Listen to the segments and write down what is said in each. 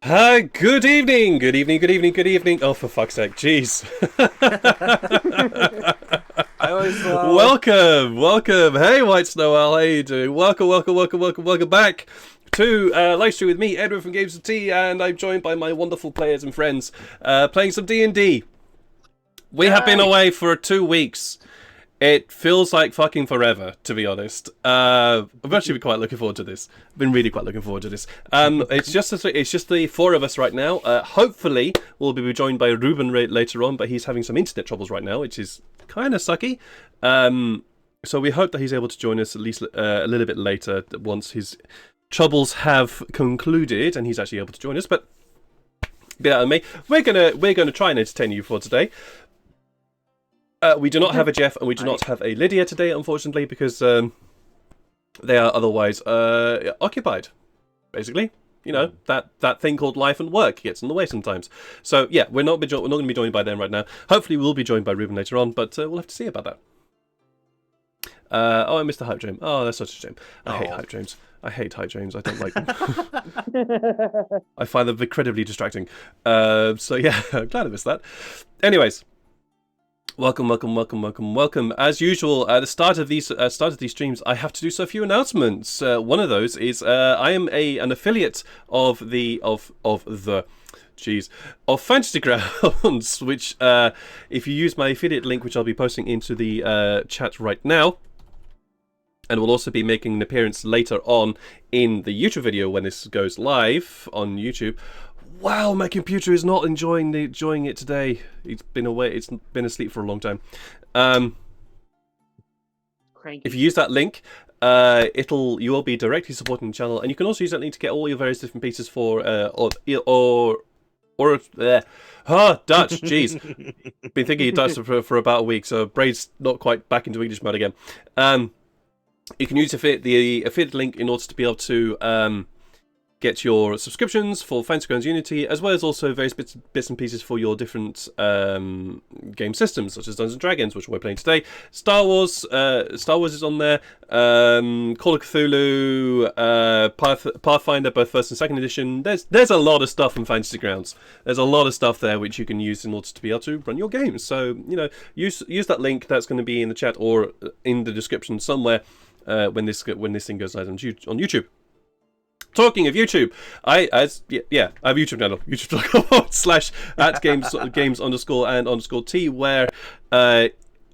Good evening, good evening, good evening, good evening. Oh, for fuck's sake, jeez. I always welcome. Hey, White Snow Owl, how you doing? Welcome back to live stream with me, Edward from Games of Tea, and I'm joined by my wonderful players and friends playing some D&D. We have been away for 2 weeks. It feels like fucking forever, to be honest. I've actually been quite looking forward to this. Been really quite looking forward to this. It's just the four of us right now. Hopefully, we'll be joined by Ruben later on, but he's having some internet troubles right now, which is kind of sucky. So we hope that he's able to join us at least a little bit later once his troubles have concluded and he's actually able to join us. But be that on me, we're gonna try and entertain you for today. We do not have a Jeff and we do not have a Lydia today, unfortunately, because they are otherwise occupied. Basically, you know, that thing called life and work gets in the way sometimes. So yeah, we're not going to be joined by them right now. Hopefully, we'll be joined by Ruben later on, but we'll have to see about that. I missed the hype dream. Oh, that's such a shame. I hate hype dreams. I don't like them. I find them incredibly distracting. So yeah, I'm glad I missed that. Anyways. Welcome. As usual, at the start of these streams, I have to do so few announcements. One of those is I am an affiliate of Fantasy Grounds, which if you use my affiliate link, which I'll be posting into the chat right now, and will also be making an appearance later on in the YouTube video when this goes live on YouTube. Wow, my computer is not enjoying it today. It's been away. It's been asleep for a long time. If you use that link, you will be directly supporting the channel, and you can also use that link to get all your various different pieces for Dutch. Jeez, been thinking of Dutch for about a week, so brain's not quite back into English mode again. You can use the affiliate link in order to be able to get your subscriptions for Fantasy Grounds Unity, as well as also various bits and pieces for your different game systems, such as Dungeons and Dragons, which we're playing today. Star Wars is on there. Call of Cthulhu, Pathfinder, both first and second edition. There's a lot of stuff in Fantasy Grounds. There's a lot of stuff there which you can use in order to be able to run your games. So use that link that's going to be in the chat or in the description somewhere when this thing goes live on YouTube. Talking of YouTube, I have a YouTube channel, youtube.com/@games_and_t, where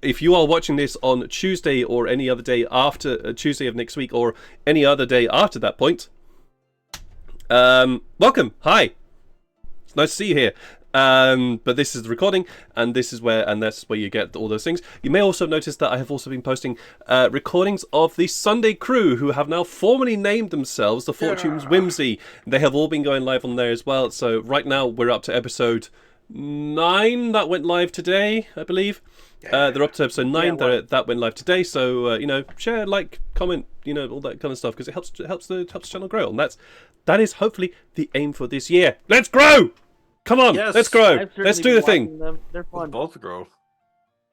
if you are watching this on Tuesday or any other day after Tuesday of next week or any other day after that point, welcome, hi, it's nice to see you here. But this is the recording, and that's where you get all those things. You may also notice that I have also been posting recordings of the Sunday Crew, who have now formally named themselves the Fortune's Whimsy. They have all been going live on there as well. So right now we're up to episode 9 that went live today, I believe. They're up to episode 9 that went live today. So share, like, comment, all that kind of stuff, because it helps the channel grow, and that is hopefully the aim for this year. Let's grow. Come on, yes, let's grow. Let's do the thing. They're fun. Let's both grow.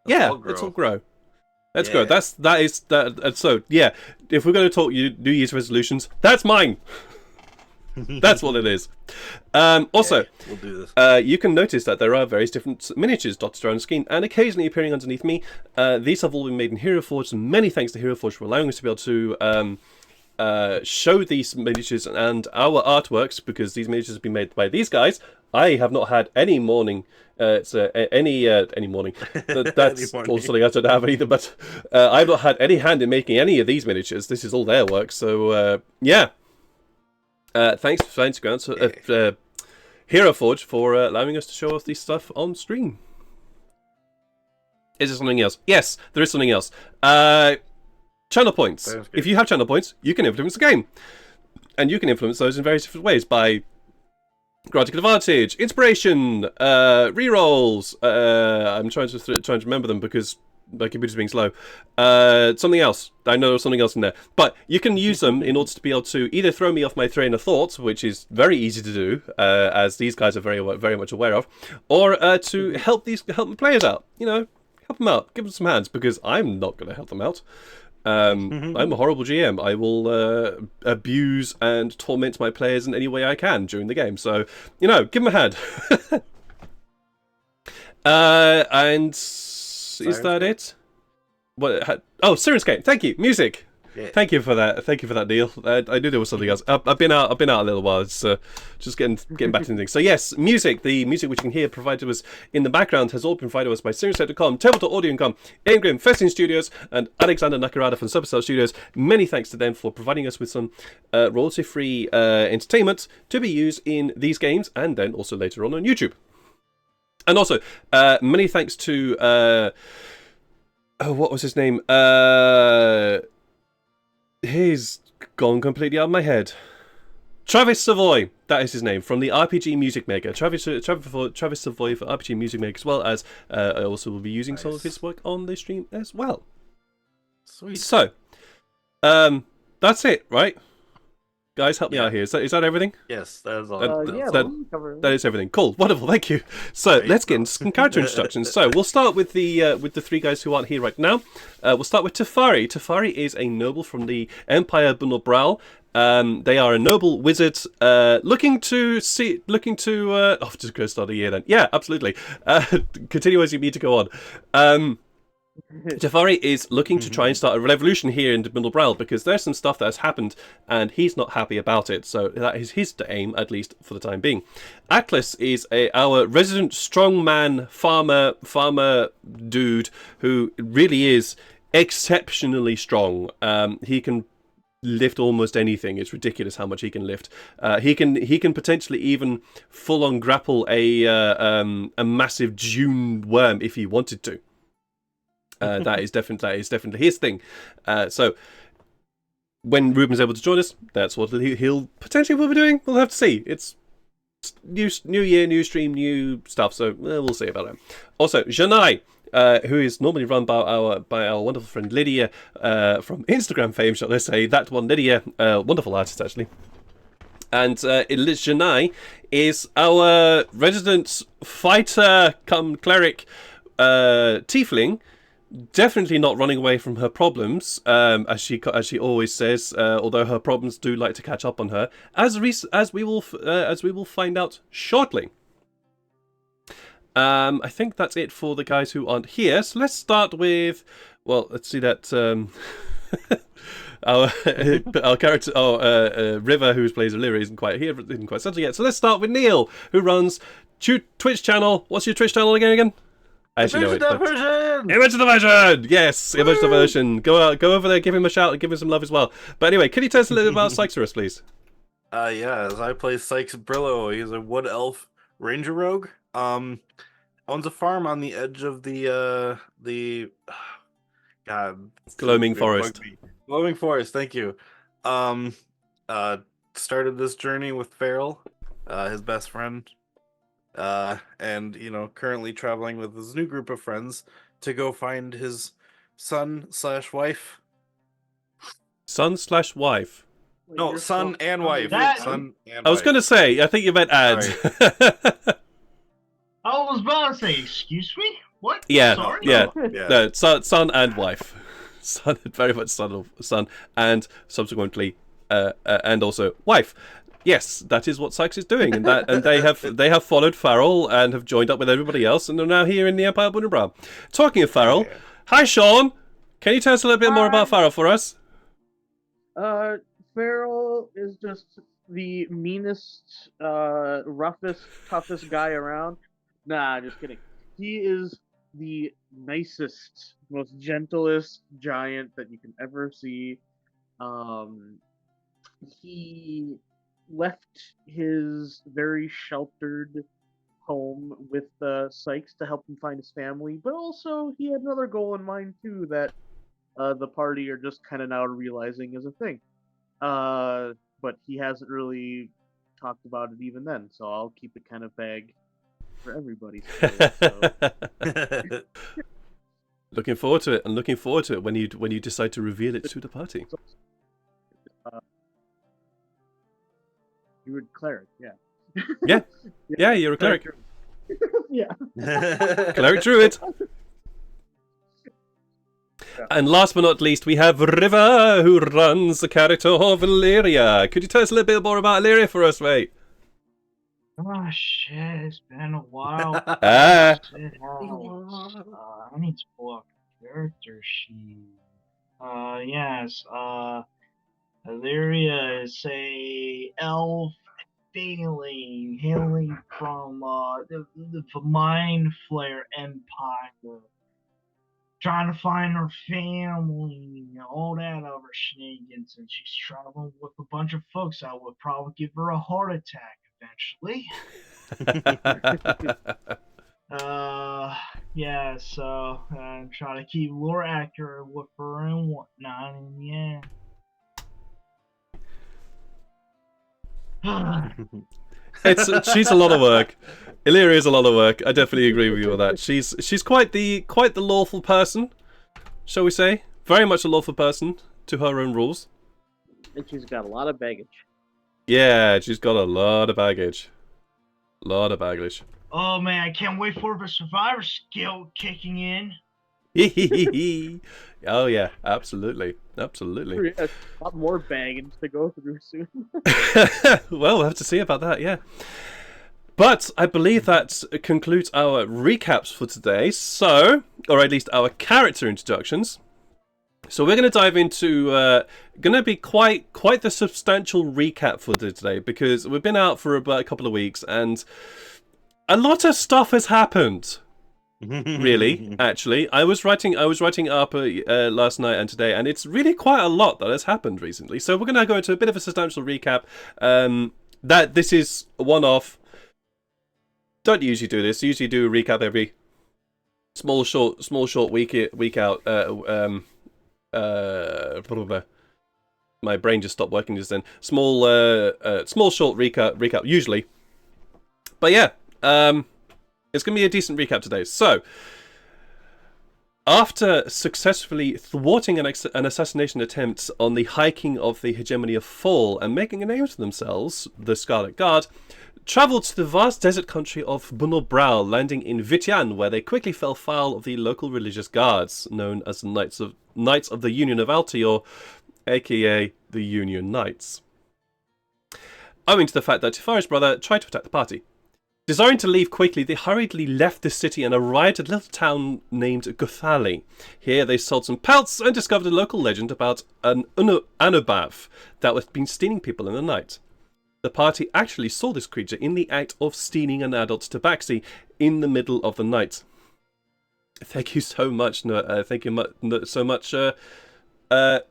Let's all grow. Let's grow. That is. So yeah, if we're going to talk New Year's resolutions, that's mine. That's what it is. Also, we'll do this. You can notice that there are various different miniatures dotted around the screen and occasionally appearing underneath me. These have all been made in Heroforge, and many thanks to Heroforge for allowing us to be able to show these miniatures and our artworks, because these miniatures have been made by these guys. I have not had any morning. Any morning. That's also something I don't have either. But I've not had any hand in making any of these miniatures. This is all their work. So yeah. Thanks for Grounds, Heroforge, for allowing us to show off this stuff on stream. Is there something else? Yes, there is something else. Channel points. If you have channel points, you can influence the game, and you can influence those in various different ways by granting advantage, inspiration, rerolls. I'm trying to remember them because my computer's being slow. Something else. I know there's something else in there, but you can use them in order to be able to either throw me off my train of thought, which is very easy to do, as these guys are very much aware of, or to help the players out. Help them out, give them some hands, because I'm not going to help them out. I'm a horrible GM. I will abuse and torment my players in any way I can during the game. So, give them a hand. And is that it? What? Oh, Sirenscape. Thank you. Music. Yeah. Thank you for that. Thank you for that, Neil. I knew there was something else. I've been out a little while. It's just getting back to things. So yes, music. The music which you can hear provided to us in the background has all been provided to us by Sirenscape.com, Tabletop.com, Aimgrim, Festin Studios, and Alexander Nakarada from Supercell Studios. Many thanks to them for providing us with some royalty-free entertainment to be used in these games, and then also later on YouTube. And also, many thanks to what was his name? He's gone completely out of my head. Travis Savoy, that is his name, from the RPG Music Maker. Travis Savoy for RPG Music Maker, as well as I also will be using some of his work on the stream as well. Sweet. So, that's it, right? Guys, help me out here. Is that everything? Yes, that is all. That is everything. Cool, wonderful, thank you. So let's get into some character introductions. So we'll start with the three guys who aren't here right now. We'll start with Tefari. Tefari is a noble from the Empire Bunobral. They are a noble wizard looking to just going to start a year then. Yeah, absolutely. Continue as you need to go on. Tefari is looking to try and start a revolution here in Bunobral because there's some stuff that has happened and he's not happy about it. So that is his aim, at least for the time being. Atlas is our resident strongman farmer dude who really is exceptionally strong. He can lift almost anything. It's ridiculous how much he can lift. He can potentially even full on grapple a massive Dune worm if he wanted to. That is definitely his thing. So when Ruben's able to join us, that's what he'll potentially will be doing. We'll have to see. It's new year, new stream, new stuff. So we'll see about it. Also, Janai, who is normally run by our wonderful friend Lydia from Instagram fame, shall I say? That one, Lydia, wonderful artist actually. And Janai is our resident fighter come cleric tiefling. Definitely not running away from her problems, as she always says. Although her problems do like to catch up on her, as we will find out shortly. I think that's it for the guys who aren't here. So let's start with. Well, let's see that. Our character, River, who plays Elyria, isn't quite here, isn't quite settled yet. So let's start with Neil, who runs Twitch channel. What's your Twitch channel again? I actually know it. Image Diversion! Yes, Image Diversion. Go over there, give him a shout, and give him some love as well. But anyway, can you tell us a little bit about Sykes for us, please? As I play Sykes Brillo. He's a wood elf ranger rogue. Owns a farm on the edge of the Gloaming Forest. Gloaming Forest, thank you. Started this journey with Farrell, his best friend. And currently traveling with his new group of friends to go find his son/wife. Son/wife. No, son and wife. Son and I was going to say, I think you meant add. I was about to say, excuse me? What? Yeah, Sorry? yeah. Yeah. No, son and wife. Son, very much son, and subsequently, and also wife. Yes, that is what Sykes is doing, and they have followed Farrell and have joined up with everybody else, and are now here in the Empire of Bunobral. Talking of Farrell, hi Sean. Can you tell us a little bit more about Farrell for us? Farrell is just the meanest, roughest, toughest guy around. Nah, just kidding. He is the nicest, most gentlest giant that you can ever see. He left his very sheltered home with Sykes to help him find his family, but also he had another goal in mind too that the party are just kind of now realizing is a thing. But he hasn't really talked about it even then, so I'll keep it kind of vague for everybody. Looking forward to it, and looking forward to it when you decide to reveal it to the party. You would cleric, yeah. Yeah, you're a cleric. Yeah. Cleric druid. And last but not least, we have River, who runs the character of Elyria. Could you tell us a little bit more about Elyria for us, mate? Oh shit, it's been a while. Ah. Shit, I need to pull up a character sheet. Yes, Elyria is a elf hailing from the Mind Flayer Empire. Trying to find her family, all that other shenanigans, and she's traveling with a bunch of folks that would probably give her a heart attack eventually. Yeah, so try to keep lore accurate with her and whatnot, and yeah. She's a lot of work. Elyria is a lot of work. I definitely agree with you on that. She's quite the lawful person, shall we say? Very much a lawful person to her own rules. And she's got a lot of baggage. Yeah, she's got a lot of baggage. Oh man, I can't wait for the survivor skill kicking in. Oh yeah, absolutely. A lot more baggage to go through soon. Well, we'll have to see about that, yeah. But I believe that concludes our recaps for today, so, or at least our character introductions. So we're going to dive into, going to be quite the substantial recap for today, because we've been out for about a couple of weeks, and a lot of stuff has happened. Really, actually, I was writing up last night and today, and it's really quite a lot that has happened recently. So we're going to go into a bit of a substantial recap. That this is a one-off. Don't usually do this. Usually do a recap every small short week out. My brain just stopped working just then. Small short recap usually. But yeah, it's going to be a decent recap today. So, after successfully thwarting an assassination attempt on the High King of the Hegemony of Fall and making a name for themselves, the Scarlet Guard travelled to the vast desert country of Bunobral, landing in Vitian, where they quickly fell foul of the local religious guards, known as the Knights of the Union of Altior, aka the Union Knights. Owing to the fact that Tifari's brother tried to attack the party. Desiring to leave quickly, they hurriedly left the city and arrived at a little town named Guthali. Here they sold some pelts and discovered a local legend about an Anubav that had been stealing people in the night. The party actually saw this creature in the act of stealing an adult tabaxi in the middle of the night. Thank you so much. Thank you so much. What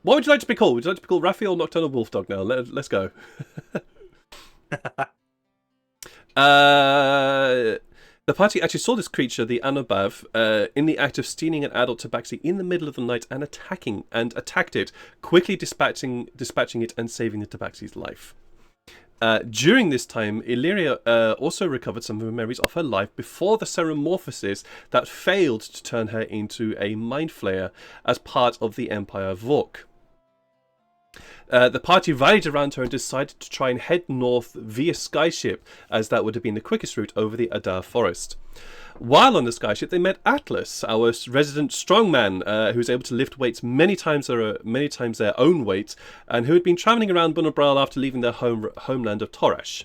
would you like to be called? Would you like to be called Rafi or Nocturnal Wolfdog now? Let's go. The party actually saw this creature, the Anubav, in the act of stealing an adult tabaxi in the middle of the night and attacked it, quickly dispatching it and saving the tabaxi's life. During this time, Elyria also recovered some of her memories of her life before the Ceremorphosis that failed to turn her into a Mind Flayer as part of the Empire Vork. The party rallied around her and decided to try and head north via skyship, as that would have been the quickest route over the Adar Forest. While on the skyship, they met Atlas, our resident strongman, who was able to lift weights many times their own weight, and who had been travelling around Bunobral after leaving their homeland of Torash.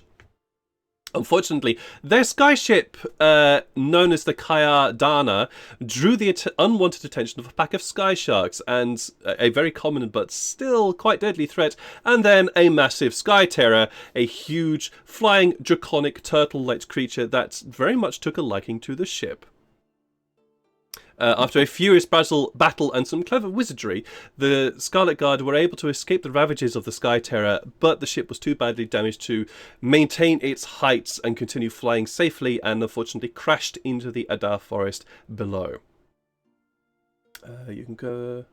Unfortunately, their skyship, known as the Kaya Dana, drew the unwanted attention of a pack of sky sharks and a very common but still quite deadly threat, and then a massive sky terror, a huge, flying, draconic, turtle-like creature that very much took a liking to the ship. After a furious battle and some clever wizardry, the Scarlet Guard were able to escape the ravages of the Sky Terror, but the ship was too badly damaged to maintain its heights and continue flying safely, and unfortunately crashed into the Adar Forest below. You can go...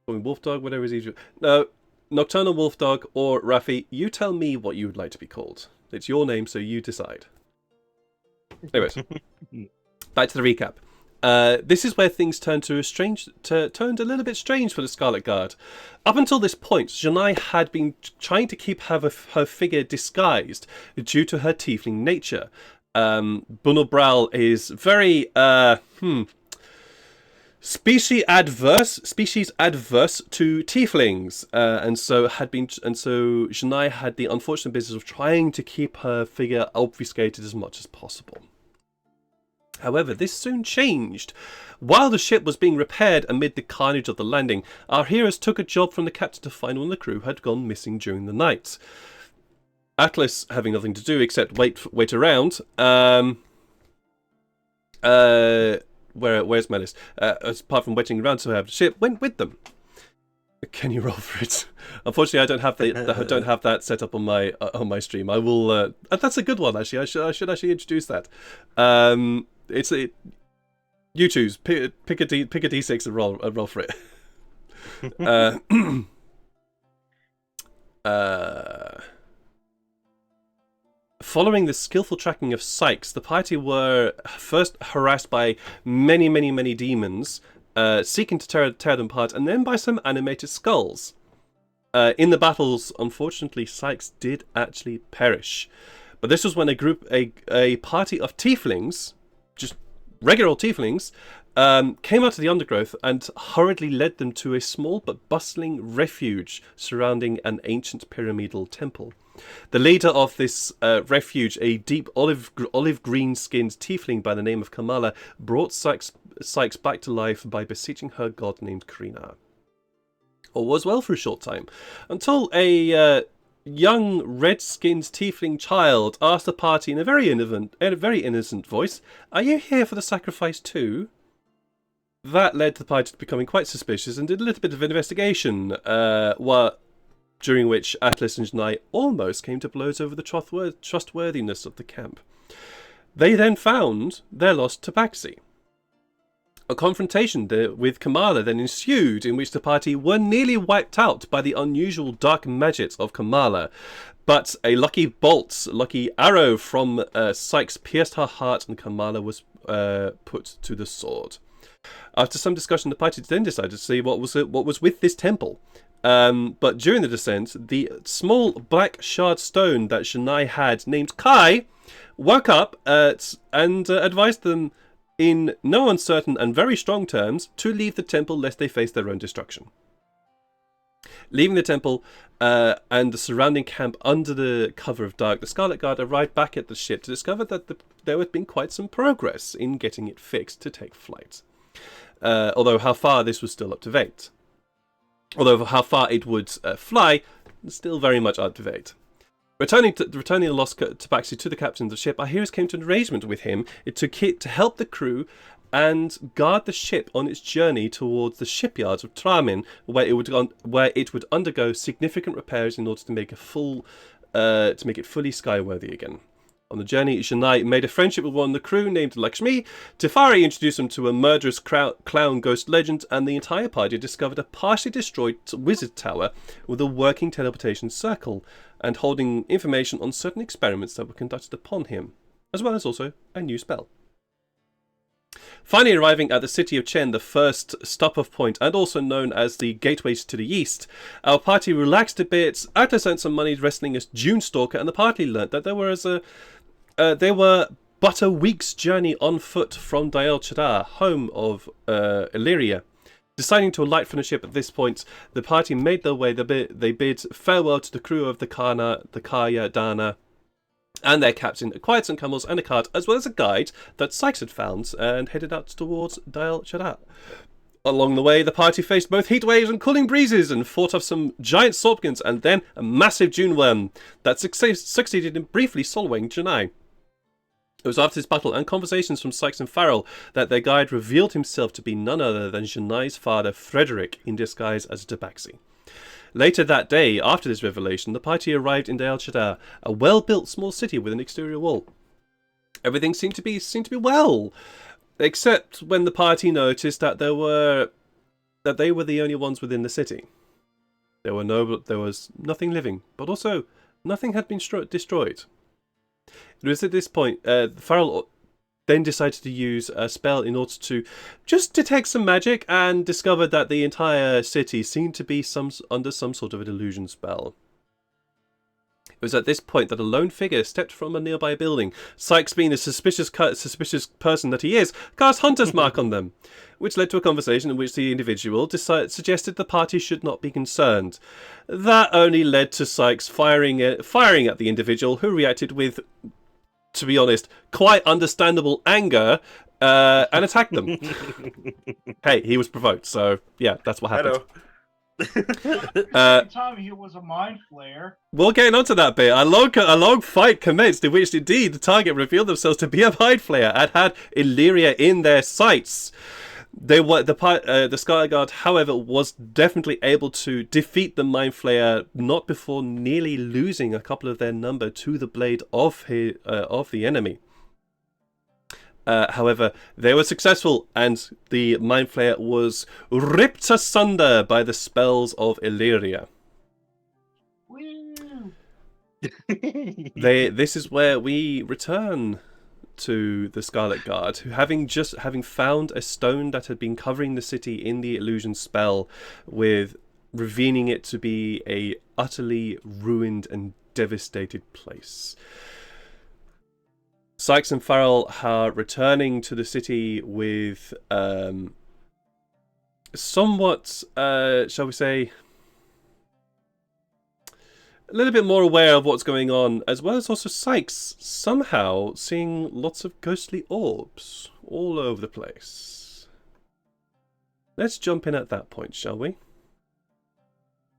Wolfdog, whatever is easier. No, Nocturnal Wolfdog or Rafi, you tell me what you would like to be called. It's your name, so you decide. Anyways, back to the recap. This is where things turned a little bit strange for the Scarlet Guard. Up until this point, Janai had been trying to keep her figure disguised due to her tiefling nature. Bunobral is very species adverse to tieflings, and so Janai had the unfortunate business of trying to keep her figure obfuscated as much as possible. However, this soon changed. While the ship was being repaired amid the carnage of the landing, our heroes took a job from the captain to find one of the crew had gone missing during the night. Atlas, having nothing to do except wait around, where's Melis? Apart from waiting around to have the ship, went with them. Can you roll for it? Unfortunately, I don't have that set up on my stream. I will. That's a good one, actually. I should actually introduce that. You choose. Pick a d6 and roll for it. Following the skillful tracking of Sykes, the party were first harassed by many demons, seeking to tear them apart, and then by some animated skulls. In the battles, unfortunately, Sykes did actually perish. But this was when a party of tieflings, just regular old tieflings, came out of the undergrowth and hurriedly led them to a small but bustling refuge surrounding an ancient pyramidal temple. The leader of this refuge, a deep olive green-skinned tiefling by the name of Kamala, brought Sykes back to life by beseeching her god named Krina. All was well for a short time, until a young red-skinned tiefling child asked the party in a very innocent voice, "Are you here for the sacrifice too?" That led the party to becoming quite suspicious and did a little bit of investigation, during which Atlas and Janai almost came to blows over the trustworthiness of the camp. They then found their lost tabaxi. A confrontation with Kamala then ensued, in which the party were nearly wiped out by the unusual dark magic of Kamala, but a lucky arrow from Sykes pierced her heart and Kamala was put to the sword. After some discussion, the party then decided to see what was with this temple. But during the descent, the small black shard stone that Janai had, named Kai, woke up and advised them in no uncertain and very strong terms to leave the temple lest they face their own destruction. Leaving the temple and the surrounding camp under the cover of dark, the Scarlet Guard arrived back at the ship to discover that there had been quite some progress in getting it fixed to take flight. Although how far this was still up to debate. Although how far it would fly, still very much up to debate. Returning the lost tabaxi to the captain of the ship, our heroes came to an arrangement with him to help the crew and guard the ship on its journey towards the shipyards of Tramin, where it would undergo significant repairs in order to make it fully skyworthy again. On the journey, Janai made a friendship with one of the crew named Lakshmi. Tefari introduced him to a murderous clown ghost legend, and the entire party discovered a partially destroyed wizard tower with a working teleportation circle and holding information on certain experiments that were conducted upon him, as well as also a new spell. Finally arriving at the city of Chen, the first stop-off point and also known as the gateways to the east, our party relaxed a bit. Atlas earned some money wrestling as June Stalker, and the party learnt that they were but a week's journey on foot from Dyal Chadda, home of Elyria. Deciding to alight from the ship at this point, the party made their way. They bid farewell to the crew of the Kaya Dana, and their captain, acquired some camels and a cart, as well as a guide that Sykes had found, and headed out towards Dyal Chadda. Along the way, the party faced both heat waves and cooling breezes, and fought off some giant sorpkins, and then a massive dune worm that succeeded in briefly swallowing Janai. It was after this battle and conversations from Sykes and Farrell that their guide revealed himself to be none other than Janai's father, Frederick, in disguise as a tabaxi. Later that day, after this revelation, the party arrived in Dyal Chadda, a well-built small city with an exterior wall. Everything seemed to be well, except when the party noticed that they were the only ones within the city. There was nothing living, but also nothing had been destroyed. It was at this point Farrell then decided to use a spell in order to just detect some magic, and discovered that the entire city seemed to be under some sort of an illusion spell. It was at this point that a lone figure stepped from a nearby building. Sykes, being the suspicious person that he is, cast Hunter's Mark on them, which led to a conversation in which the individual suggested the party should not be concerned. That only led to Sykes firing at the individual, who reacted with, to be honest, quite understandable anger, and attacked them. Hey, he was provoked, so yeah, that's what happened. Time he was a mind flayer. Well, getting onto that bit, a long fight commenced in which indeed the target revealed themselves to be a mind flayer and had Elyria in their sights. The Scarlet Guard, however, was definitely able to defeat the mind flayer, not before nearly losing a couple of their number to the blade of the enemy. However, they were successful, and the mind flayer was ripped asunder by the spells of Elyria. Woo! This is where we return to the Scarlet Guard, who having found a stone that had been covering the city in the illusion spell, with revealing it to be a utterly ruined and devastated place. Sykes and Farrell are returning to the city with somewhat, shall we say, a little bit more aware of what's going on, as well as also Sykes somehow seeing lots of ghostly orbs all over the place. Let's jump in at that point, shall we?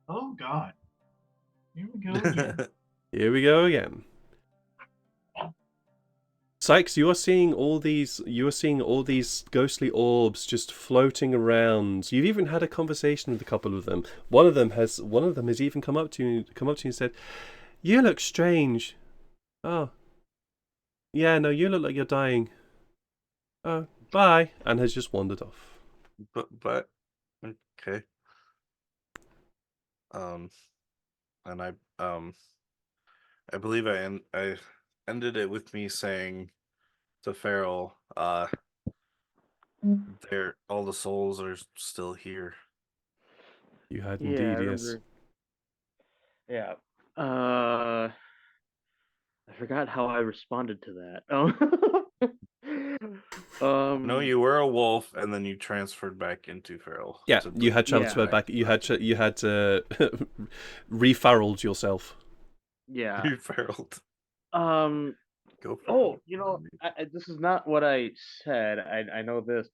Oh God! Here we go again. Here we go again. Sykes, you are seeing all these ghostly orbs just floating around. You've even had a conversation with a couple of them. One of them has even come up to you and said, "You look strange." "Oh, yeah, no, you look like you're dying." "Oh, bye," and has just wandered off. But okay. And I believe I ended it with me saying to Farrell, all the souls are still here. You had Yeah, indeed, I yes. remember. Yeah. I forgot how I responded to that. No, you were a wolf, and then you transferred back into Farrell. Yeah, you had transferred back. You had refarrelled yourself. Yeah. You Farrelled. Go for Oh, it. you know, this is not what I said. I know this,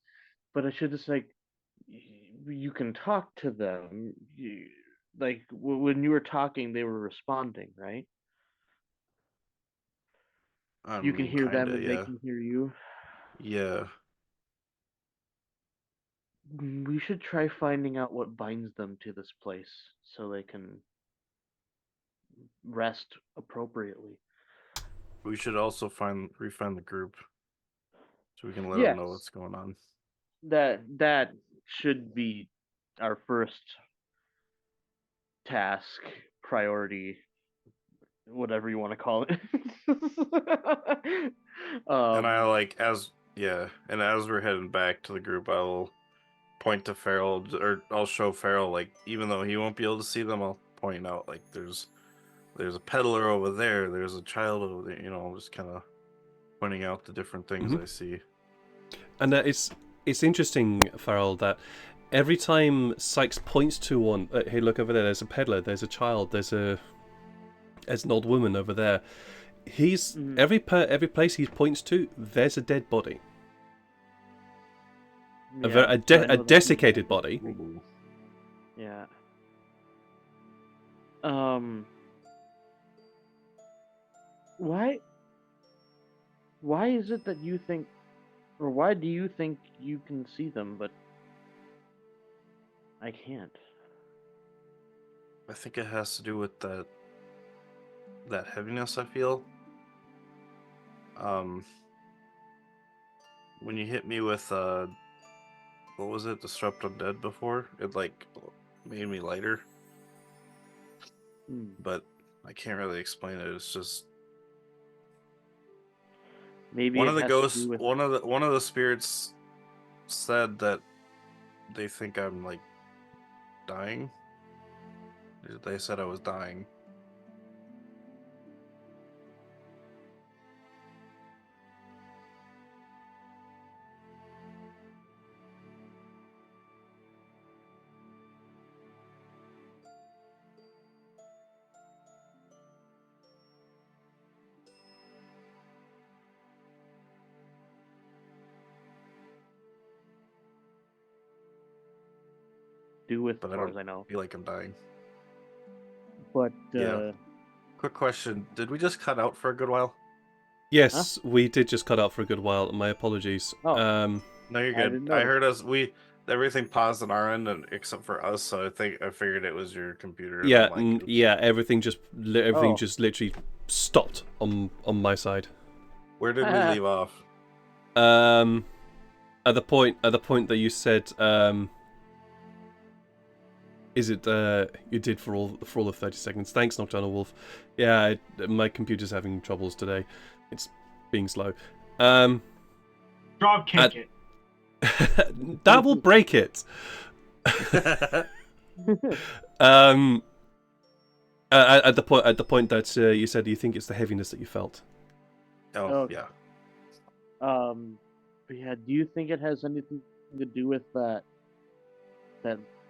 but I should just you can talk to them. When you were talking, they were responding, right? I You can mean, hear them kinda, and they yeah. can hear you. Yeah. We should try finding out what binds them to this place so they can rest appropriately. We should also refine the group so we can let them know Yes, what's going on. that should be our first task, priority, whatever you want to call it. And as we're heading back to the group, I will point to Farrell, or I'll show Farrell, even though he won't be able to see them, I'll point out there's a peddler over there, there's a child over there, just kind of pointing out the different things I see. And it's interesting, Farrell, that every time Sykes points to one, hey, look over there, there's a peddler, there's a child, there's an old woman over there. Every place he points to, there's a dead body. A desiccated body. Yeah. Why is it that you think, or why do you think you can see them, but I can't? I think it has to do with that heaviness I feel. When you hit me with what was it, Disrupt Undead before, it made me lighter. But I can't really explain it. It's just maybe one it of the has ghosts, to do with... one of the spirits said that they think I'm dying. They said I was dying. do with, But as I far don't as I know. feel like I'm dying. But Yeah. Quick question: did we just cut out for a good while? Yes, we did just cut out for a good while. My apologies. Oh. No, you're I good. didn't I notice. heard us. Everything paused on our end, except for us. So I figured it was your computer. And Yeah, I'm like, oops. yeah. Everything just Oh. just literally stopped on my side. Where did we leave off? At the point that you said, is it you did for all of 30 seconds? Thanks, Nocturnal Wolf. Yeah, my computer's having troubles today. It's being slow. Drop kick it. That will break it. At the point that you said you think it's the heaviness that you felt. Oh, yeah. But yeah, do you think it has anything to do with that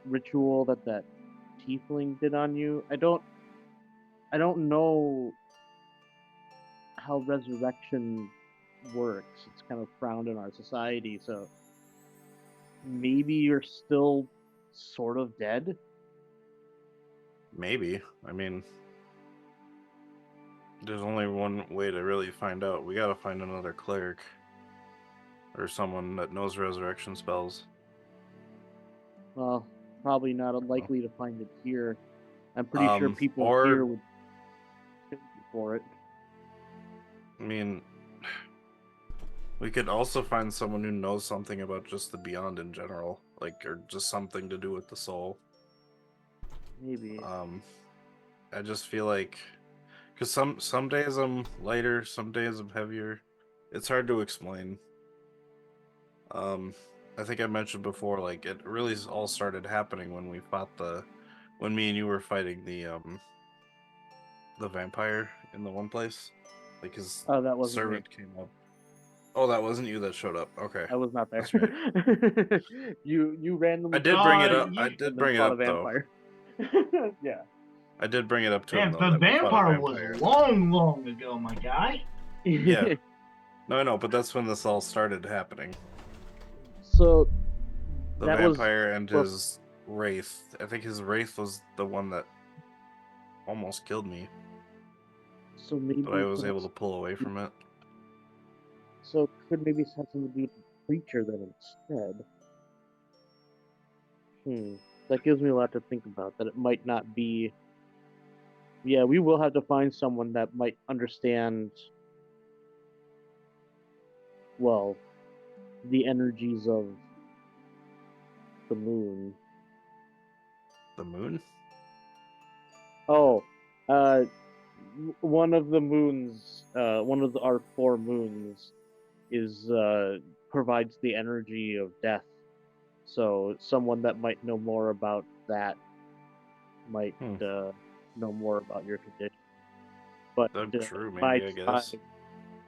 ritual that tiefling did on you? I don't know how resurrection works. It's kind of frowned in our society, so maybe you're still sort of dead. Maybe. I mean, there's only one way to really find out. We gotta find another cleric. Or someone that knows resurrection spells. Well, probably not unlikely to find it here. I'm pretty sure people here would kill you for it. I mean, we could also find someone who knows something about just the beyond in general, like, or just something to do with the soul. Maybe. I just feel like, because some days I'm lighter, some days I'm heavier. It's hard to explain. I think I mentioned before, like, it really all started happening when we fought when me and you were fighting the vampire in the one place. Like, his that wasn't servant came up. Oh, that wasn't you that showed up. Okay. I was not there. That's right. you randomly. I did bring it up. you- I did bring it up, though. Yeah. I did bring it up to him, Man, though. the that we fought a vampire was long ago, my guy. Yeah. No, I know, but that's when this all started happening. So The that vampire was, and his wraith. I think his wraith was the one that almost killed me, so maybe. but I was able to pull away from it. So it could maybe have something to do with the creature then instead. That gives me a lot to think about. That it might not be. Yeah, we will have to find someone that might understand. Well, the energies of the moon. The moon? Oh, one of the moons, one of our 4 moons, is provides the energy of death. So someone that might know more about that might know more about your condition. But That's true, maybe, I guess.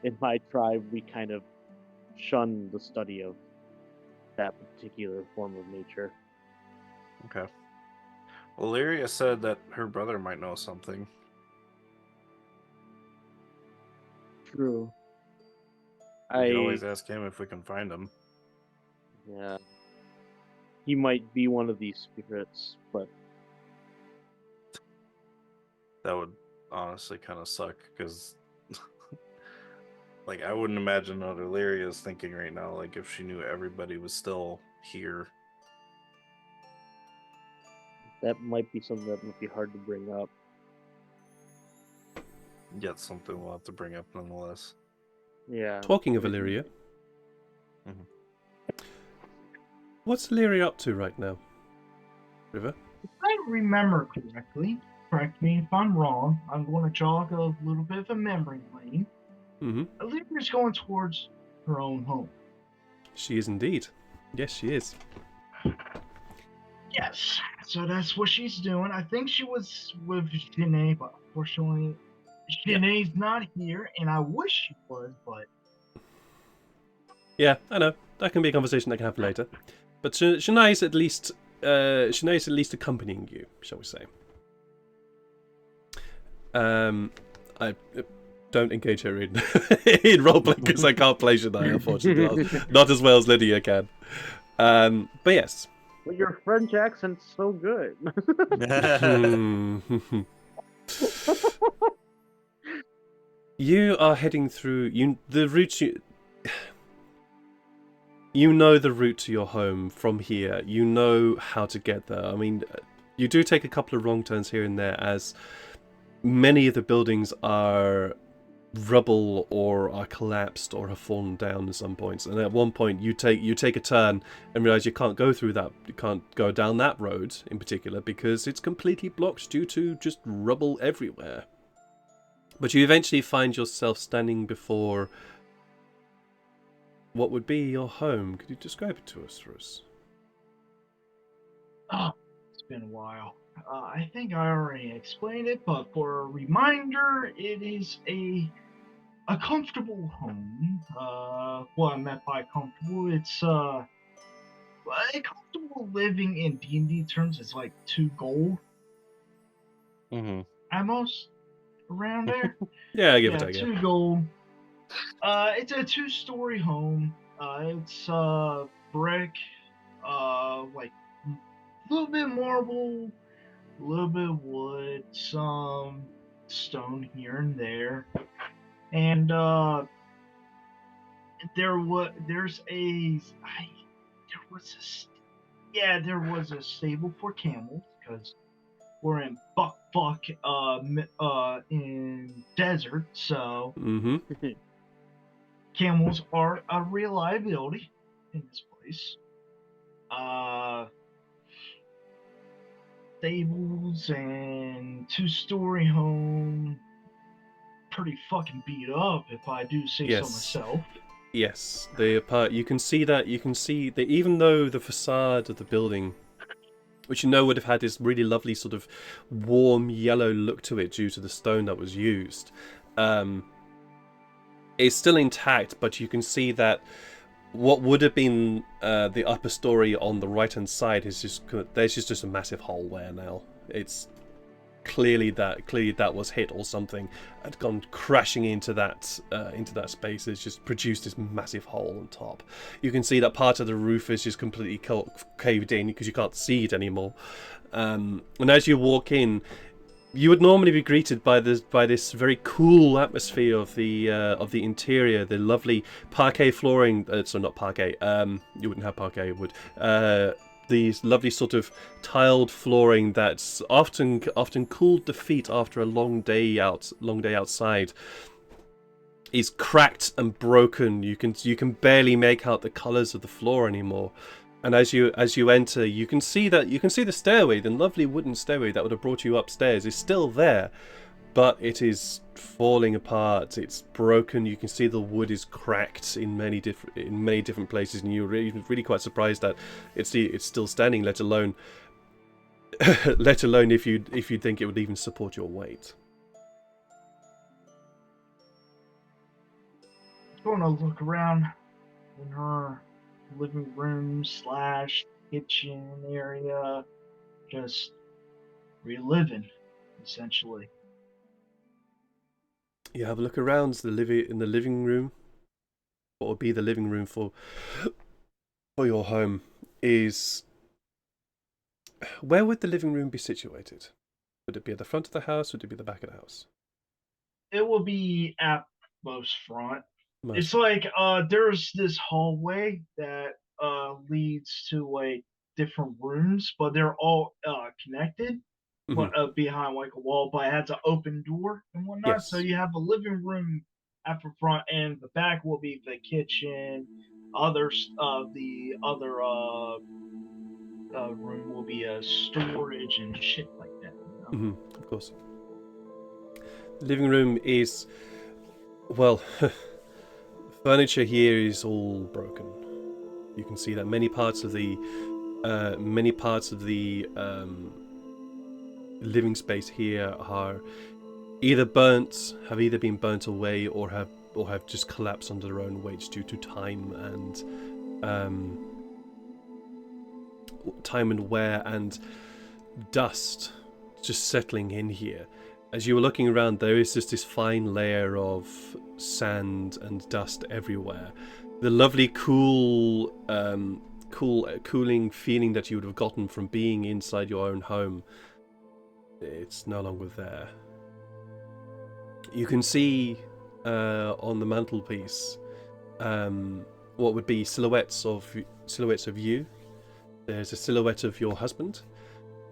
In my tribe, we kind of shun the study of that particular form of nature. Okay. Well, Elyria said that her brother might know something. True. We could always ask him if we can find him. Yeah. He might be one of these spirits, but That would honestly kind of suck, because like, I wouldn't imagine what Elyria is thinking right now, like, if she knew everybody was still here. that might be something that might be hard to bring up. Yet something we'll have to bring up nonetheless. Yeah. Talking of Elyria, what's Elyria up to right now? River? If I remember correctly, correct me if I'm wrong, I'm going to jog a little bit of a memory lane. Elyria's going towards her own home. She is indeed. Yes, she is. Yes, so that's what she's doing. I think she was with Janae, but unfortunately, Janae's not here, and I wish she was, but... Yeah, I know. That can be a conversation that can happen later. But Shania's at least accompanying you, shall we say. I don't engage her in in roleplay because I can't play Shania, unfortunately. Not as well as Lydia can. But yes. But your French accent's so good. You are heading through the route you know the route to your home from here. You know how to get there. I mean, you do take a couple of wrong turns here and there, as many of the buildings are rubble or are collapsed or have fallen down at some points. And at one point, you take a turn and realize you can't go through that. You can't go down that road in particular because it's completely blocked due to just rubble everywhere. But you eventually find yourself standing before what would be your home. Could you describe it to us, Russ? Oh, it's been a while. I think I already explained it, but for a reminder, it is a comfortable home. What I meant by comfortable, it's a comfortable living in D&D terms is like 2 gold Mm-hmm. at most around there. Yeah, give or Yeah, take. 2 gold. It's a 2-story home. It's brick, like a little bit marble, a little bit of wood, some stone here and there, and there was a stable for camels because we're in in desert, so Mm-hmm. camels are a reliability in this place. Stables and 2-story home, pretty fucking beat up if I do say Yes. so myself. Yes, you can see that even though the facade of the building, which you know would have had this really lovely sort of warm yellow look to it due to the stone that was used, is still intact, but you can see that what would have been the upper story on the right hand side is there's just a massive hole there now. It's clearly that was hit, or something had gone crashing into that space. It's just produced this massive hole on top. You can see that part of the roof is just completely caved in because you can't see it anymore. And as you walk in, you would normally be greeted by this very cool atmosphere of the interior, the lovely parquet flooring. So not parquet. You wouldn't have parquet, would. These lovely sort of tiled flooring that's often cooled the feet after a long day outside. Is cracked and broken. You can barely make out the colours of the floor anymore. And as you enter, you can see the stairway, the lovely wooden stairway that would have brought you upstairs, is still there, but it is falling apart. It's broken. You can see the wood is cracked in many different places, and you're really quite surprised that it's still standing. Let alone if you think it would even support your weight. Going to look around in her living room / kitchen area, just reliving, essentially. You have a look around in the living room. What would be the living room for your home is... Where would the living room be situated? Would it be at the front of the house? Would it be the back of the house? It will be at most front. It's like there's this hallway that leads to like different rooms, but they're all connected, but behind like a wall, but it has an open door and whatnot. Yes. So you have a living room at the front, and the back will be the kitchen. The other room will be a storage and shit like that. You know? Of course. The living room is, well, furniture here is all broken. You can see that many parts of the living space here are either been burnt away, or have just collapsed under their own weights due to time and wear and dust just settling in here. As you were looking around, there is just this fine layer of sand and dust everywhere. The lovely cool cooling feeling that you would have gotten from being inside your own home, it's no longer there. You can see on the mantelpiece what would be silhouettes of you. There's a silhouette of your husband,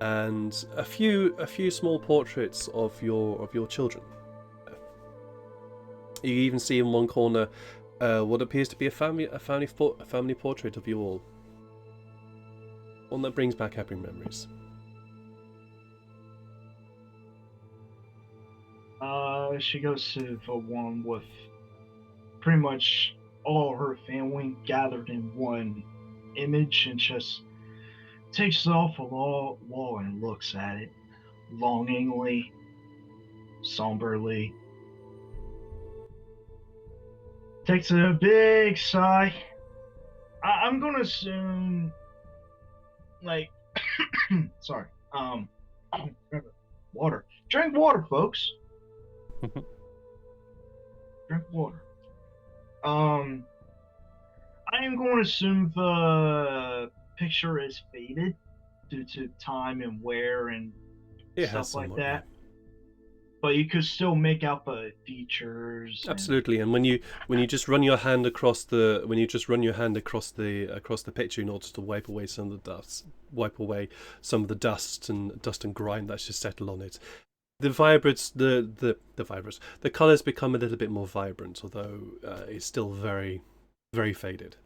and a few small portraits of your children. You even see in one corner what appears to be a family portrait of you all. One that brings back happy memories. She goes to the one with pretty much all her family gathered in one image and just takes it off a wall and looks at it longingly, somberly. Takes a big sigh. I'm gonna assume, like, sorry, water. Drink water, folks. Drink water. I am going to assume the picture is faded due to time and wear and stuff like that. But you could still make out the features. Absolutely, and when you just run your hand across the picture in order to wipe away some of the dust and grime that's just settled on it, the colours become a little bit more vibrant, although it's still very, very faded.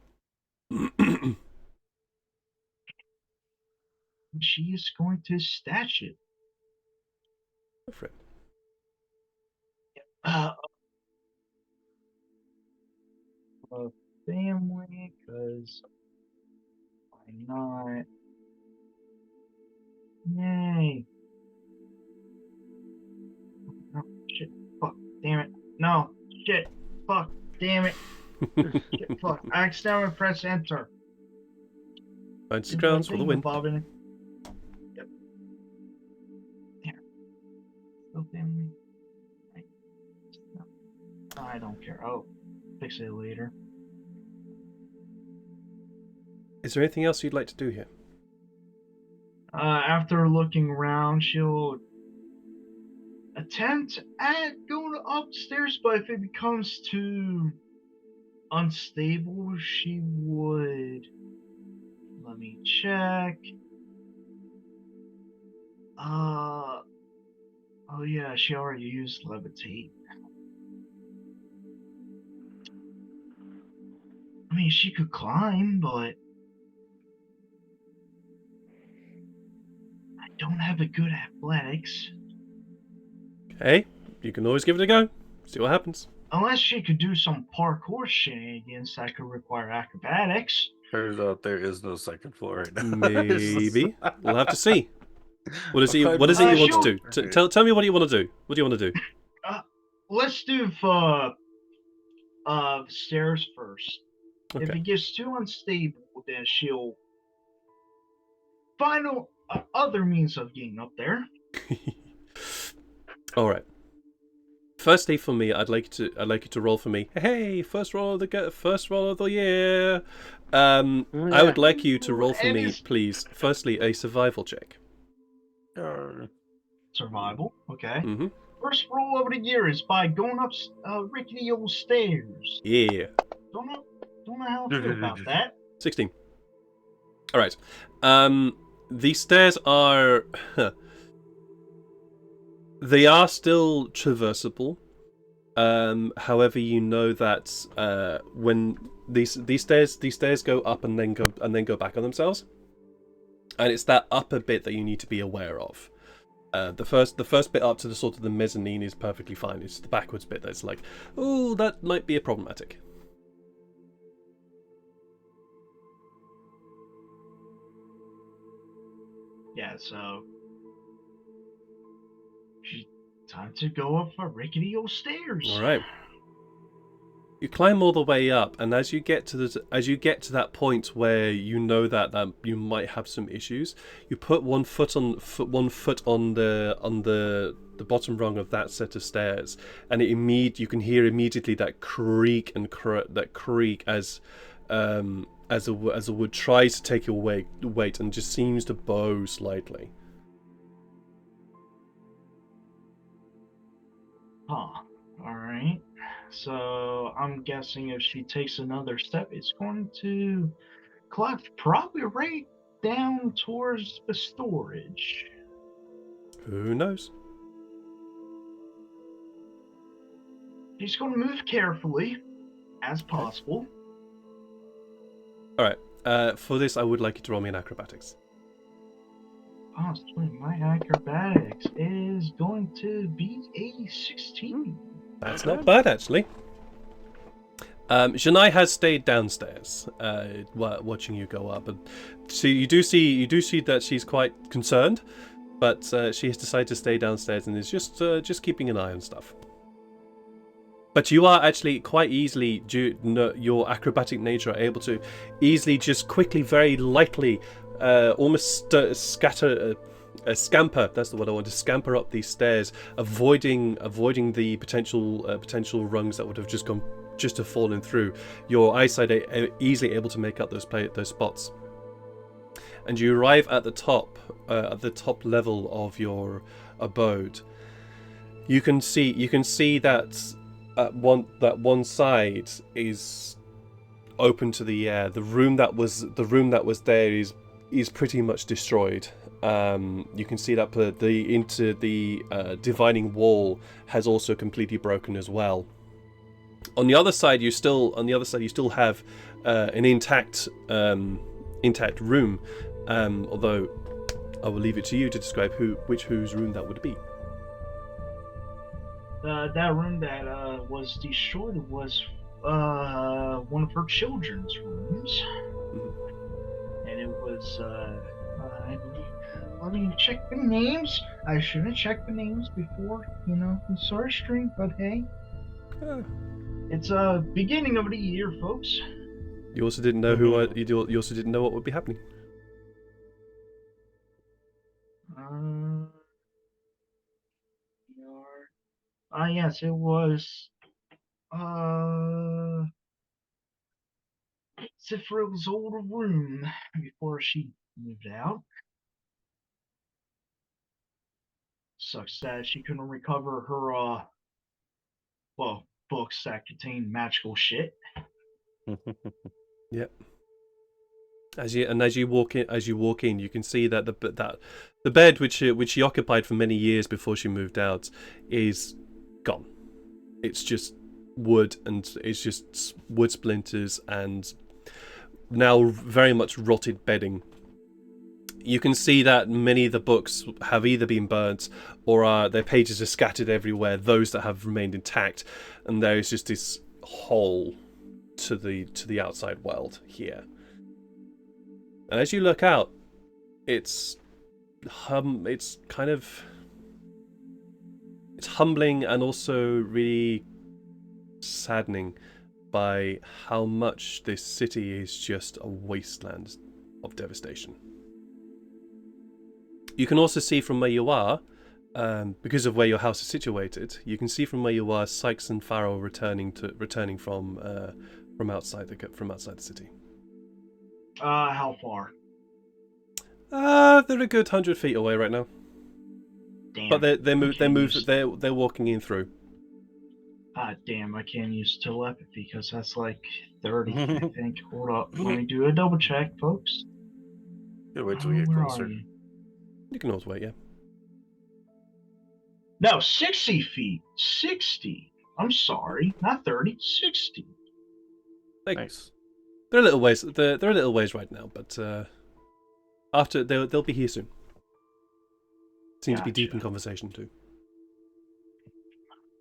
She is going to stash it. Go for it. Family, because why not? Yay. No, shit, fuck, damn it. No, shit, fuck, damn it. Shit, fuck, I accidentally pressed enter. 90 crowns for the win. Yep. There. Still family. I don't care. I'll fix it later. Is there anything else you'd like to do here? After looking around, she'll attempt at going upstairs, but if it becomes too unstable, she would. Let me check. Oh yeah, she already used levitate. I mean, she could climb, but I don't have a good athletics. Okay, you can always give it a go. See what happens. Unless she could do some parkour shenanigans that could require acrobatics. Turns out there is no second floor right now. Maybe. We'll have to see. What is it you want to do? Tell me what you want to do. What do you want to do? Let's do the stairs first. Okay. If it gets too unstable, then she'll find other means of getting up there. All right. Firstly, for me, I'd like you to roll for me. Hey, first roll of the year. I would like you to roll for me, please. Firstly, a survival check. Survival, okay. Mm-hmm. First roll of the year is by going up rickety old stairs. Yeah. Don't know how I feel about that. 16. All right. These stairs are they are still traversable. However, you know that when these stairs go up and then go back on themselves, and it's that upper bit that you need to be aware of. The first bit up to the sort of the mezzanine is perfectly fine. It's the backwards bit that's like, oh, that might be a problematic. Yeah, so time to go up a rickety old stairs. All right. You climb all the way up, and as you get to that point where you know that you might have some issues, you put one foot on the bottom rung of that set of stairs, and you can hear immediately that creak as as a wood tries to take your weight and just seems to bow slightly. Huh. Alright. So I'm guessing if she takes another step, it's going to collapse probably right down towards the storage. Who knows? She's going to move carefully as possible. All right. For this, I would like you to roll me an acrobatics. Oh, my acrobatics is going to be a 16. That's not bad, actually. Janai has stayed downstairs, watching you go up, and so you do see that she's quite concerned, but she has decided to stay downstairs and is just keeping an eye on stuff. But you are actually quite easily, your acrobatic nature, are able to easily, just quickly, very lightly, almost scamper. That's the word I want to scamper up these stairs, avoiding the potential rungs that would have just have fallen through. Your eyesight are easily able to make out those spots, and you arrive at the top level of your abode. You can see that. One side is open to the air. The room that was there is pretty much destroyed. You can see that the dividing wall has also completely broken as well. On the other side, you still have an intact room. Although I will leave it to you to describe whose room that would be. That room that was destroyed was one of her children's rooms. Mm-hmm. And it was, let me check the names. I should have checked the names before, we started stream, but hey. It's beginning of the year, folks. You also didn't know you also didn't know what would be happening. Yes, it was Sifril's old room before she moved out. Sucks that she couldn't recover her books that contain magical shit. Yep. As you walk in, you can see that the bed which she occupied for many years before she moved out is gone. It's just wood, and it's just wood splinters and now very much rotted bedding. You can see that many of the books have either been burnt or their pages are scattered everywhere. Those that have remained intact, and there is just this hole to the outside world here. And as you look out, it's humbling and also really saddening by how much this city is just a wasteland of devastation. You can also see from where you are, because of where your house is situated, you can see from where you are Sykes and Farrell returning from outside the city. How far? They're a good 100 feet away right now. Damn. But they're walking in through. Damn, I can't use telepathy because that's like 30, I think. Hold up. Let me do a double check, folks. Good, wait till we get Where closer. are you? You can always wait, yeah. No, 60 feet. 60. I'm sorry. Not 30. 60. Nice. They're a little ways. They're a little ways right now, but after they'll be here soon. Seem to be deep in conversation too.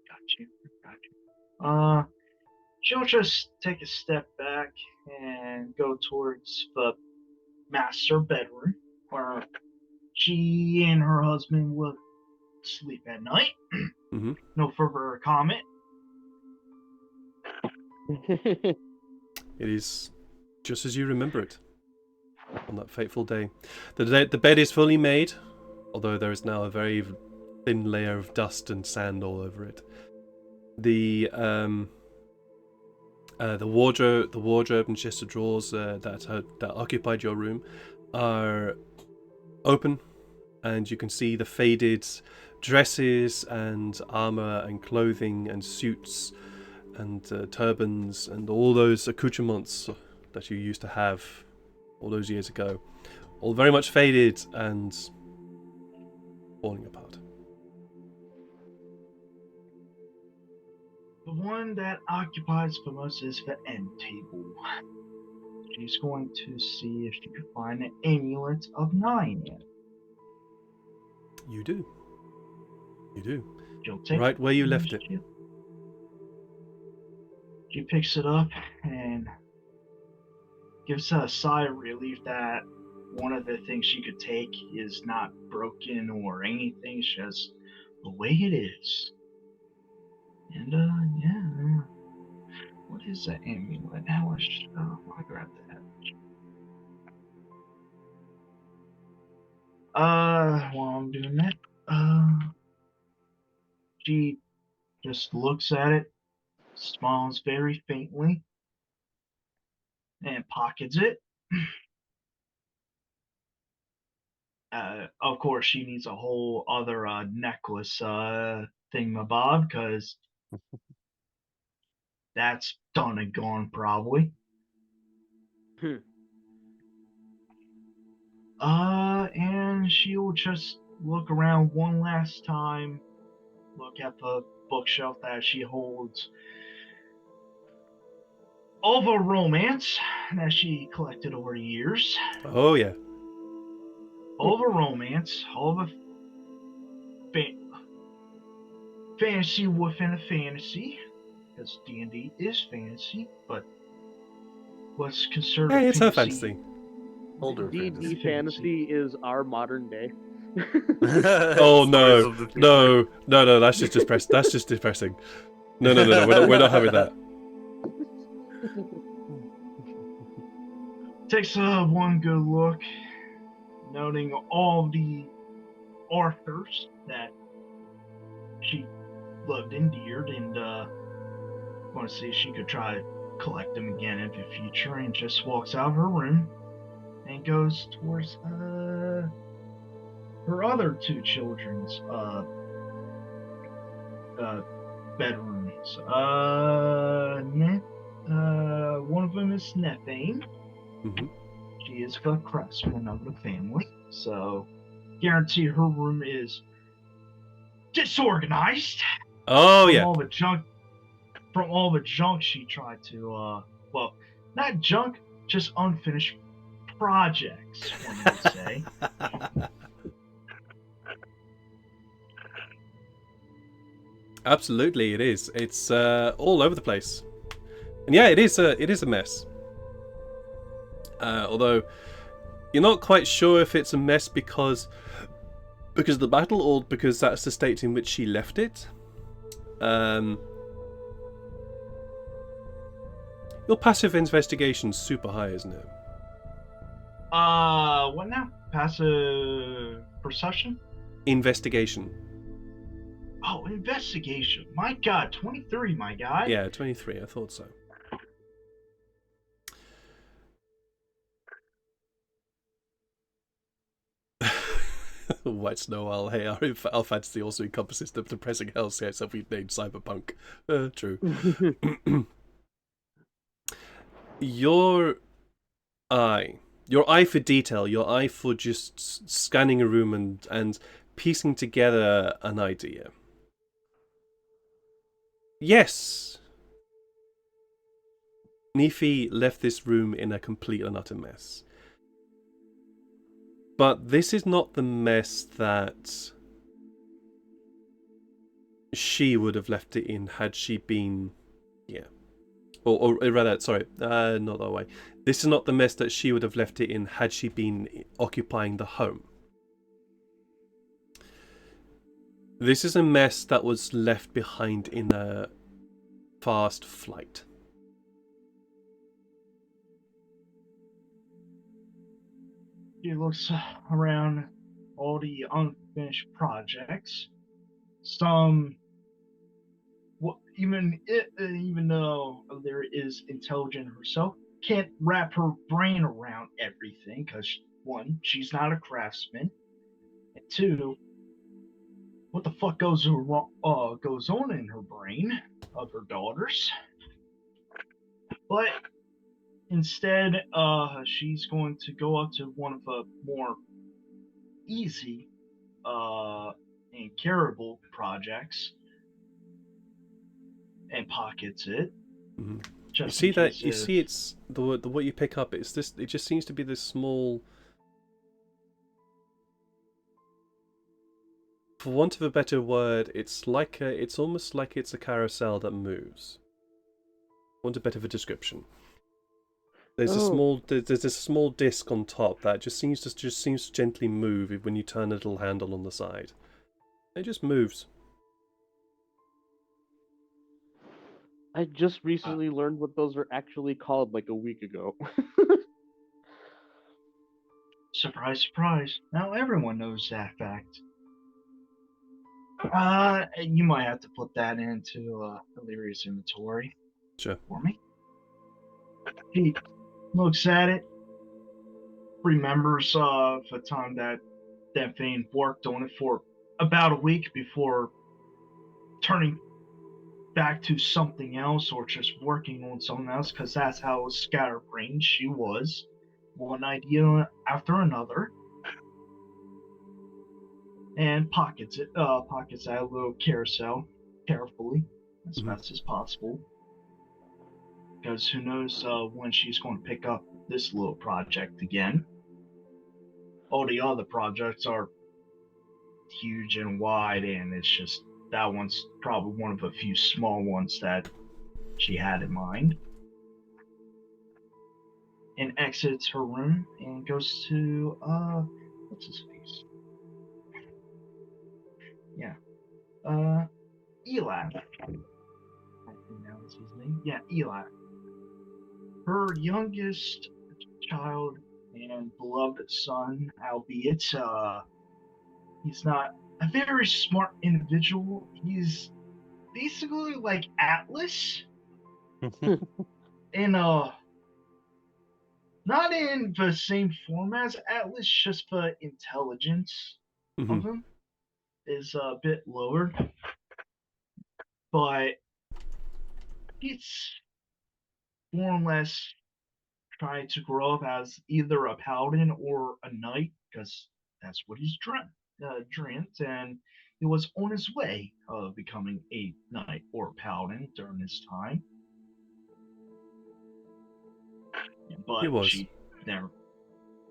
Got you. She'll just take a step back and go towards the master bedroom where she and her husband will sleep at night. Mm-hmm. No further comment. It is just as you remember it on that fateful day. The bed is fully made, although there is now a very thin layer of dust and sand all over it. The wardrobe and chest of drawers that occupied your room are open, and you can see the faded dresses and armor and clothing and suits and turbans and all those accoutrements that you used to have all those years ago, all very much faded and falling apart. The one that occupies the most is the end table. She's going to see if she can find an amulet of 9 in it. You do. You do. She'll take Right where you left it. She picks it up and gives a sigh of relief that one of the things she could take is not broken or anything. It's just the way it is. And yeah. What is that amulet? How much? I grab that. While I'm doing that, she just looks at it, smiles very faintly, and pockets it. Of course, she needs a whole other necklace thingamabob, because that's done and gone probably. And she'll just look around one last time, look at the bookshelf that she holds all the romance that she collected over the years. Oh yeah. All the romance, all the fantasy within a fantasy, because D&D is fantasy, but what's considered Hey, it's her fantasy. Older D&D fantasy is our modern day. Oh no, no, that's just depressing. That's just depressing. No, we're not having that. Takes one good look, noting all the authors that she loved and endeared, and want to see if she could try to collect them again in the future, and just walks out of her room and goes towards her other 2 children's bedrooms. One of them is Nethane. Mm-hmm. She is the craftsman of the family, so guarantee her room is disorganized. Oh from yeah. From all the junk she tried to, well, not junk, just unfinished projects, one would say. Absolutely, it is. It's all over the place, and yeah, it is a mess. Although you're not quite sure if it's a mess because of the battle or because that's the state in which she left it. Your passive investigation's super high, isn't it? What now? Passive perception? Investigation. Oh, investigation. My God, 23, my guy. Yeah, 23. I thought so. White Snow Owl. Hey, our fantasy also encompasses the depressing hellscape that we've named cyberpunk. True. Your eye for detail, your eye for just scanning a room and piecing together an idea. Yes, Nefi left this room in a complete and utter mess. But this is not the mess that she would have left it in had she been here. Or rather, sorry, not that way. This is not the mess that she would have left it in had she been occupying the home. This is a mess that was left behind in a fast flight. She looks around all the unfinished projects. Some, even though there is intelligent herself, can't wrap her brain around everything because, one, she's not a craftsman, and two, what the fuck goes on in her brain of her daughters? But instead, she's going to go up to one of the more easy and carryable projects and pockets it. Mhm. You Just see in that? case You if- see, it's the what you pick up. It's this. It just seems to be this small. For want of a better word, it's like it's almost like it's a carousel that moves. Want a better of a description? There's a Oh. small there's a small disc on top that just seems to gently move when you turn a little handle on the side. It just moves. I just recently learned what those are actually called like a week ago. Surprise, surprise. Now everyone knows that fact. You might have to put that into Elyria's inventory Sure. for me. He looks at it, remembers the time that Thane worked on it for about a week before turning back to something else or just working on something else, because that's how scatterbrained she was. One idea after another. And pockets that little carousel carefully, as best as possible. Because who knows when she's going to pick up this little project again. All the other projects are huge and wide, and it's just that one's probably one of a few small ones that she had in mind. And exits her room and goes to what's his face? Yeah. Eli. I think that was his name. Yeah, Eli. Her youngest child and beloved son, albeit he's not a very smart individual. He's basically like Atlas in not in the same form as Atlas, just the intelligence of him is a bit lowered. But he's more or less trying to grow up as either a paladin or a knight, because that's what he's dreamt, and he was on his way of becoming a knight or paladin during his time. But He was. she never.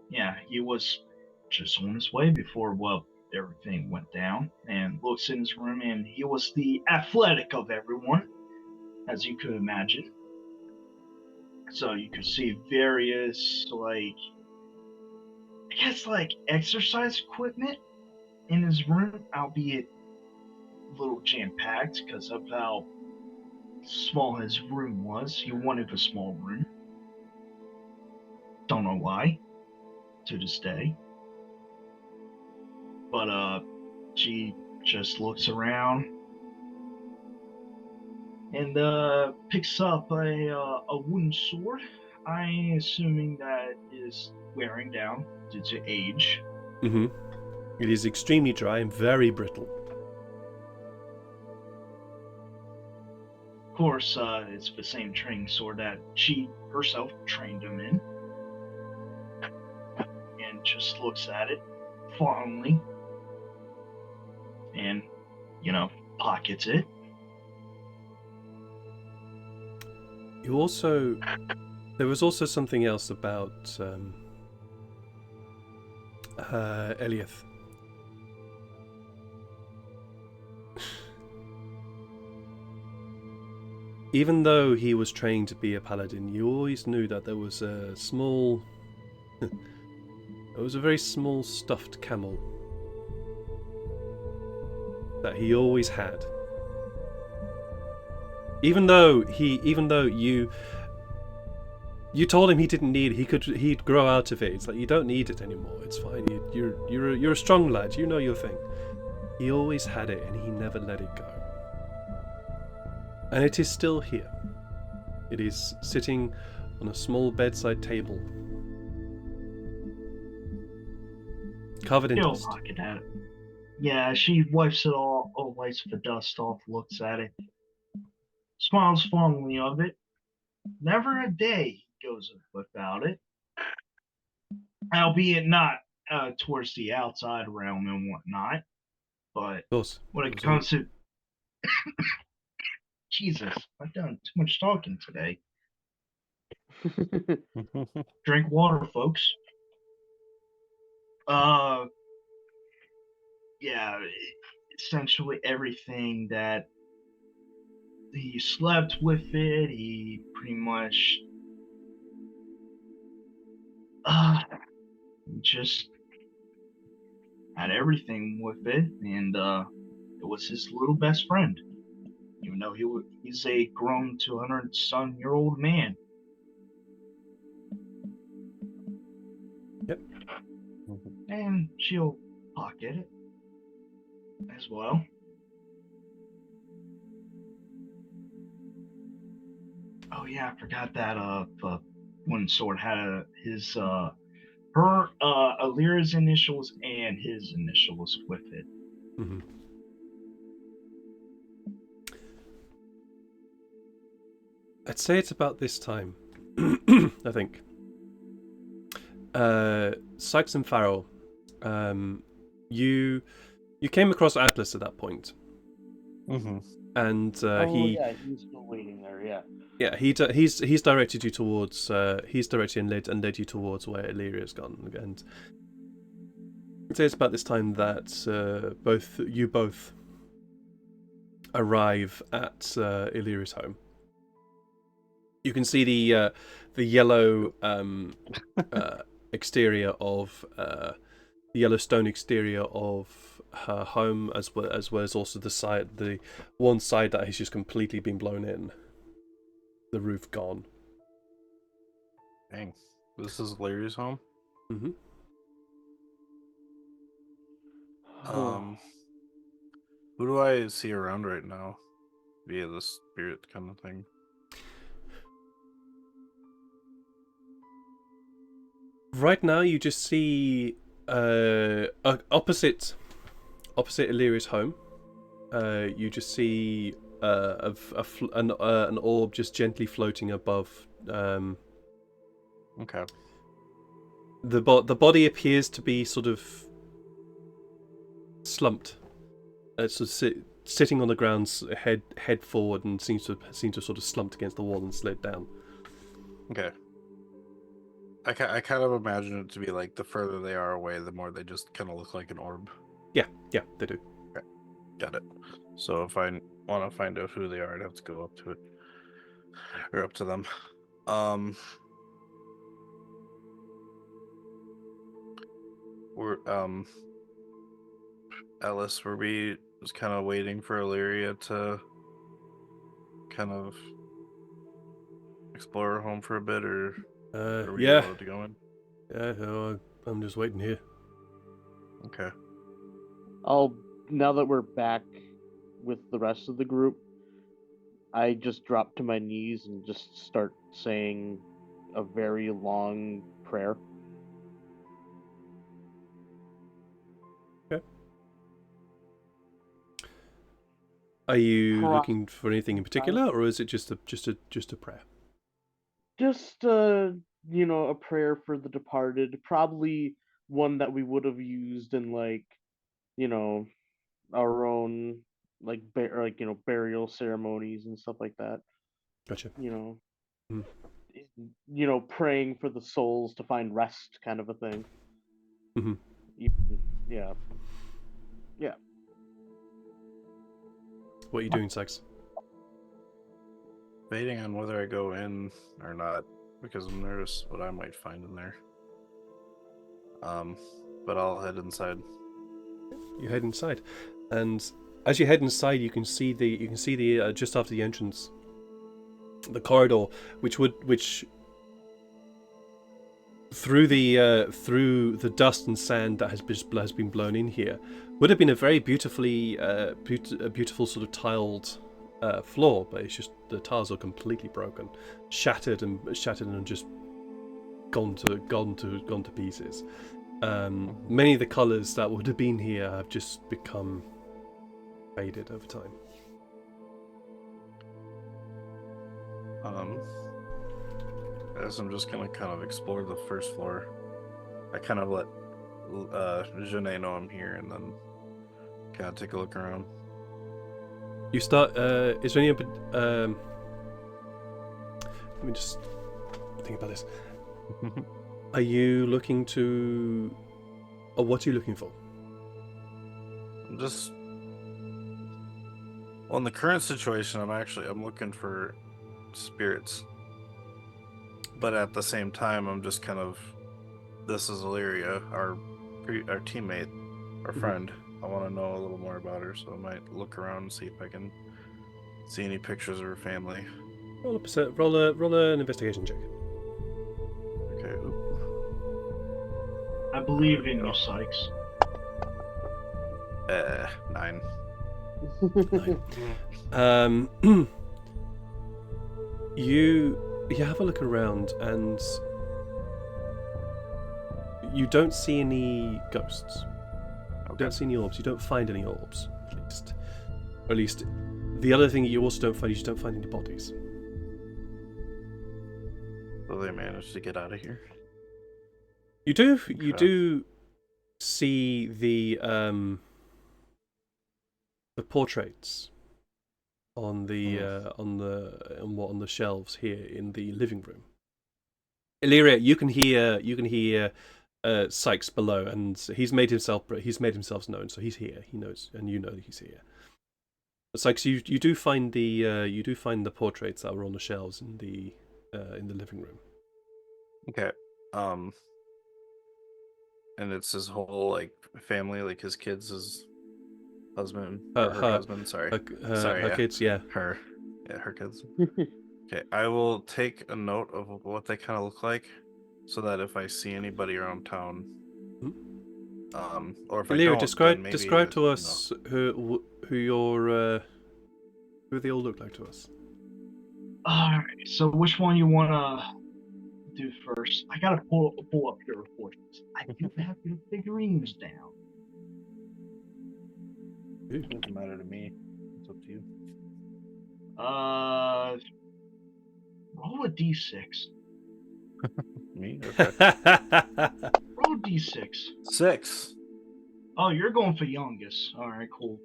Yeah, he was just on his way before everything went down. And looks in his room, and he was the athletic of everyone, as you could imagine. So you could see various exercise equipment in his room, albeit a little jam-packed because of how small his room was. He wanted a small room. Don't know why, to this day. But she just looks around and picks up a wooden sword. I'm assuming that is wearing down due to age. It is extremely dry and very brittle. Of course, it's the same training sword that she herself trained him in. And just looks at it fondly. And, pockets it. There was also something else about Eliath. Even though he was trained to be a paladin, you always knew that there was a small... there was a very small stuffed camel that he always had. Even though you told him he didn't need it, he'd grow out of it. It's like, you don't need it anymore. It's fine. You're a strong lad. You know your thing. He always had it, and he never let it go. And it is still here. It is sitting on a small bedside table, covered in She'll dust. pocket at it. Yeah, she wipes it all, wipes the dust off, looks at it, smiles fondly of it. Never a day goes without it, albeit not towards the outside realm and whatnot. But Of course. when it comes to Jesus, I've done too much talking today. Drink water, folks. Yeah, essentially everything that he slept with it. He pretty much just had everything with it, and it was his little best friend. Even though he's a grown 200-some-year-old man. Yep. And she'll pocket it as well. Oh yeah, I forgot that one sword had her Elyria's initials and his initials with it. Mm-hmm. I'd say it's about this time, I think. Sykes and Farrell, you came across Atlas at that point. Mm-hmm. And yeah, he's still waiting there. Yeah. Yeah, he's directed you towards he's directed and led you towards where Elyria's gone, and I'd say it's about this time that both arrive at Illyria's home. You can see the yellow exterior of the yellow stone exterior of her home, as well as also the one side that has just completely been blown in. The roof gone. Dang. This is Larry's home? Mm-hmm. Who do I see around right now? Via the spirit kind of thing. Right now, you just see opposite Illyria's home. You just see an orb just gently floating above. Okay. The body appears to be sort of slumped. It's sitting on the ground, head forward, and seems to sort of slumped against the wall and slid down. Okay. I kind of imagine it to be like the further they are away, the more they just kind of look like an orb. Yeah, they do. Okay. Got it. So if I want to find out who they are, I'd have to go up to it. Or up to them. We're Ellis, were we just kind of waiting for Elyria to kind of explore her home for a bit, or are we Yeah. allowed to go in? Yeah, no, I'm just waiting here. Okay. Now that we're back with the rest of the group, I just drop to my knees and just start saying a very long prayer. Okay. Are you looking for anything in particular, or is it just a prayer? Just a prayer for the departed, probably one that we would have used in our own burial ceremonies and stuff like that. Gotcha. Praying for the souls to find rest, kind of a thing. Mm-hmm. Yeah. What are you doing, Sykes? Debating on whether I go in or not, because I'm nervous what I might find in there. But I'll head inside. You head inside, and as you head inside, you can see the just after the entrance, the corridor, which through the dust and sand that has been blown in here, would have been a very beautiful sort of tiled floor, but it's just the tiles are completely broken, shattered and just gone to pieces. Many of the colours that would have been here have just become faded over time. As I'm just gonna kind of explore the first floor. I kind of let Janae know I'm here, and then kind of take a look around. You start. Is there any? Let me just think about this. Are you looking to, or what are you looking for? I'm just, well, in the current situation, I'm looking for spirits, but at the same time, I'm just kind of, this is Elyria, our teammate, our friend. I want to know a little more about her, so I might look around and see if I can see any pictures of her family. Roll an investigation check. Okay. I believe in you, Sykes. 9. 9. You have a look around and you don't see any ghosts. You don't see any orbs. You don't find any orbs, at least. Or at least, the other thing you also don't find is you don't find any bodies. Will they manage to get out of here? You do see the portraits on the shelves here in the living room. Elyria, you can hear Sykes below, and he's made himself known, so he's here. He knows, and you know that he's here. But Sykes, you do find the portraits that were on the shelves in the living room. Okay. And it's his whole like family, like his kids, his husband, her husband. Sorry, her kids. Yeah, her kids. Okay, I will take a note of what they kind of look like, so that if I see anybody around town, or if I don't, describe then maybe, to us who they all look like to us. Alright, so which one you wanna do first? I gotta pull up Heroforge. I do have your figurines down. it doesn't matter to me. It's up to you. Roll a d6. Me? Okay. Roll a d6. 6. Oh, you're going for youngest. Alright, cool.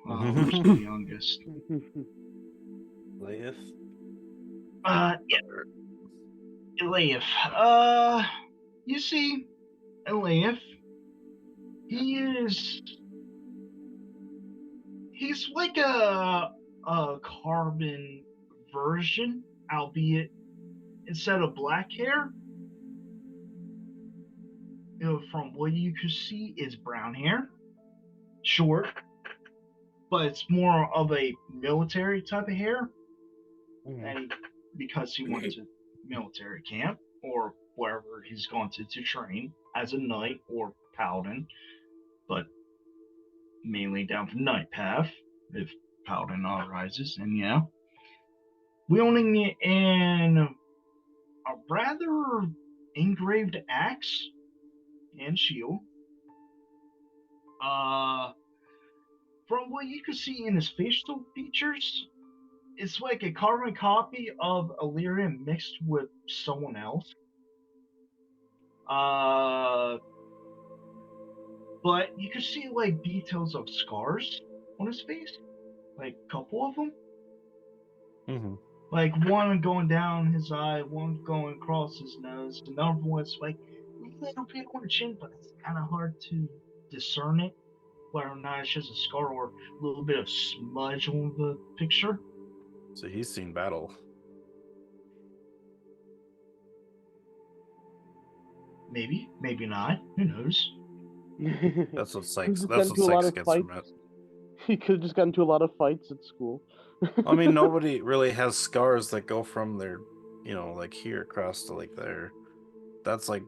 Who's the youngest? Leif. Yeah. Leif. You see, Leif, he's like a carbon version, albeit instead of black hair, from what you could see, is brown hair, short, but it's more of a military type of hair, and because he went to military camp or wherever he's gone to train as a knight or paladin, but mainly down the knight path if paladin arises. And yeah, wielding it in a rather engraved axe and shield. From what you can see in his facial features, it's like a carbon copy of Elyria mixed with someone else. But you can see like details of scars on his face, like a couple of them. Like one going down his eye, one going across his nose, another one's like a little bit on the chin, but it's kind of hard to discern it, whether or not it's just a scar or a little bit of smudge on the picture. So he's seen battle. Maybe, maybe not. Who knows? That's what Sykes gets from it. He could have just gotten into a lot of fights at school. I mean, nobody really has scars that go from their, like here across to like there. That's like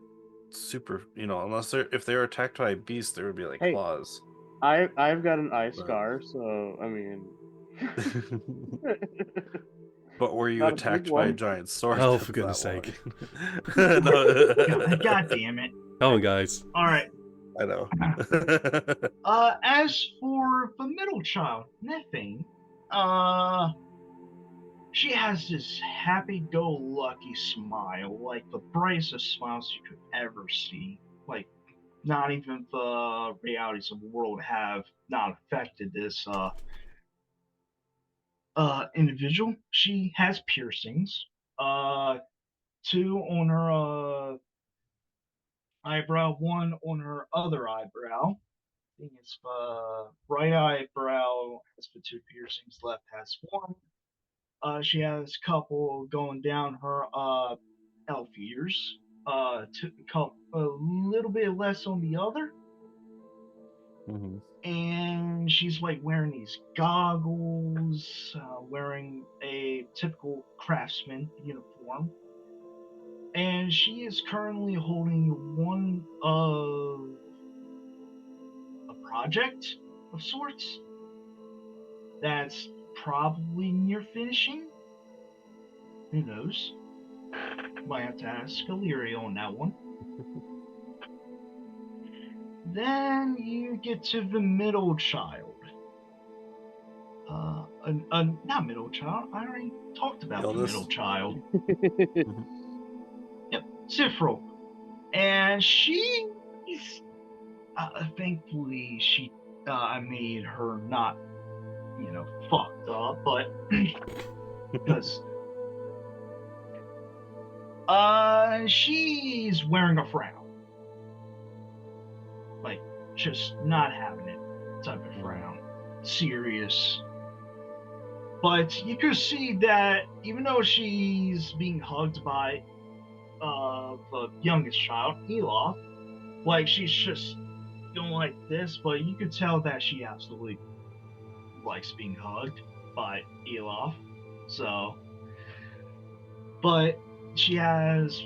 super, unless if they were attacked by a beast, there would be like claws. I've got an eye scar, so I mean, But were you Not a big attacked by a one. giant sword? Oh, That's for goodness that sake. one. No. God damn it. Come on, guys. All right. I know. As for the middle child, Nethane, she has this happy-go-lucky smile, like the brightest of smiles you could ever see. Like, not even the realities of the world have not affected this individual. She has piercings, two on her eyebrow, one on her other eyebrow. I think it's right eyebrow has the two piercings, left has one. She has a couple going down her elf ears. A little bit less on the other. Mhm. And she's like wearing these goggles, wearing a typical craftsman uniform. And she is currently holding one of a project of sorts that's probably near finishing. Who knows? Might have to ask Elyria on that one. Then you get to the middle child. Not middle child. I already talked about the Eldest? middle child. Yep, Sifril. And she's thankfully I made her not, fucked up, but because she's wearing a frown, like just not having it type of frown, serious. But you could see that even though she's being hugged by the youngest child, Elof, like she's just going like this, but you could tell that she absolutely likes being hugged by Elof. So, but she has.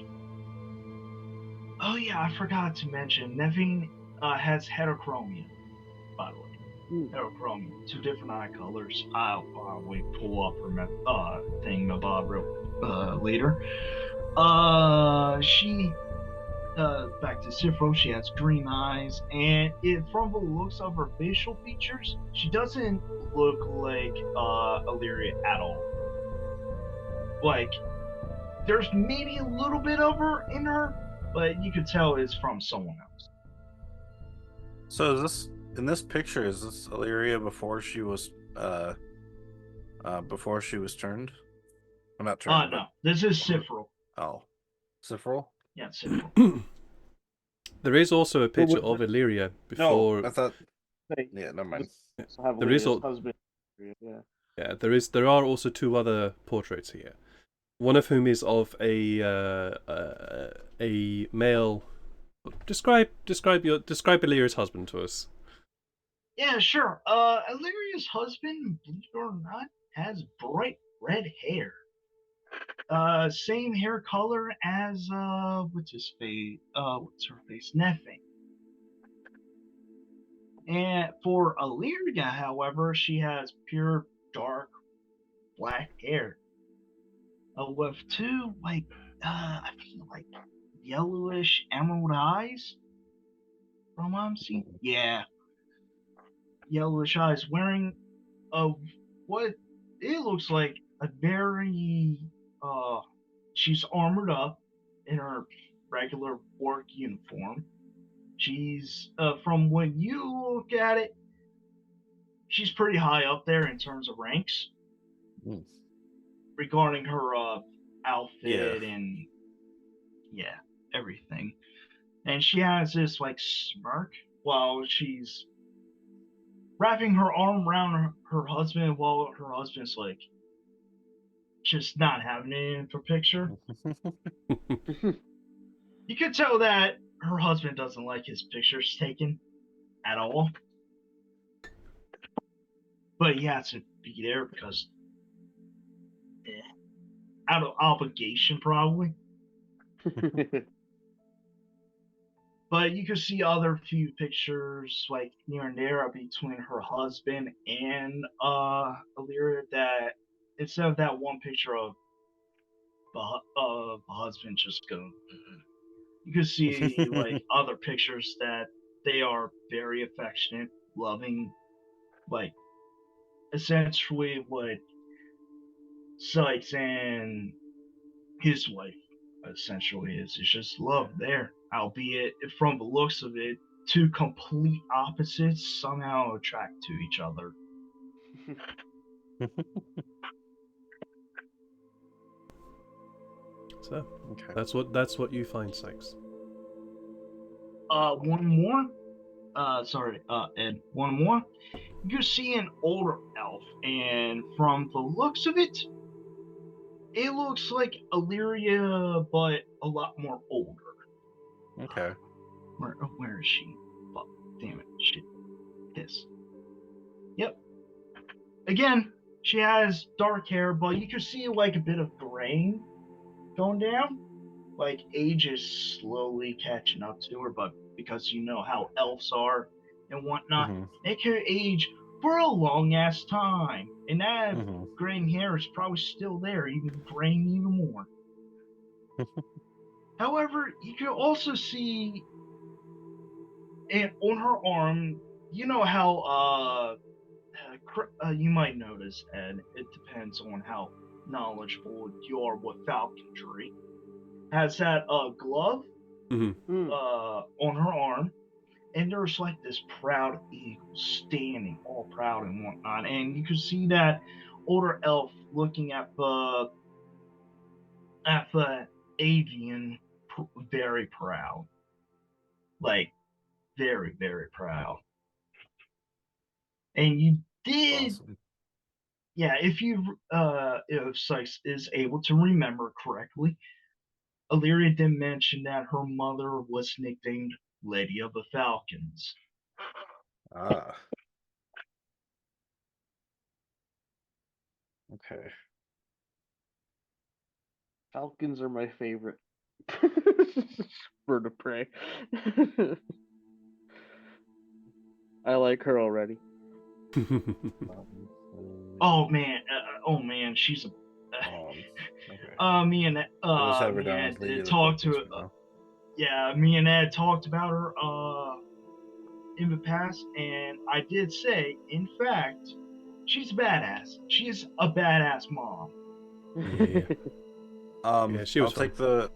Oh yeah, I forgot to mention, Nevin has heterochromia, by the way. Heterochromia, two different eye colors. I'll probably pull up her thingamabob later. She back to Sifro, she has green eyes, and from the looks of her facial features, she doesn't look like Elyria at all. Like, there's maybe a little bit of her in her, but you could tell it's from someone else. So in this picture, is this Elyria before she was turned? Well, not turned, No, this is Sifro. Oh. Sifril? Yeah, Sifro. There is also a picture was of Elyria No, before. I thought. Hey, Yeah, never mind. so have There is Lyria's al- husband. Yeah. Yeah, there are also two other portraits here. One of whom is of a male. Describe Elyria's husband to us. Yeah, sure. Illyria's husband, believe it or not, has bright red hair. Same hair color as what's her face? Nethane. And for Elyria, however, she has pure dark black hair. With two I feel like yellowish emerald eyes. From what I'm seeing. Yeah. Yellowish eyes, wearing what it looks like a very she's armored up in her regular work uniform. She's from when you look at it, she's pretty high up there in terms of ranks regarding her outfit and everything. And she has this like smirk while she's wrapping her arm around her husband while her husband's like just not having it in her picture. You could tell that her husband doesn't like his pictures taken at all. But he has to be there because out of obligation, probably. But you can see other few pictures like here and there between her husband and Elyria, that instead of that one picture of the husband just going, you can see like other pictures that they are very affectionate, loving, like essentially what Sykes and his wife essentially is. It's just love there, albeit from the looks of it, two complete opposites somehow attract to each other. So Okay. that's what you find, Sykes. One more. Sorry, Ed. One more. You see an older elf, and from the looks of it, it looks like Elyria, but a lot more older. Okay. Where is she? Fuck, damn it, shit, piss. Yep. Again, she has dark hair, but you can see like a bit of graying going down. Like age is slowly catching up to her, but because you know how elves are and whatnot, they can age for a long ass time. And that graying hair is probably still there, even graying even more. However, you can also see and on her arm, you know how you might notice, and it depends on how knowledgeable you are with falconry, has that glove on her arm, and there's like this proud eagle standing all proud and whatnot, and you can see that older elf looking at the avian very proud, like very, very proud. And you did, Awesome. yeah, if Sykes is able to remember correctly, Elyria did mention that her mother was nicknamed Lady of the Falcons. Ah. Okay. Falcons are my favorite bird of prey. I like her already. Oh man, she's a. Okay. Me and I just have her me down and as Lady Ed of the talked to Falcons for now. yeah, me and Ed talked about her in the past, and I did say, in fact, she's a badass. She's a badass mom. Yeah. Yeah, she was I'll take the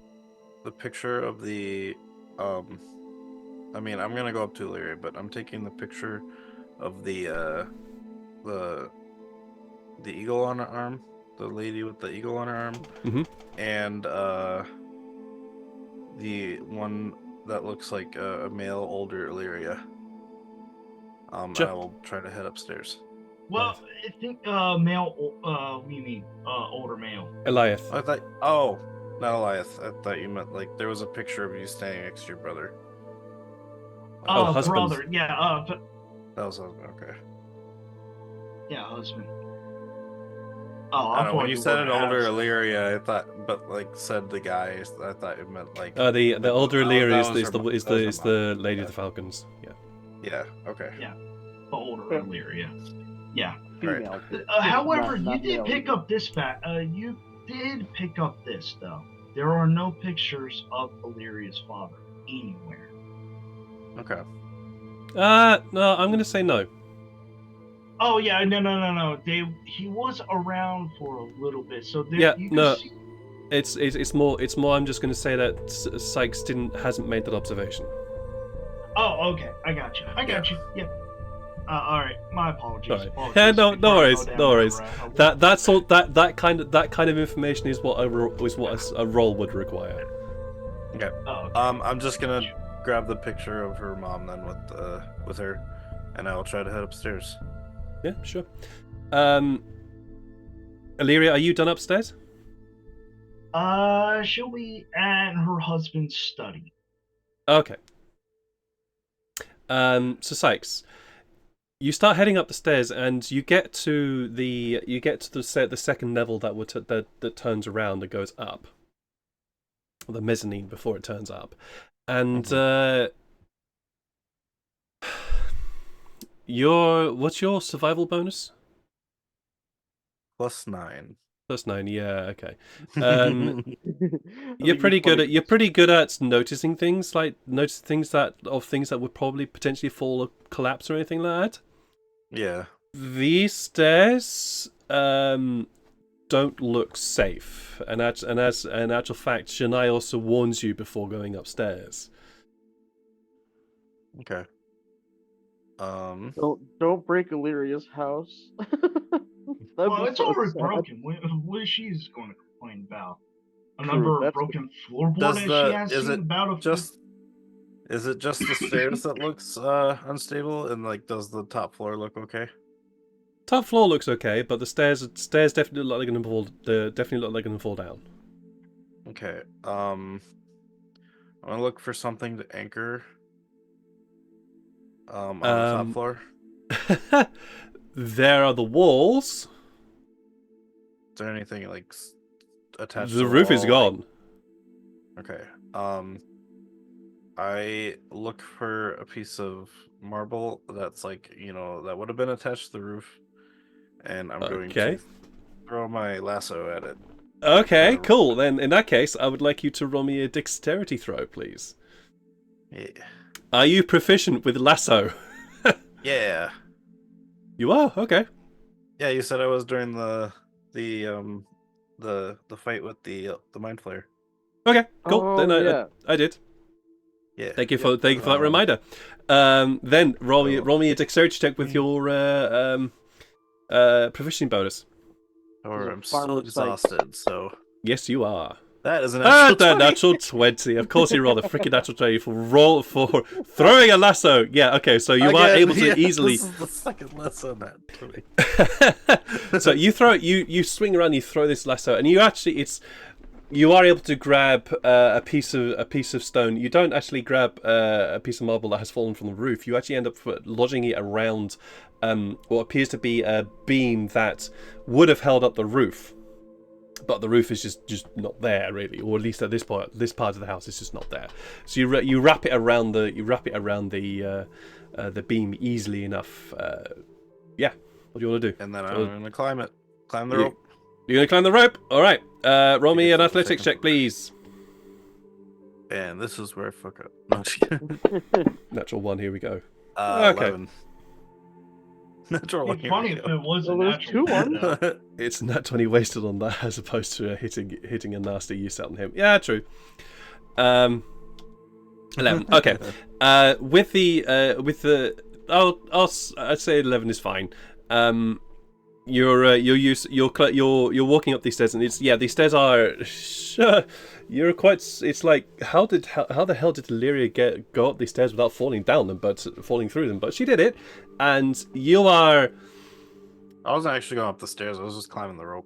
picture of the I mean, I'm gonna go up to Elyria, but I'm taking the picture of the eagle on her arm, the lady with the eagle on her arm, and the one that looks like a male older Elyria. And I will try to head upstairs. Well, I think male. You mean older male? Eliath. I thought, not Elias. I thought you meant like there was a picture of you standing next to your brother. Husband. Brother. Yeah. That was okay. Yeah, husband. I don't know, when you said an older Elyria, I thought, but like said the guy, I thought it meant like. The older Elyria is her the mom. Lady of the Falcons. Yeah. Yeah. Okay. Yeah. The older Elyria. Yeah. Female. However, you not did male. pick up this fact. You did pick up this though. There are no pictures of Elyria's father anywhere. Okay. No, I'm gonna say no. Oh yeah, no. He was around for a little bit, so there. Yeah, you can no. see... It's more. I'm just gonna say that Sykes hasn't made that observation. Oh, okay. I got you. Yeah. All right. My apologies. Sorry. Apologies. Yeah, no worries. No worries. That That kind of information is what a role would require. Okay. Oh, okay. I'm just gonna grab the picture of her mom then with her, and I will try to head upstairs. Yeah, sure. Elyria, are you done upstairs? She'll be at her husband's study. Okay. So Sykes, you start heading up the stairs, and you get to the second level that turns around and goes up, the mezzanine before it turns up, and What's your survival bonus? +9. +9. Yeah. Okay. I You're think it's funny You're pretty good at noticing things, like notice things that would probably potentially fall or collapse or anything like that. Yeah. These stairs don't look safe, and as an actual fact, Shania also warns you before going upstairs. Okay. don't break Illyria's house. That'd Well, be it's so already sad. broken. What is she's going to complain about? True, Another that's broken floorboard Does that she the has is seen it about a just is it just the stairs that looks unstable, and like does the top floor look okay? Top floor looks okay, but the stairs definitely look like they're gonna fall. They definitely look like they're gonna fall down. Okay. I'm gonna look for something to anchor on the top floor. There are the walls. Is there anything like attached to The the roof is wall, like- gone. Okay. I look for a piece of marble that's like, that would have been attached to the roof, and I'm going Okay. to throw my lasso at it. Okay, cool. Then in that case, I would like you to roll me a dexterity throw, please. Yeah. Are you proficient with lasso? Yeah. You are. Okay. Yeah, you said I was during the fight with the mind flayer. Okay. Cool. Oh, Then yeah. I did. Yeah. Thank you for that Um, reminder. Then roll me a dexterity check with Mm. your proficiency bonus. Or He's a I'm still farmer Sykes. exhausted, so Yes, you are. that is an Ah, actual that 20. natural 20. Of course, you rolled a freaking natural 20 for throwing a lasso. Yeah. Okay. So you are Again, able to yeah, easily. This is the second lesson that 20. So you swing around, you throw this lasso, and you are able to grab a piece of stone. You don't actually grab a piece of marble that has fallen from the roof. You actually end up lodging it around what appears to be a beam that would have held up the roof, but the roof is just not there really, or at least at this part of the house is just not there. So you wrap it around the beam easily enough. Yeah. What do you want to do? And then I'm going to climb the rope. You're going to climb the rope? All right. Roll me Yes, an I'll athletics take check, please. And this is where I fuck up. No, just kidding. Natural 1. Here we go. Okay. Okay. 11. Natural one. It'd be funny if it was a Well, there's natural 2 one, though. It's nat 20 wasted on that as opposed to hitting a nasty use on him. Yeah, true. 11. Okay. With the I'd say 11 is fine. You're walking up these stairs, and these stairs are. You're quite. It's like how the hell did Elyria go up these stairs without falling through them? But she did it, and you are. I wasn't actually going up the stairs. I was just climbing the rope.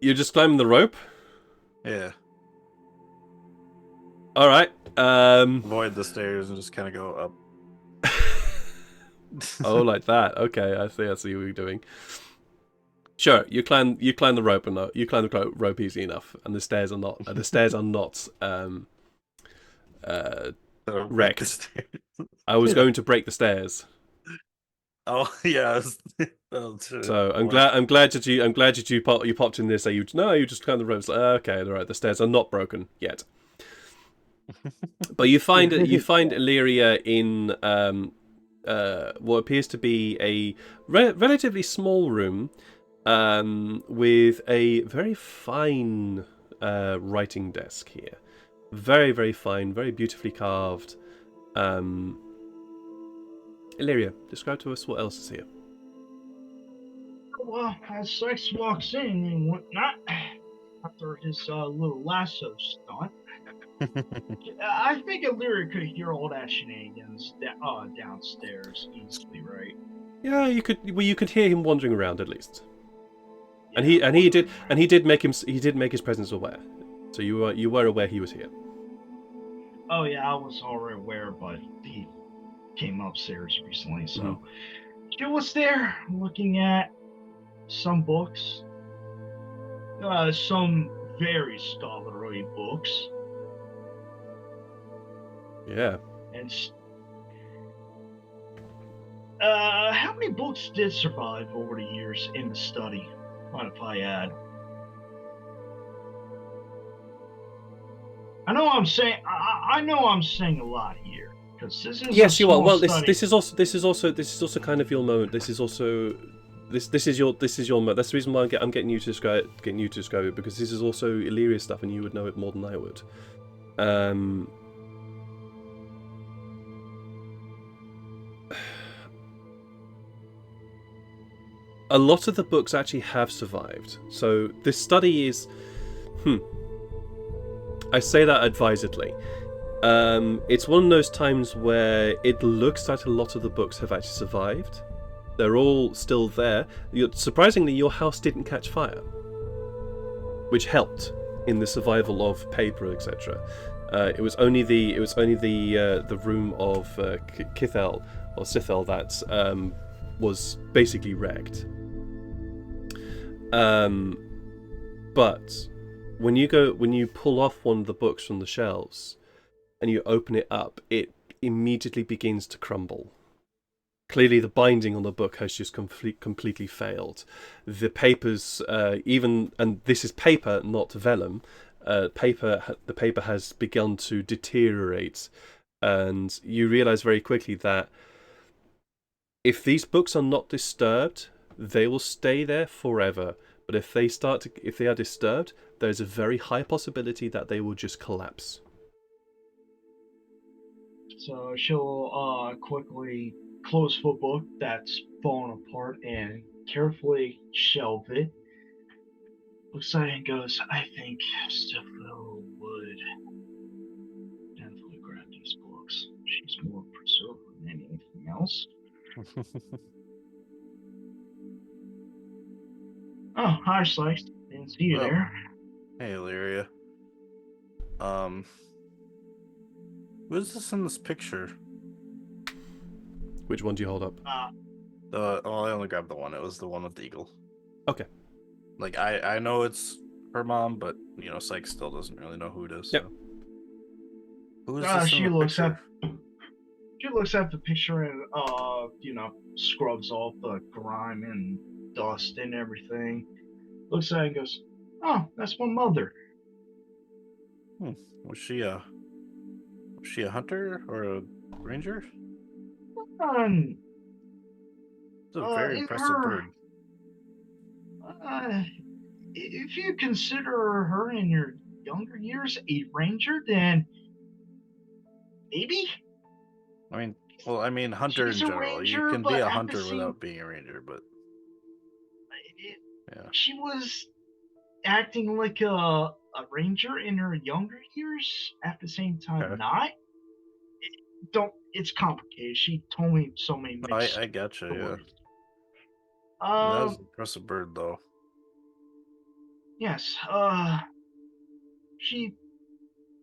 You're just climbing the rope. Yeah. All right. Avoid the stairs and just kind of go up. Oh, like that. Okay, I see what you're doing. Sure, you climb the rope, and you climb the rope easy enough, and the stairs are not wrecked. Stairs. I was going to break the stairs, Oh yeah. so I'm glad that you popped in this. So you just climb the ropes. Okay, all right. The stairs are not broken yet, but you find Elyria in what appears to be a relatively small room. With a very fine writing desk here. Very, very fine, very beautifully carved. Elyria, describe to us what else is here. Well, as Sykes walks in and whatnot, after his little lasso stunt, I think Elyria could hear all that shenanigans downstairs easily, right? Yeah, you could hear him wandering around at least. And he did make his presence aware. So you were aware he was here. Oh yeah, I was already aware, but he came upstairs recently, so she was there looking at some books, some very scholarly books, Yeah. and How many books did survive over the years in the study? Mind if I add? I know I'm saying I know I'm saying a lot here because this is Yes, a you are. small Well, study. this is also kind of your moment. This is also this is your moment. That's the reason why I'm getting you to describe it, because this is also Elyria stuff, and you would know it more than I would. A lot of the books actually have survived. So this study is, I say that advisedly. It's one of those times where it looks like a lot of the books have actually survived. They're all still there. Surprisingly, your house didn't catch fire, which helped in the survival of paper, etc. It was only the room of Kithel or Sithel that was basically wrecked. But when you pull off one of the books from the shelves and you open it up, it immediately begins to crumble. Clearly, the binding on the book has just completely failed. The papers, and this is paper, not vellum. The paper has begun to deteriorate, and you realise very quickly that if these books are not disturbed, they will stay there forever. But if they are disturbed, there's a very high possibility that they will just collapse. So she'll quickly close the book that's fallen apart and carefully shelve it. Looks at it and goes, I think Stefano would definitely grab these books. She's more preserved than anything else. Oh, hi, Sykes. Didn't see you there. Hey, Elyria. Who is this in this picture? Which one do you hold up? I only grabbed the one. It was the one with the eagle. Okay. Like, I know it's her mom, but, Sykes still doesn't really know who it is. Yep. So. Who is this in the picture? She looks at the picture and, scrubs off the grime and dust and everything. Looks at it and goes, oh, that's my mother. Was she a hunter or a ranger? It's a very impressive bird. If you consider her in your younger years a ranger, then maybe. Hunter in She's a general. ranger, You can be but a at hunter the same- without being a ranger, but yeah. She was acting like a ranger in her younger years. At the same time, Okay. not. It's complicated. She told me so many mixed I gotcha, stories. Yeah. That was an impressive bird, though. Yes. She,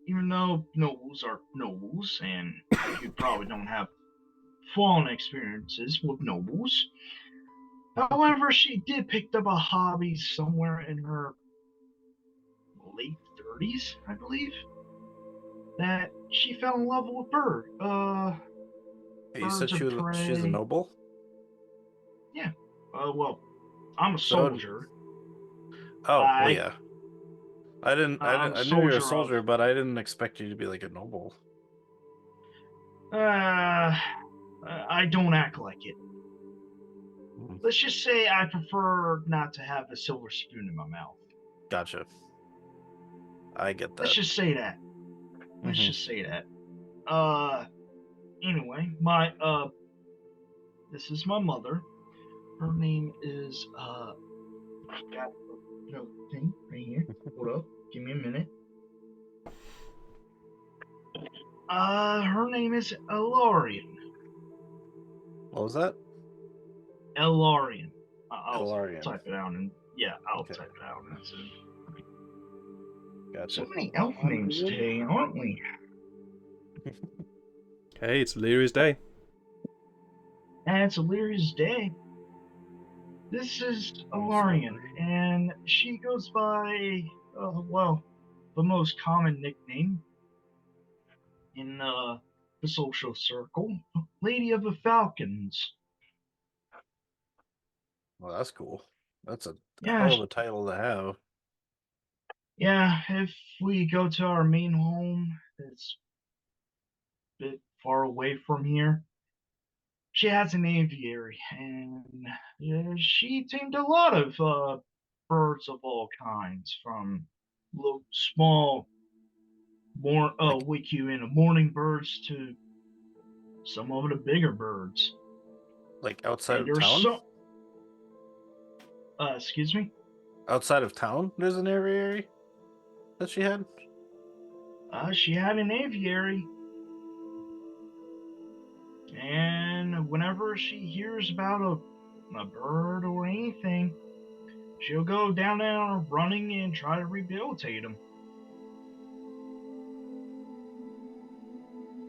even though nobles are nobles, and you probably don't have full-on experiences with nobles. However, she did pick up a hobby somewhere in her late 30s, I believe, that she fell in love with a bird. You said she's a noble? Yeah. Well, I'm a soldier. Well, yeah. I knew you were a soldier, but I didn't expect you to be like a noble. I don't act like it. Let's just say I prefer not to have a silver spoon in my mouth. Gotcha. I get that. Let's just say that. Anyway, this is my mother. Her name is got a note thing right here. Hold up, give me a minute. Her name is Elyria. What was that? Elyria. I'll Elyria. type it out and type it out. That's it. Gotcha. So many elf names today, aren't we? Hey, it's Elyria's day. And it's Elyria's day. This is Elyria, and she goes by, the most common nickname in the social circle, Lady of the Falcons. Well, that's cool. That's a Yeah, hell of a title to have. yeah. If we go to our main home, it's a bit far away from here. She has an aviary, and she tamed a lot of birds of all kinds, from little small, Like wake you in the morning birds to some of the bigger birds. outside And of there's town? so, excuse me. Outside of town, there's an aviary that she had. She had an aviary, and whenever she hears about a bird or anything, she'll go down there running and try to rehabilitate them.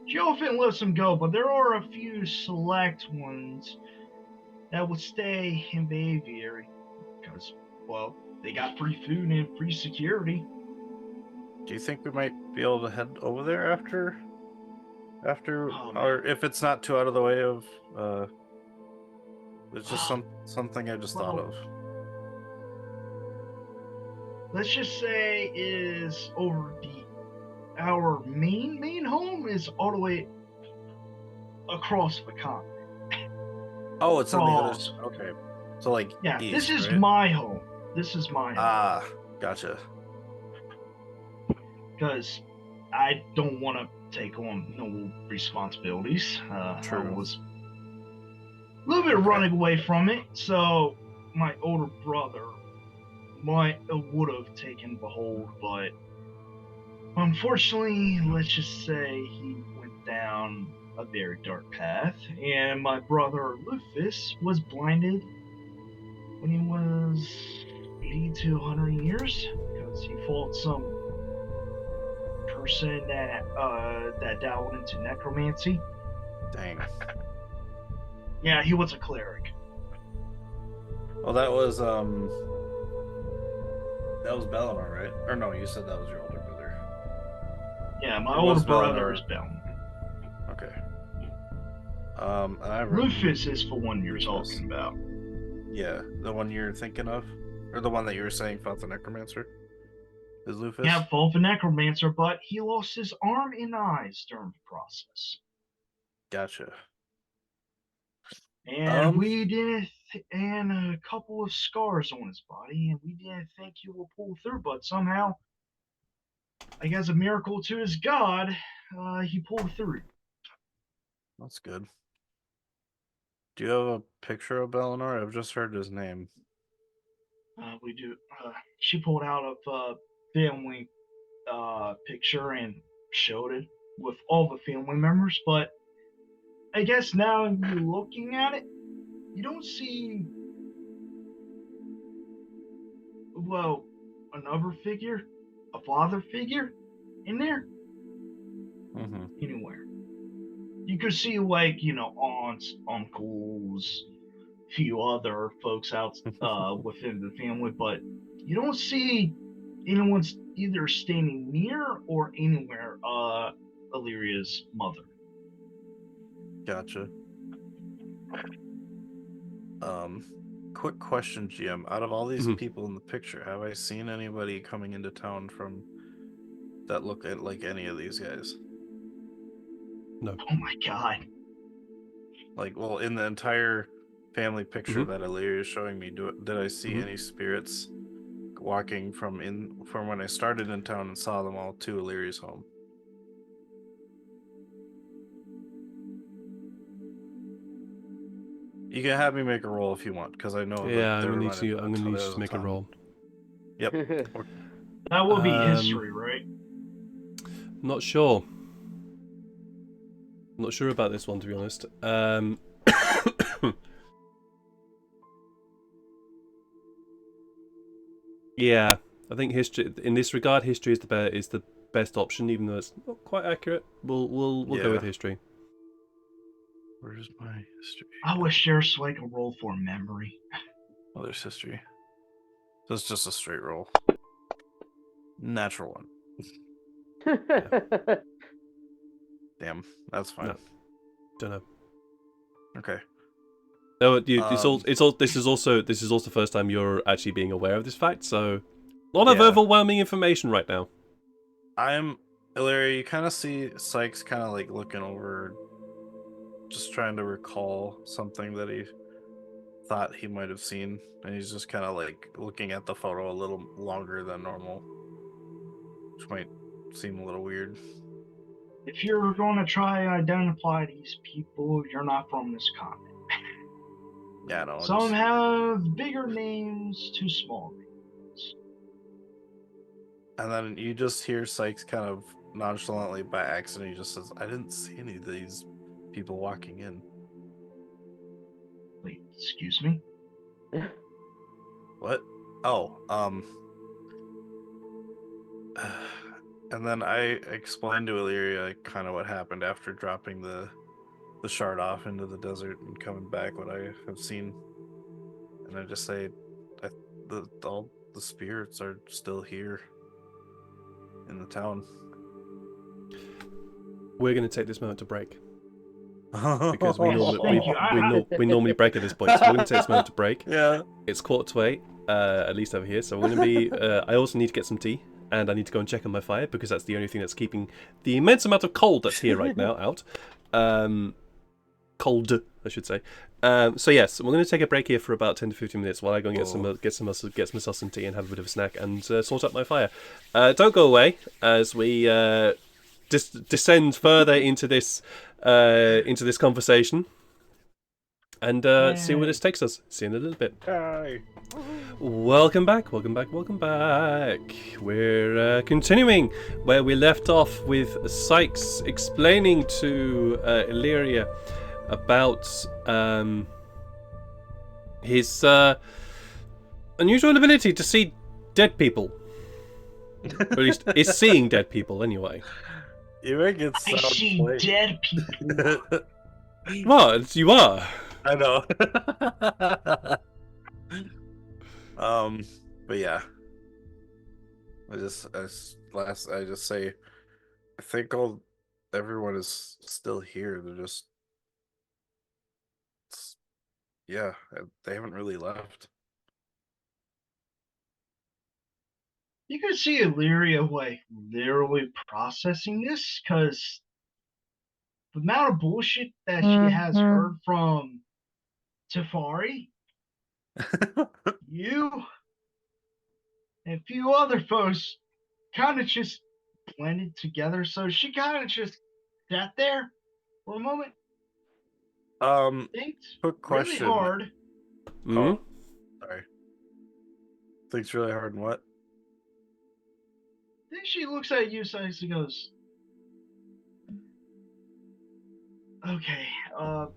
She often lets them go, but there are a few select ones that would stay in the aviary because, well, they got free food and free security. Do you think we might be able to head over there after, Oh, or if it's not too out of the way of? It's just something I just thought well, of. let's just say is over our main home is all the way across the continent. Oh, it's on the other Across. side. Okay, so like Yeah, east, this is right? my home. This is my home. Ah, gotcha. Because I don't want to take on no responsibilities. I True. was a little bit running away from it, so my older brother would have taken the hold, but unfortunately, let's just say he went down a very dark path, and my brother Lufus was blinded when he was 80 to 100 years because he fought some person that dabbled into necromancy. Dang. Yeah, he was a cleric. Well, that was Bellinor, right? Or no, you said that was your older brother. Yeah, my It older was brother Bellinor. is Bell. Okay. And I Rufus is the one you're Rufus. talking about. Yeah, the one you're thinking of, or the one that you were saying fought the necromancer, is Lufus. Yeah, fought the necromancer, but he lost his arm and eyes during the process. Gotcha. And we didn't, and a couple of scars on his body, and we didn't think he would pull through, but somehow, I guess a miracle to his god, he pulled through. That's good. Do you have a picture of Bellinor? I've just heard his name. We do. She pulled out a family picture and showed it with all the family members, but I guess now you're looking at it, you don't see, well, another figure, a father figure in there anywhere. You could see, like, aunts, uncles, few other folks out within the family, but you don't see anyone's either standing near or anywhere Elyria's mother. Gotcha. Quick question, GM. Out of all these people in the picture, have I seen anybody coming into town from that look like any of these guys? No. Oh my god. Like, well, in the entire family picture that Elyria is showing me, did I see any spirits walking from when I started in town and saw them all to Illyria's home? You can have me make a roll if you want, because I know. Yeah, I'm gonna need you to make a roll. Yep. That will be history, right? Not sure. Not sure about this one, to be honest. Yeah, I think history in this regard, history is the best option, even though it's not quite accurate. We'll go with history. Where's my history? I wish there's like a roll for memory. Oh, there's history. So it's just a straight roll. Natural one. Damn, that's fine. No, don't know. Okay. Oh, this is also the first time you're actually being aware of this fact. So, a lot of Yeah. overwhelming information right now. Elyria, you kind of see Sykes kind of like looking over, just trying to recall something that he thought he might have seen, and he's just kind of like looking at the photo a little longer than normal, which might seem a little weird. If you're going to try and identify these people, you're not from this continent. Yeah, no. Some have bigger names to small names. And then you just hear Sykes kind of nonchalantly by accident, he just says, "I didn't see any of these people walking in." Wait, excuse me? What? Oh, and then I explained to Elyria kind of what happened after dropping the shard off into the desert and coming back, what I have seen. And I just say, all the spirits are still here in the town. We're going to take this moment to break because we Yes, thank you. we normally break at this point. So we're going to take this moment to break. Yeah. It's 7:45, at least over here. So we're going to be. I also need to get some tea, and I need to go and check on my fire because that's the only thing that's keeping the immense amount of cold that's here right now out. Cold, I should say. So yes, we're going to take a break here for about 10 to 15 minutes while I go and get myself some tea and have a bit of a snack and sort out my fire. Don't go away as we descend further into this conversation and see where this takes us. See you in a little bit. Hi. Welcome back. We're continuing where we left off with Sykes explaining to Elyria about his unusual ability to see dead people. Or at least is seeing dead people anyway. You make it I sound see like... dead people. What? You are? I know. But yeah. I just say, I think everyone is still here. They're just, yeah, they haven't really left. You can see Elyria like literally processing this because the amount of bullshit that she has heard from Tafari, you, and a few other folks kind of just blended together. So she kind of just sat there for a moment, think quick question. really hard. Mm-hmm. Oh, sorry. Thinks really hard and what? Then she looks at you, Sykes, and goes, "Okay, I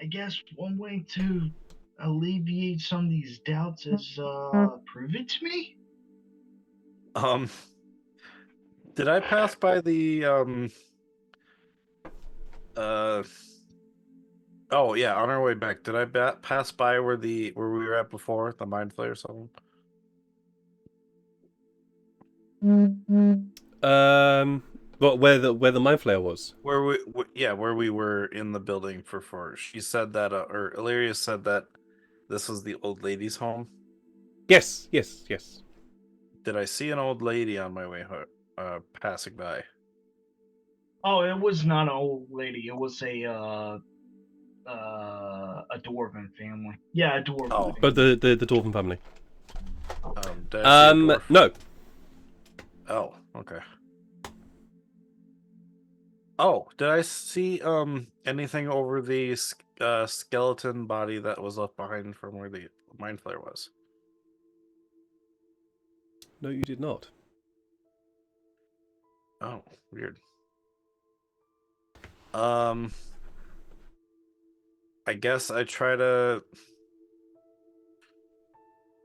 guess one way to alleviate some of these doubts is prove it to me." Did I pass by the oh yeah, on our way back, did I pass by where we were at before, the Mind Flayer something? But where the mind flayer was? Where we were in the building for Forge. She said that, or Elyria said that this was the old lady's home. Yes. Did I see an old lady on my way passing by? Oh, it was not an old lady. It was a dwarven family. Yeah, a dwarven. Oh. Family. But the dwarven family. Did I see a dwarf? No. Oh, okay. Oh, did I see anything over the skeleton body that was left behind from where the Mind Flayer was? No, you did not. Oh, weird. I guess I try to...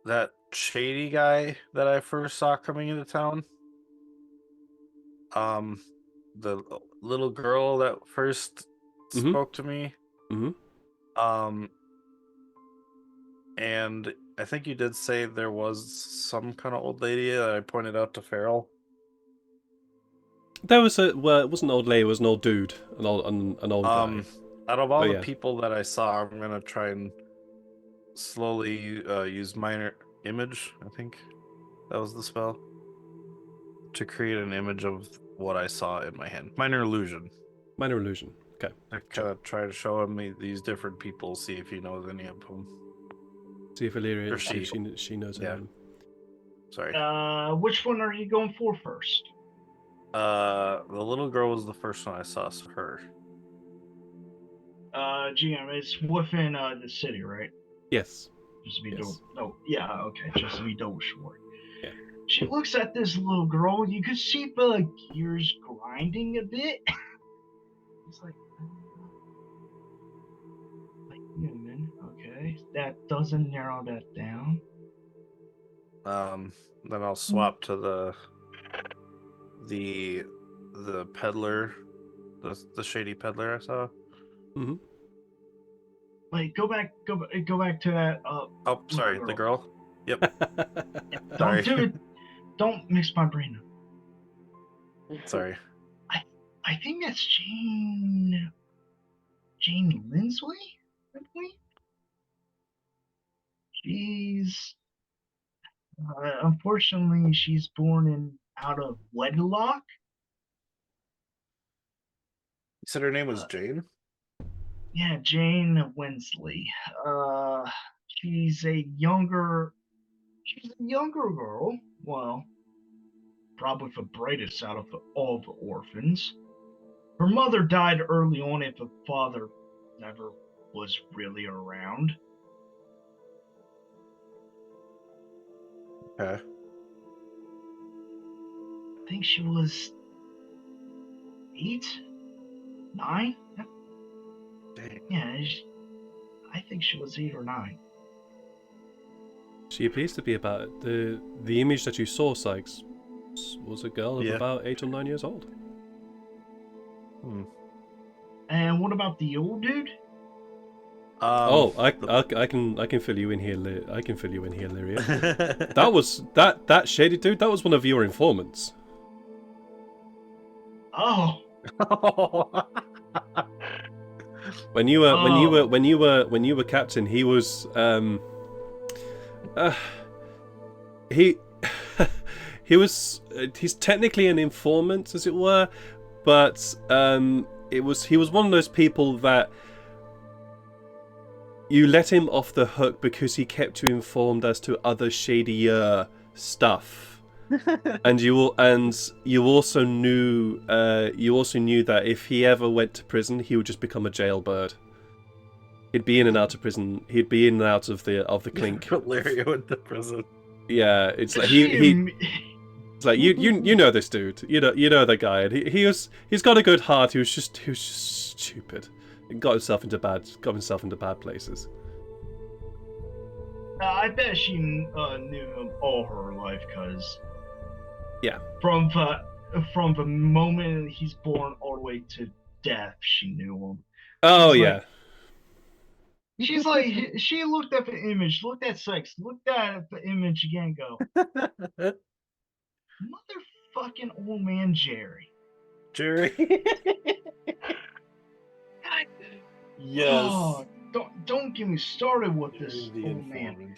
That shady guy that I first saw coming into town. The little girl that first spoke to me. Mm-hmm. And I think you did say there was some kind of old lady that I pointed out to Farrell. There was it wasn't an old lady, it was an old dude, an old guy. Out of all the yeah. people that I saw, I'm gonna try and slowly use minor image. I think that was the spell to create an image of what I saw in my hand. Minor illusion. Minor illusion. Okay. I kind of try to show him these different people, see if he knows any of them. See if Elyria, Or she. she knows Yeah. her name. Sorry. Which one are you going for first? The little girl was the first one I saw. So her. GM, it's within the city, right? Yes. Just to be Yes. no, yeah, okay, just to be double sure. Yeah. She looks at this little girl. You could see the gears grinding a bit. It's like human. Okay, that doesn't narrow that down. Then I'll swap to the peddler, the shady peddler I saw. Mm-hmm. Like, go back to that. Oh, sorry, the girl. Yep. Don't Sorry. do it. Don't mix my brain up. Sorry. I think that's Jane Lindsley, I believe. She's unfortunately she's born out of wedlock. You said her name was Jane? Yeah, Jane Winsley. She's a younger girl. Well, probably the brightest out of all the orphans. Her mother died early on if her father never was really around. Okay. I think she was 8, 9. Dang. Yeah, I think she was 8 or 9. She appears to be about the image that you saw, Sykes, was a girl of about 8 or 9 years old. And what about the old dude? I can fill you in here. I can fill you in here, Elyria. That was that shady dude. That was one of your informants. Oh. When you were captain, he was he he's technically an informant, as it were, but he was one of those people that you let him off the hook because he kept you informed as to other shadier stuff. and you also knew that if he ever went to prison, he would just become a jailbird. He'd be in and out of prison. He'd be in and out of the clink. Elyria went to prison. Yeah, it's like it's like you know this dude. You know the guy. And he's got a good heart. He was just stupid. He got himself into bad places. I bet she knew him all her life, cause yeah, from the moment he's born all the way to death, she knew him. Oh she's yeah. She's like, she looked at the image, looked at Sykes, looked at the image again, go, motherfucking old man Jerry. Jerry. Yes. Oh, don't get me started with this old man.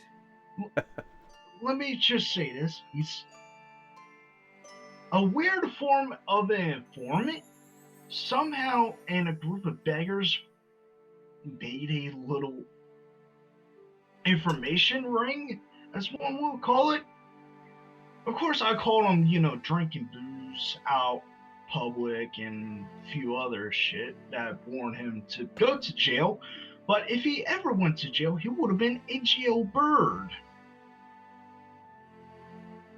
Let me just say this: he's a weird form of an informant. Somehow, in a group of beggars, made a little information ring, as one will call it. Of course, I called him, drinking booze out public and a few other shit that warned him to go to jail. But if he ever went to jail, he would have been a jailbird.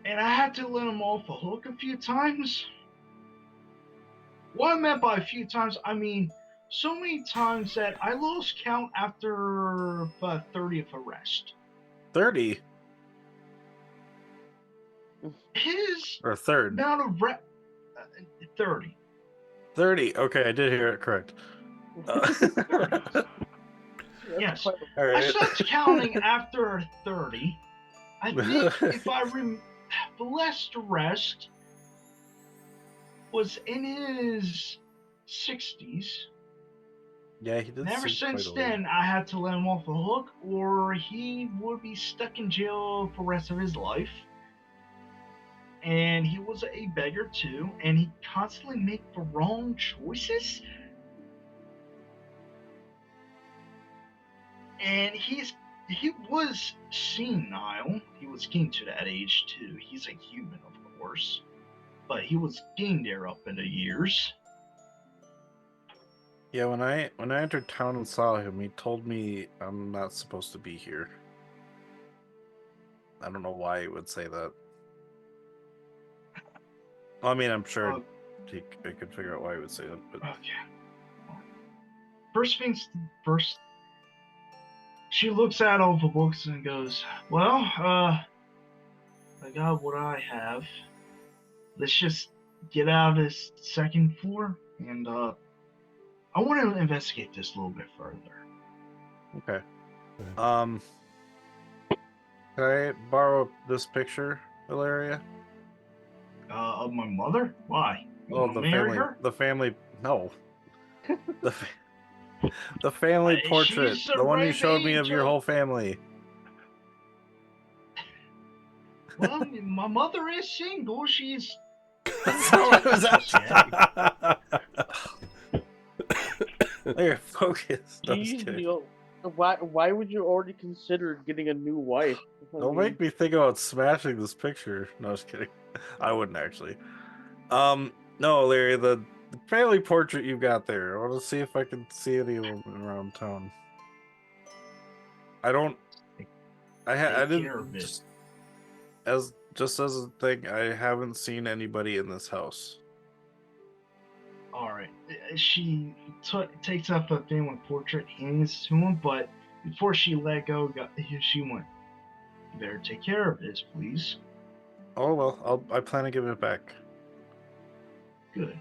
And I had to let him off the hook a few times. What I meant by a few times, I mean so many times that I lost count after the 30th arrest. 30? His or third? amount of 30. 30. Okay, I did hear it correct. Yes. All right. I stopped counting after 30. I think if I the last arrest was in his 60s. Yeah, he did. Never seem since quite then, I had to let him off the hook, or he would be stuck in jail for the rest of his life. And he was a beggar too, and he constantly made the wrong choices. And he was senile. He was getting to that age too. He's a human, of course, but he was getting there up in the years. Yeah, when I entered town and saw him, he told me I'm not supposed to be here. I don't know why he would say that. I mean, I'm sure I could figure out why he would say that. But Okay. First things first. She looks at all the books and goes, "Well, I got what I have. Let's just get out of this second floor, and I want to investigate this a little bit further." okay. Can I borrow this picture, Elyria? Of my mother? Why? You Oh, wanna marry her? the family. No, the family portrait, She's the one you right showed me of your age. whole family. Well, my mother is single. She's. That's not what I was asking. There, focus. No, I'm just Jeez, kidding. Neil, why would you already consider getting a new wife? Don't make me think about smashing this picture. No, just kidding. I wouldn't actually. No, Larry, the family portrait you got there. I want to see if I can see any of them around town. I don't. I Take didn't. care of it. Just as a thing, I haven't seen anybody in this house. All right. She takes up a family portrait, hands to him, but before she let go, she went, "You better take care of this, please." Oh well, I plan to give it back. Good.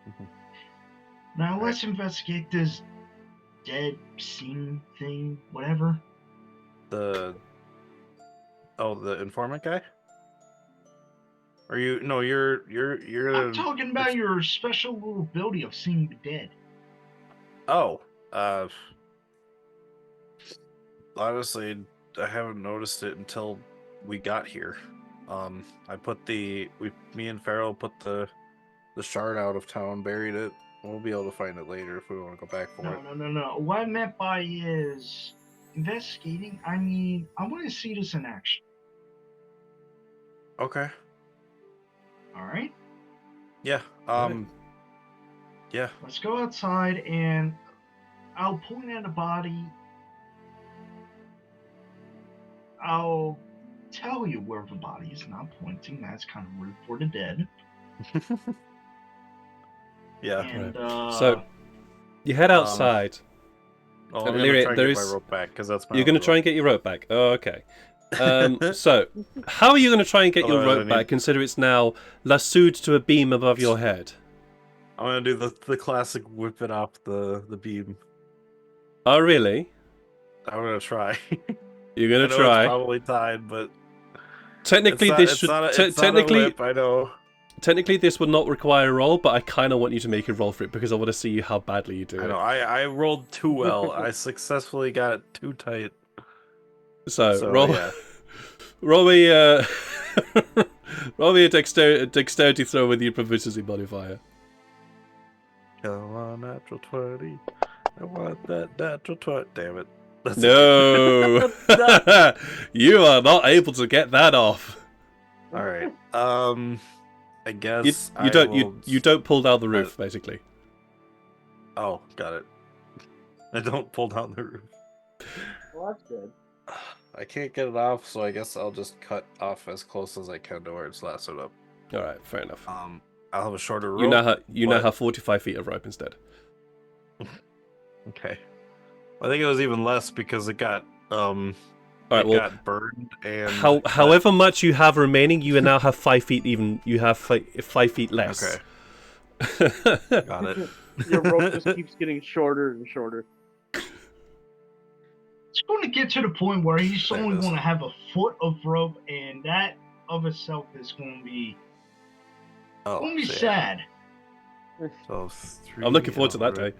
Mhm. Now Right. let's investigate this dead scene thing, whatever. The informant guy? Are you? No, you're. I'm talking about your special little ability of seeing the dead. Oh, honestly, I haven't noticed it until we got here. I put me and Farrell put the shard out of town, buried it. We'll be able to find it later if we want to go back for it. No. What I meant by is investigating. I mean, I want to see this in action. Okay. All right. Yeah. Yeah. Let's go outside and I'll point at a body. I'll tell you where the body is not pointing. That's kind of rude for the dead. Yeah. And So you head outside. Oh, I'm And gonna Elyria, try and there get my is- rope back because that's my. You're going to try and get your rope back. Oh, okay. So, how are you going to try and get your Otherwise I rope back, need- consider it's now lassoed to a beam above your head? I'm gonna do the classic whip it off the beam. Oh, really? I'm gonna try. You're I going know to try? it's probably tied, but Technically, it's this not, should it's not a technically whip, I know. technically this would not require a roll, but I kind of want you to make a roll for it because I want to see how badly you do I it. know. I rolled too well. I successfully got it too tight. So roll, yeah. roll me, roll me a dexterity throw with your proficiency modifier. Come on, natural 20. I want that natural 20. Damn it. That's No, you are not able to get that off. All right. I guess You don't pull down the roof, basically. Oh, got it. I don't pull down the roof. Well, that's good. I can't get it off, so I guess I'll just cut off as close as I can to where it's lassoed up. All right, fair enough. I'll have a shorter rope. You now have 45 feet of rope instead. Okay. I think it was even less because it got All right, well, got burned and however much you have remaining, you now have 5 feet. Even you have 5 feet less. Okay. Got it. Your rope just keeps getting shorter and shorter. it's going to get to the point where he's There it only is. going to have a foot of rope, and that of itself is going to be Oh, so yeah. sad. So I'm looking forward to that day.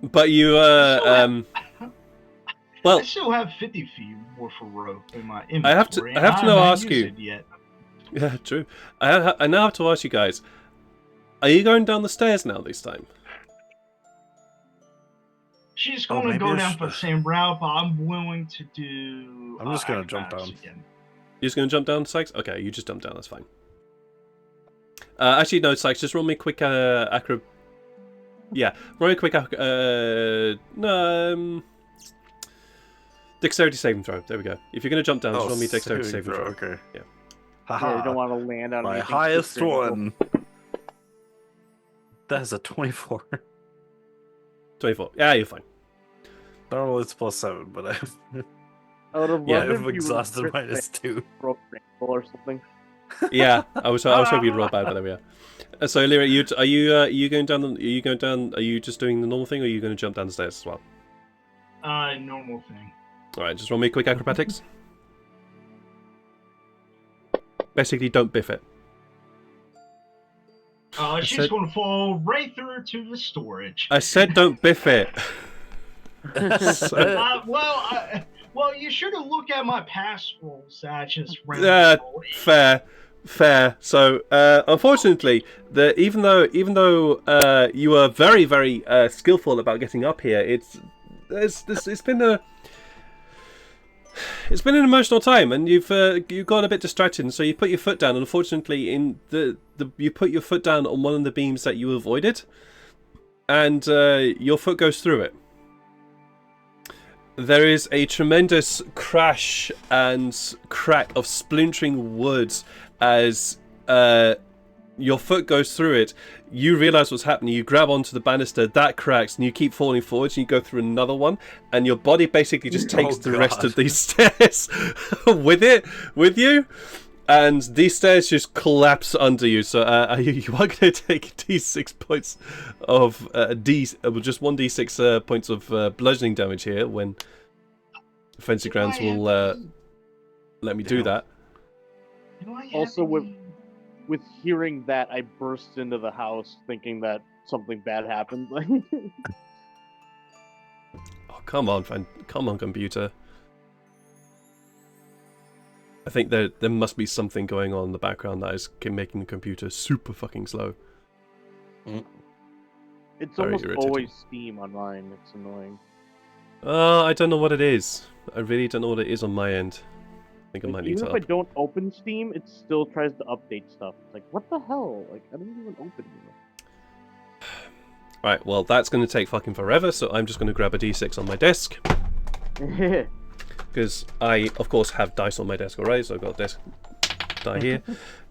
But you I well, still have 50 feet worth of rope in my inventory. I have to and I now haven't ask used you. it yet. Yeah, true. I now have to ask you guys: are you going down the stairs now this time? She's Oh, going to maybe go I down should- for the same route, but I'm willing to do. I'm just gonna jump acrobatics down. again. You're just going to jump down, Sykes? Okay, you just jump down. That's fine. Actually, no, Sykes. Just roll me a quick Yeah, roll me a quick dexterity saving throw. There we go. If you're going to jump down, just roll me a dexterity saving throw. Okay. Yeah. Haha. You don't want to land on My anything highest super critical. one. That is a 24. 24. Yeah, you're fine. Normally it's +7, but I I would have yeah, loved I've if you exhausted were -2. roll or something. Yeah, I was hoping you'd roll bad, but there we are. So, Elyria, are you going down? Are you going down? Are you just doing the normal thing, or are you going to jump down the stairs as well? Normal thing. All right, just roll me a quick acrobatics. Basically, don't biff it. She's said- going to fall right through to the storage. I said don't biff it. Well, you should have looked at my past rolls. I just ran. Fair. So, unfortunately, even though you are very, very skillful about getting up here, it's been an emotional time, and you've got a bit distracted, and so you put your foot down. And unfortunately, you put your foot down on one of the beams that you avoided, and your foot goes through it. There is a tremendous crash and crack of splintering wood as your foot goes through it. You realise what's happening. You grab onto the banister, that cracks, and you keep falling forwards, and you go through another one, and your body basically just takes the rest of these stairs with you. And these stairs just collapse under you. So you are going to take D6 points of just 1d6 points of bludgeoning damage here. When Fancy Grounds will let me do that. Also, with hearing that, I burst into the house thinking that something bad happened. Oh, come on, computer. I think there must be something going on in the background that is making the computer super fucking slow. It's Very almost irritating. always Steam on mine. It's annoying. I don't know what it is. I really don't know what it is on my end. I think I might need Even to if I don't open Steam, it still tries to update stuff. It's like, what the hell? Like, I didn't even open it. Right, well, that's going to take fucking forever, so I'm just going to grab a d6 on my desk. Because I, of course, have dice on my desk already, so I've got a desk die here.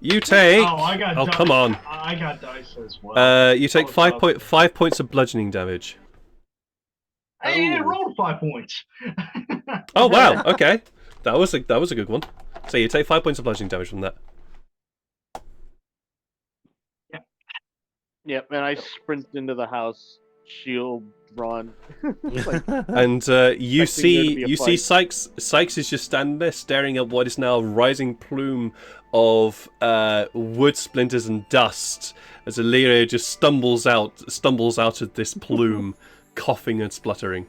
You take... I got. Oh, come on. I got dice as well. You take 5 points of bludgeoning damage. Hey, I rolled 5 points. Oh, wow, okay. That was a good one. So you take 5 points of bludgeoning damage from that. Yep, and I sprint into the house, shield drawn. Like, And you expecting there to be a see fight. Sykes is just standing there staring at what is now a rising plume of wood splinters and dust as Elyria just stumbles out of this plume, coughing and spluttering.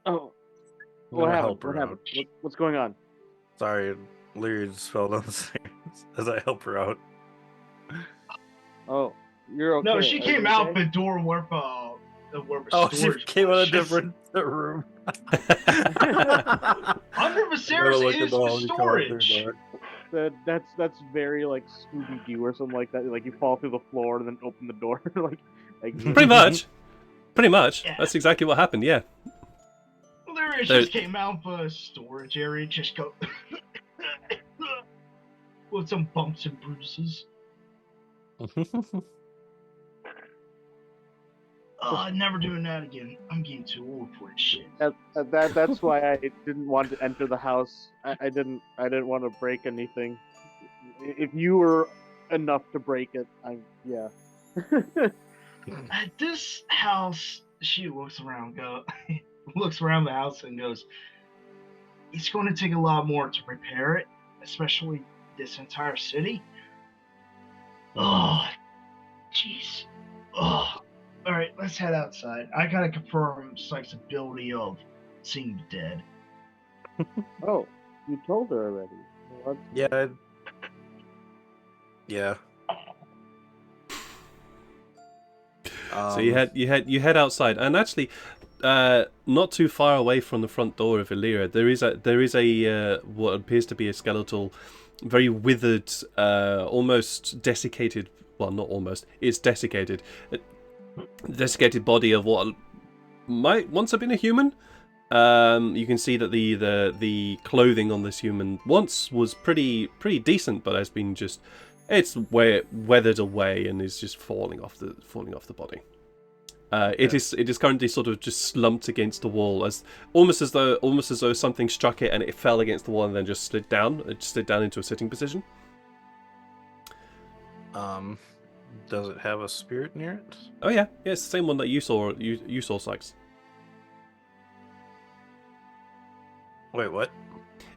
Oh, I'm what gonna happened? help her What happened? out. What's going on? Sorry, Lyria just fell down the stairs as I help her out. Oh, you're okay. No, she Are came you out okay? the door where Oh, she storage came out was. a different room. Under the stairs is the storage. That's very like Scooby Doo or something like that. Like you fall through the floor and then open the door. like Pretty much. Yeah. That's exactly what happened, yeah. Lyria There- just came out the storage area, just go with some bumps and bruises. Never doing that again. I'm getting too old for this shit. That's why I didn't want to enter the house. I didn't want to break anything. If you were enough to break it, yeah. At this house, she looks around the house and goes, it's going to take a lot more to repair it, especially this entire city. Oh, jeez. Oh, All right, let's head outside. I gotta confirm Sykes' ability of seeing the dead. Oh, you told her already. Well, Yeah. Yeah. So you head outside, and actually, not too far away from the front door of Elyria, there is a what appears to be a skeletal, very withered, almost desiccated. Well, not almost. It's desiccated. Desiccated body of what might once have been a human. You can see that the clothing on this human once was pretty decent, but has been just it's weathered away and is just falling off the body. It is currently sort of just slumped against the wall, almost as though something struck it and it fell against the wall and then just slid down. It just slid down into a sitting position. Does it have a spirit near it? Oh yeah, it's the same one that you saw. You saw, Sykes. Wait, what?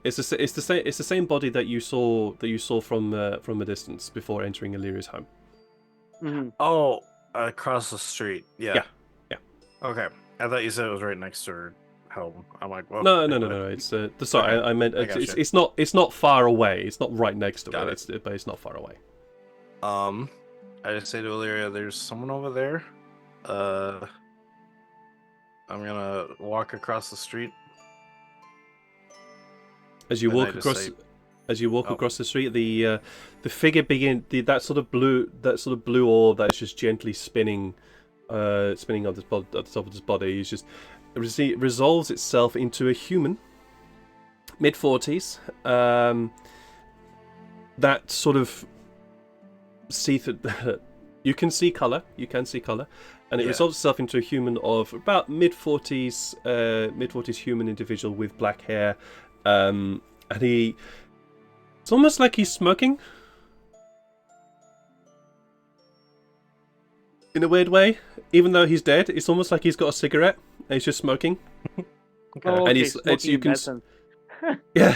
It's the same body that you saw from a distance before entering Illyria's home. Mm-hmm. Oh, across the street. Yeah. Yeah. Okay. I thought you said it was right next to her home. I'm like, well, No. It's sorry. Okay. I meant I gotcha. it's not far away. It's not right next to Got it. But it's not far away. I just say to Elyria, there's someone over there. I'm gonna walk across the street. As you And I walk just across, say- across the street, the figure that sort of blue orb that's just gently spinning on at the top of his body is just resolves itself into a human, mid-40s. That sort of you can see color, and it Yeah. resolves itself into a human of about mid-40s human individual with black hair. And it's almost like he's smoking in a weird way. Even though he's dead, it's almost like he's got a cigarette and he's just smoking. Okay. Oh, And okay, it's smoking you can medicine. yeah,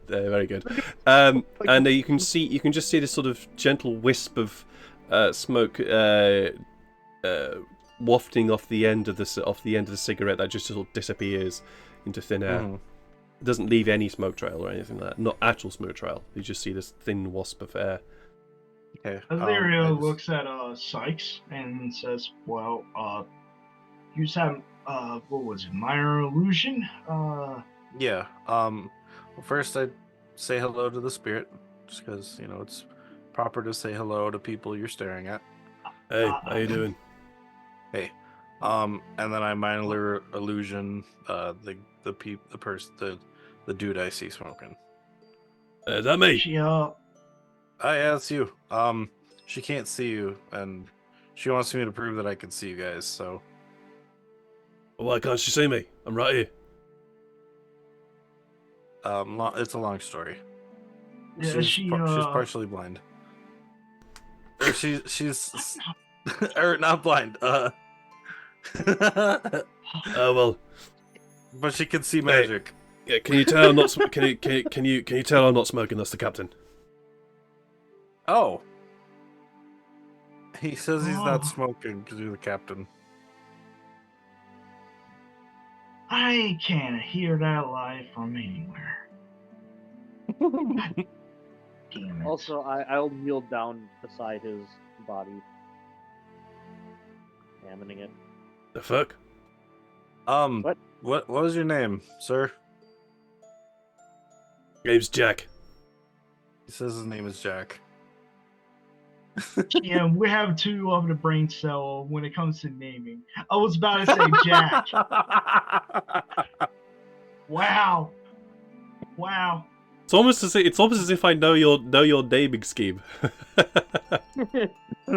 very good. And you can just see this sort of gentle wisp of smoke wafting off the end of the cigarette that just sort of disappears into thin air. Mhm. It doesn't leave any smoke trail or anything like that. Not actual smoke trail. You just see this thin wisp of air. Okay. Elyria I just- looks at Sykes and says, "Well, you just have what was it, minor illusion? Yeah. Well, first I'd say hello to the spirit, just because it's proper to say hello to people you're staring at. Hey, how you doing? Hey. And then I minor illusion the dude I see smoking. Is that me? She Oh yeah, it's you. She can't see you, and she wants me to prove that I can see you guys. So Why can't she see me? I'm right here. it's a long story. Yeah, She's partially blind. Or she's or not blind. Oh well. But she can see magic. Yeah, can you tell I'm not? Can you tell I'm not smoking? That's the captain. Oh. He says he's not Oh. smoking because you're the captain. I can't hear that lie from anywhere. Damn it. Also, I'll kneel down beside his body, examining it. The fuck? What was your name, sir? Name's Jack. He says his name is Jack. Yeah, we have two of the brain cell when it comes to naming. I was about to say Jack. Wow. It's almost as if I know your naming scheme.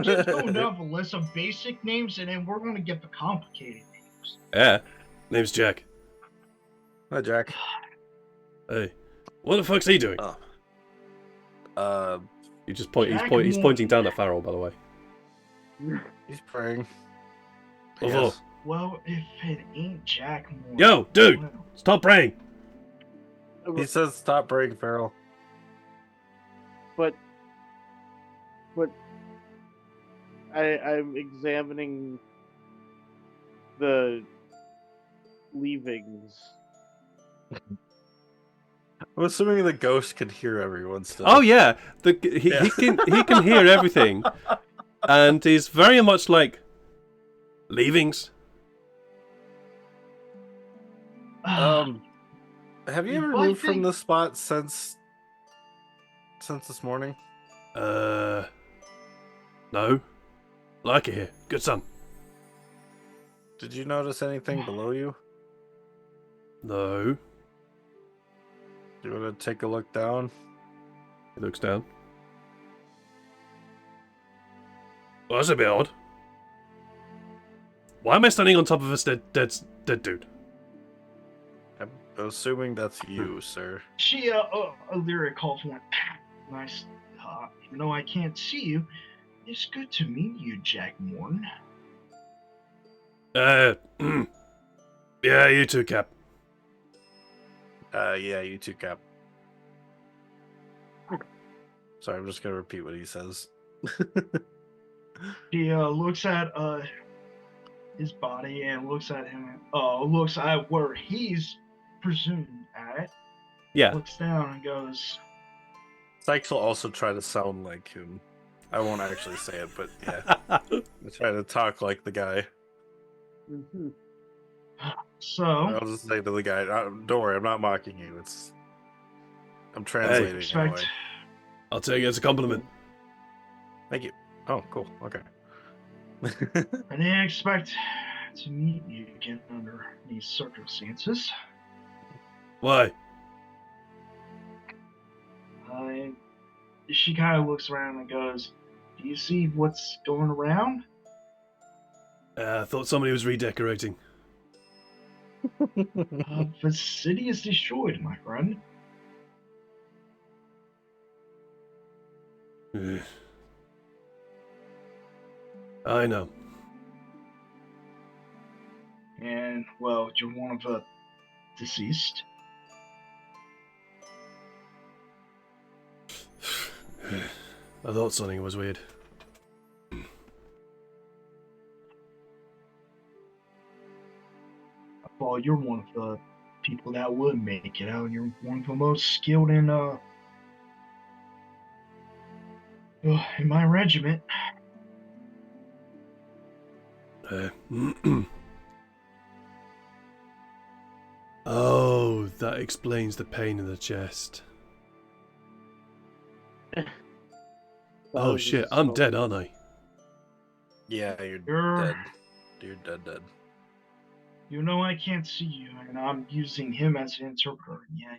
Just go down a list of basic names and then we're gonna get the complicated names. Yeah, name's Jack. Hi, Jack. Hey, what the fuck's he doing? Oh. He just point. Jack He's Moore. pointing down at Farrell, by the way. He's praying. What Yes. for? Well, if it ain't Jack Moore. Yo, dude, well, stop praying. He says stop praying, Farrell. But I'm examining the leavings. I'm assuming the ghost can hear everyone still. Oh yeah, Yeah. he can hear everything, and he's very much like leavings. Have you ever Well, I moved from think- this spot since this morning? No, like it here. Good son. Did you notice anything below you? No. Do you want to take a look down? He looks down. Well, that's a bit odd. Why am I standing on top of a dead dude? I'm assuming that's you, sir. She, Elyria calls one. Nice. Even though I can't see you, it's good to meet you, Jack Morton. Yeah, you too, Cap. Yeah, you too, Cap. Sorry, I'm just gonna repeat what he says. She looks at his body and looks at him. Looks at where he's presumed at. Yeah. Looks down and goes, Sykes will also try to sound like him. I won't actually say it, but yeah. I try to talk like the guy. Mm-hmm. so. I'll just say to the guy, don't worry, I'm not mocking you. I'm translating. Expect. Anyway. I'll take it as a compliment. Thank you. Oh, cool. Okay. I didn't expect to meet you again under these circumstances. Why? She kind of looks around and goes, "Do you see what's going around?" I thought somebody was redecorating. The city is destroyed, my friend. I know. And, well, you're one of the deceased. I thought something was weird. Well, you're one of the people that would make it out. You're one of the most skilled in my regiment. Oh, that explains the pain in the chest. Oh shit, I'm dead, aren't I? Yeah, you're You're- dead. You're dead. You know I can't see you, and I'm using him as an interpreter. Yeah,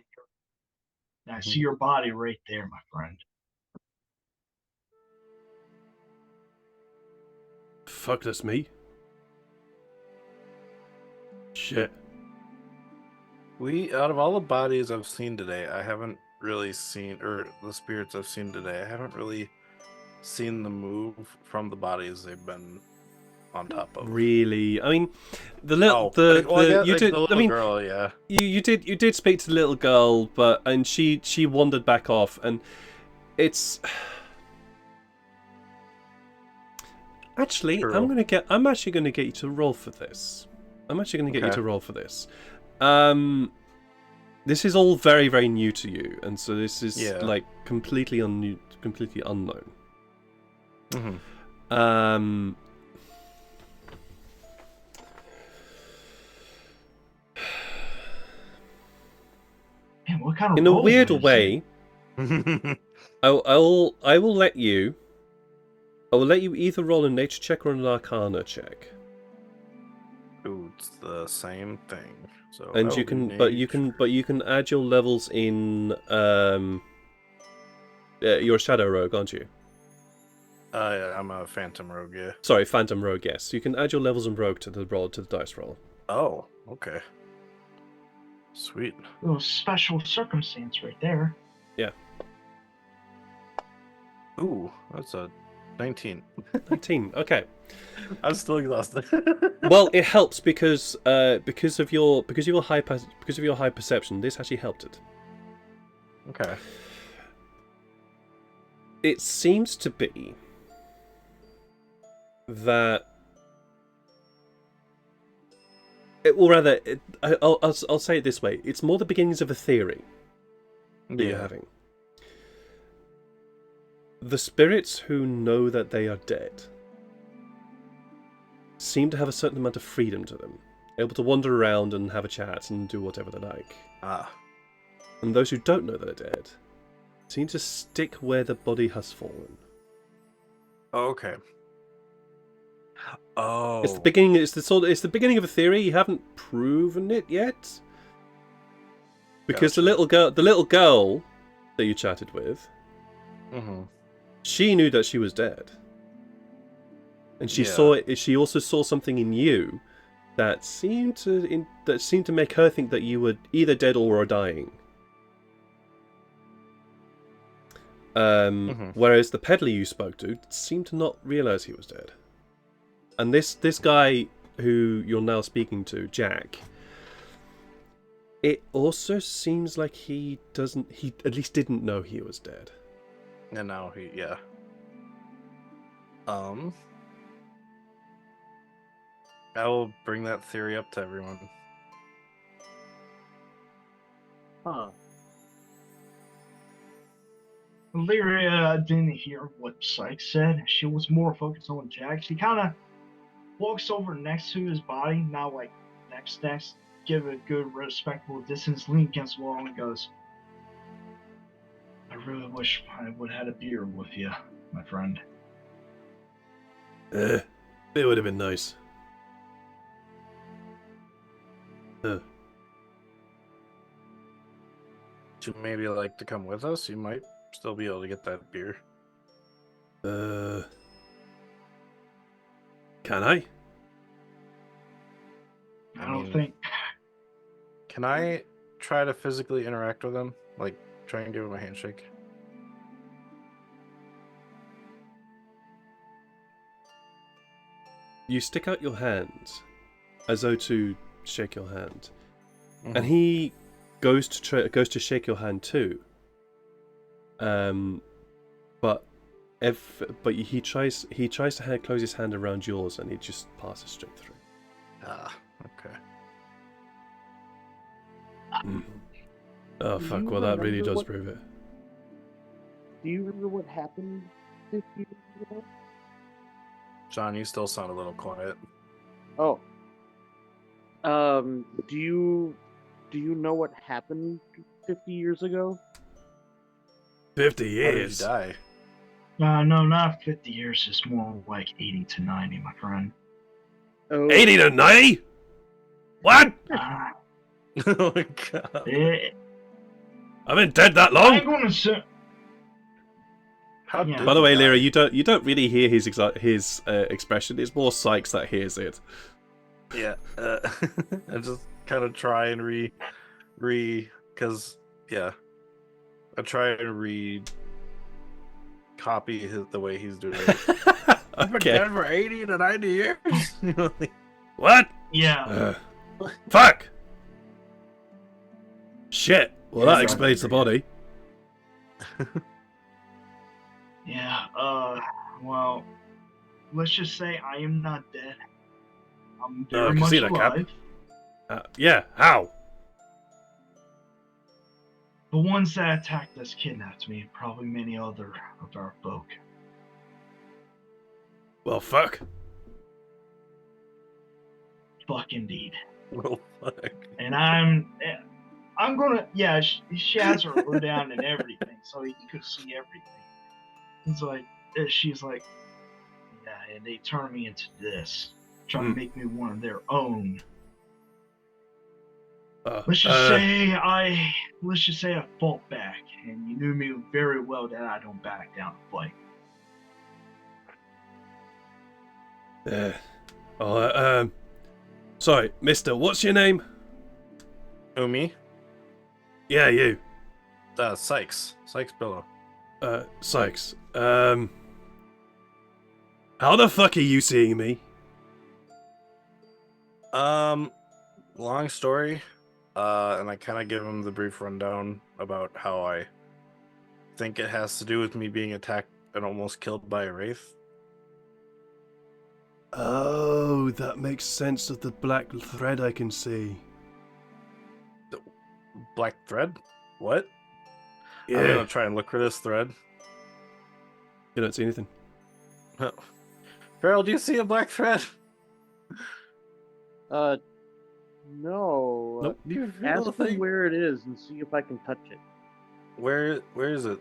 I see your body right there, my friend. Fuck, that's me? Shit. Out of all the bodies I've seen today, I haven't really seen, or the spirits I've seen today, I haven't really seen them move from the bodies they've been on top of. Really? I mean, the little, you did. The little I mean, girl, yeah. you did speak to the little girl, and she wandered back off, and it's actually True. I'm actually gonna get you to roll for this. This is all very, very new to you, and so this is like completely unknown. Mm-hmm. Man, what kind of In a role weird is it? way, I will let you either roll a nature check or an arcana check. Ooh, it's the same thing. So And you can, but you can add your levels in. You're a shadow rogue, aren't you? Yeah, I'm a phantom rogue. Yeah. Sorry, phantom rogue. Yes, you can add your levels in rogue to the dice roll. Oh, okay. Sweet. little special circumstance right there. Yeah. Ooh, that's a 19. 19. Okay. I'm still exhausted. Well, it helps because of your high perception. This actually helped it. Okay. It seems to be that or rather, I'll say it this way: it's more the beginnings of a theory that you're having. The spirits who know that they are dead seem to have a certain amount of freedom to them, able to wander around and have a chat and do whatever they like. And those who don't know they're dead seem to stick where the body has fallen. Okay. Oh. It's the beginning. It's the beginning of a theory. You haven't proven it yet, because Gotcha. the little girl that you chatted with, Mm-hmm. she knew that she was dead, and she saw it. She also saw something in you that seemed to make her think that you were either dead or were dying. Whereas the peddler you spoke to seemed to not realize he was dead. And this guy who you're now speaking to, Jack, it also seems like he at least didn't know he was dead. And now yeah. I will bring that theory up to everyone. Huh. Elyria didn't hear what Sykes said. She was more focused on Jack. She kind of walks over next to his body, not like next, give a good respectful distance, lean against the wall, and goes, I really wish I would have had a beer with you, my friend. It would have been nice. Would you maybe like to come with us? You might still be able to get that beer. Can I? I don't think. Can I try to physically interact with him? Like, try and give him a handshake? You stick out your hand as though to shake your hand, Mm-hmm. and he goes to shake your hand too. But he tries to close his hand around yours, and it just passes straight through. Okay. Oh Do fuck! you Well, that really remember does what- prove it. Do you remember what happened 50 years ago? John, you still sound a little quiet. Oh. Do you know what happened 50 years ago? 50 How did you years. die? No, not 50 years. It's more like 80 to 90, my friend. Oh. 80 to 90? What? Oh my god. I've been dead that I'm long. going to say. How Yeah. did By the you way, die? Lyra, you don't really hear his expression. It's more Sykes that hears it. Yeah. I just kind of try and because I try and copy the way he's doing it. I've been Okay. dead for 80 to 90 years. You know, like, What? Yeah. Fuck. Shit. Well, Yeah, that explains the body. Yeah. Well, let's just say I am not dead. I'm Oh, I very can much see that, Cap. alive. Yeah. How? The ones that attacked us kidnapped me, and probably many other of our folk. Well, fuck. Fuck indeed. well, fuck. And I'm gonna. Yeah, she has her hood down and everything, so you could see everything. It's like she's like, yeah, and they turned me into this, trying to make me one of their own. Let's just say I fought back, and you knew me very well that I don't back down to fight. Sorry, mister, what's your name? Me? Yeah, you. Sykes Billow. Sykes. How the fuck are you seeing me? Long story. And I kind of give him the brief rundown about how I think it has to do with me being attacked and almost killed by a wraith. Oh, that makes sense of the black thread I can see. Black thread? What? I'm Yeah. gonna try and look for this thread. You don't see anything. Farrell, do you see a black thread? No. Nope. Do you feel Ask the him thing? where it is and see if I can touch it. Where is it?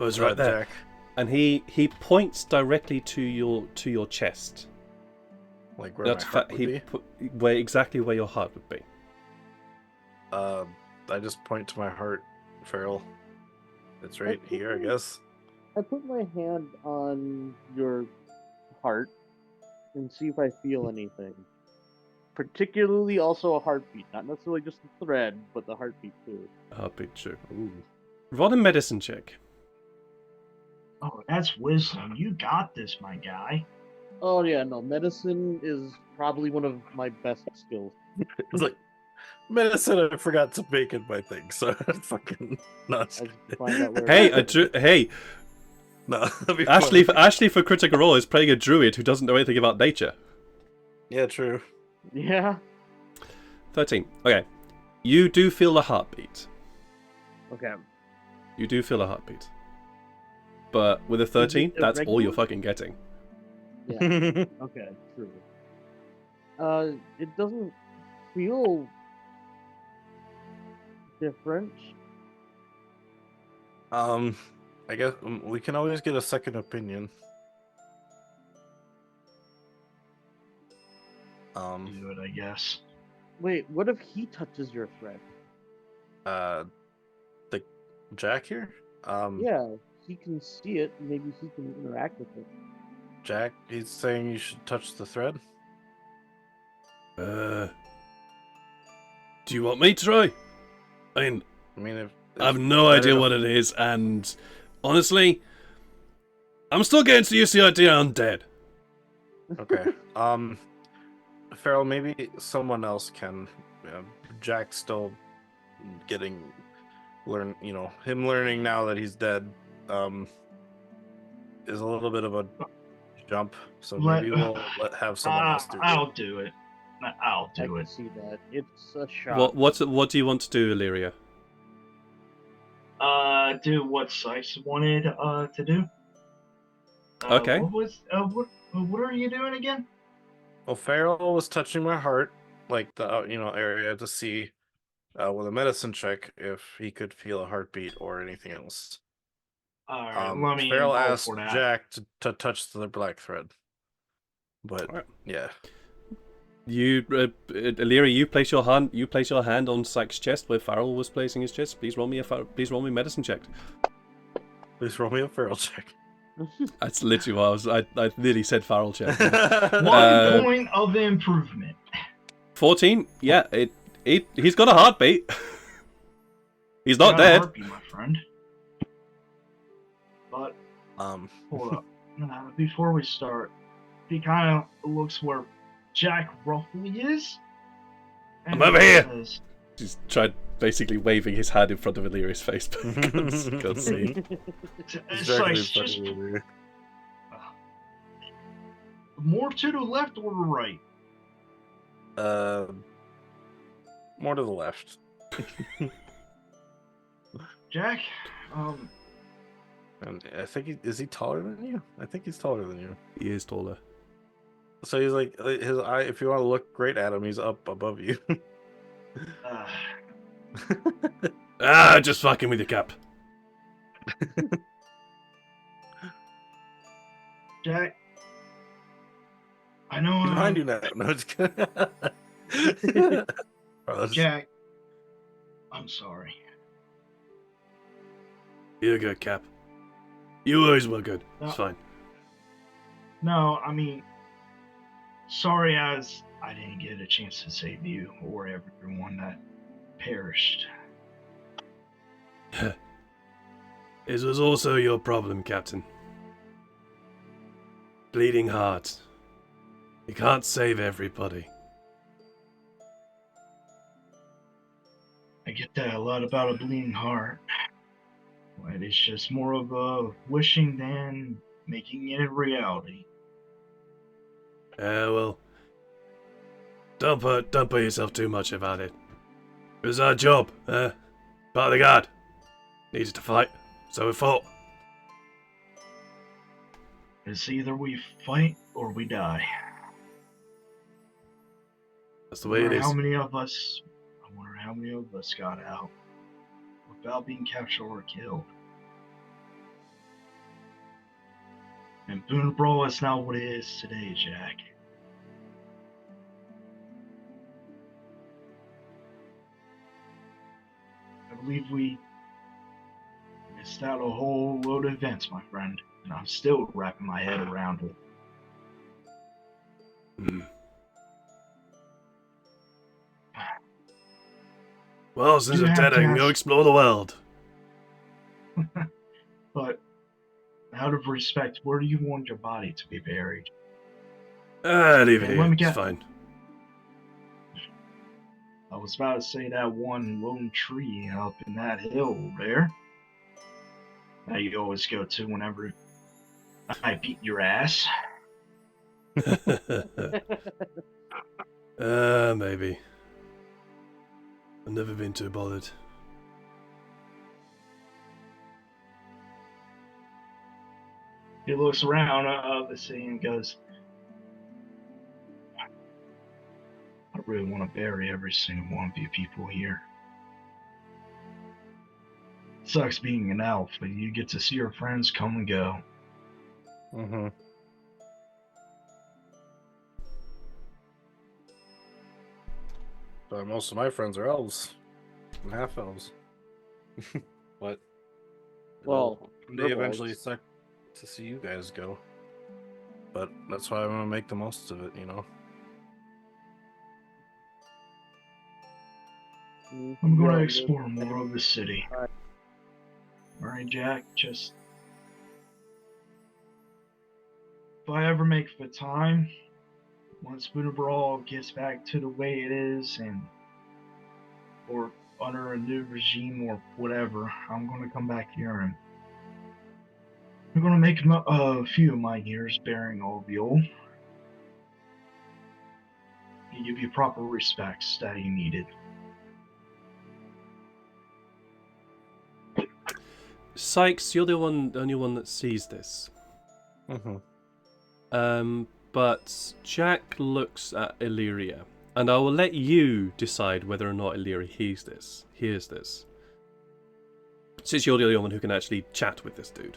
Oh, it's right there. Jack. And he points directly to your chest. Like where That's my heart would be? Exactly where your heart would be. I just point to my heart, Farrell. It's right here, I guess. I put my hand on your heart and see if I feel anything. Particularly also a heartbeat. Not necessarily just the thread, but the heartbeat too. Heartbeat, sure. Ooh. Roll a medicine check. Oh, that's wisdom. You got this, my guy. Oh yeah, no. Medicine is probably one of my best skills. It's like medicine. I forgot to make in my thing, so fucking nuts. I find out where Hey, it is. hey, No, that'd be Ashley. funny. Ashley for critical role is playing a druid who doesn't know anything about nature. Yeah, true. Yeah. 13. Okay, you do feel the heartbeat. Okay. You do feel a heartbeat. But with a 13, that's all irregular? you're fucking getting. Yeah. Okay. True. It doesn't feel different. I guess we can always get a second opinion. Do it, I guess. Wait, what if he touches your thread? The Jack here. Yeah, he can see it. Maybe he can interact with it. Jack, he's saying you should touch the thread. Do you want me to try? I mean, I mean, if I have no idea what it is, and honestly, I'm still getting to use the idea I'm dead. Okay. Farrell, maybe someone else can. Jack's still getting him learning now that he's dead. Is a little bit of a jump, so maybe we'll have someone else do it. I'll do it. I'll I do can it. see that. It's a shot. What do you want to do, Elyria? Do what Sykes wanted to do. Okay. What are you doing again? Well, Farrell was touching my heart, like the area, to see with a medicine check if he could feel a heartbeat or anything else. All right, let me Farrell roll asked for that. Jack to touch the black thread, but Alright. yeah. You, Elyria, you place your hand on Sykes' chest where Farrell was placing his chest. Please roll me a medicine check. Please roll me a Farrell check. That's literally what I nearly said Farrell check. 1 point of improvement. 14. Yeah, he's got a heartbeat. He's not Got a dead. heartbeat, my friend. But hold up. Before we start, he kind of looks where Jack roughly is. I'm over here. Says, He's tried basically waving his hand in front of Illyria's face, but can't see. It's like just more to the left or the right. More to the left. Jack, And I think is he taller than you? I think he's taller than you. He is taller. So he's like his eye. If you want to look great at him, he's up above you. Just fucking with your cap. Jack, I know Behind you now. No, it's good. Jack, I'm sorry. You're good, Cap. You always were good. It's fine. No, I mean, sorry as I didn't get a chance to save you or everyone that perished. This was also your problem, Captain. Bleeding heart. You can't save everybody. I get that a lot about a bleeding heart. But it's just more of a wishing than making it a reality. Yeah, well, don't put yourself too much about it. It was our job, part of the guard. Needed to fight, so we fought. It's either we fight or we die. That's the way it is. I wonder how many of us got out without being captured or killed. And Boone Brawl is not what it is today, Jack. I believe we missed out a whole load of events, my friend, and I'm still wrapping my head around it. Well, since You you're have dead, to I can go ask- explore the world. But out of respect, where do you want your body to be buried? Leave it Hey, here. let me It's get- fine. I was about to say that one lone tree up in that hill there that you always go to whenever I beat your ass. Maybe. I've never been too bothered. He looks around the scene and goes, I really want to bury every single one of you people here. Sucks being an elf, but you get to see your friends come and go. Mm-hmm. But most of my friends are elves and half elves. But Well, they eventually Grimwalds. suck to see you guys go. But that's why I'm gonna make the most of it, you know. I'm going to Yeah, explore more of the city. Alright. Alright, Jack, just... If I ever make the time, once Buddha Brawl gets back to the way it is, and or under a new regime or whatever, I'm going to come back here and I'm going to make a few of my years bearing all of you. And give you proper respects that you needed. Sykes, you're the only one that sees this. Mm-hmm. But Jack looks at Elyria, and I will let you decide whether or not Elyria hears this. Since you're the only one who can actually chat with this dude.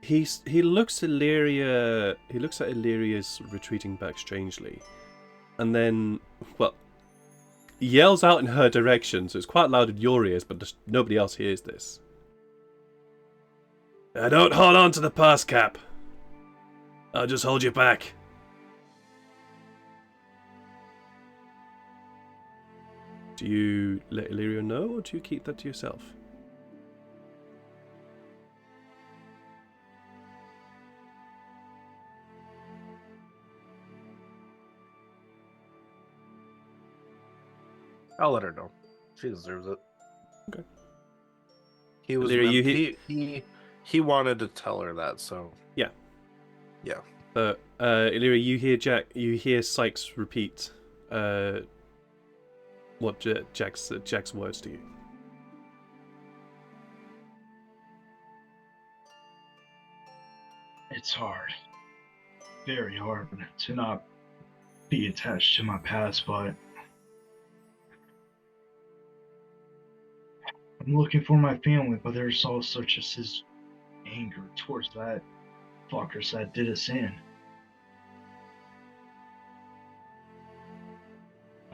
He looks at Illyria's retreating back strangely, and then, well, yells out in her direction, so it's quite loud in your ears, but just nobody else hears this. Don't hold on to the purse cap. I'll just hold you back. Do you let Elyria know, or do you keep that to yourself? I'll let her know. She deserves it. Okay. He was Elyria, he wanted to tell her that, so Yeah. Yeah. Elyria, you hear Sykes repeat what Jack's words to you. It's hard. Very hard to not be attached to my past, but I'm looking for my family, but there's also just this anger towards that fuckers that did us in.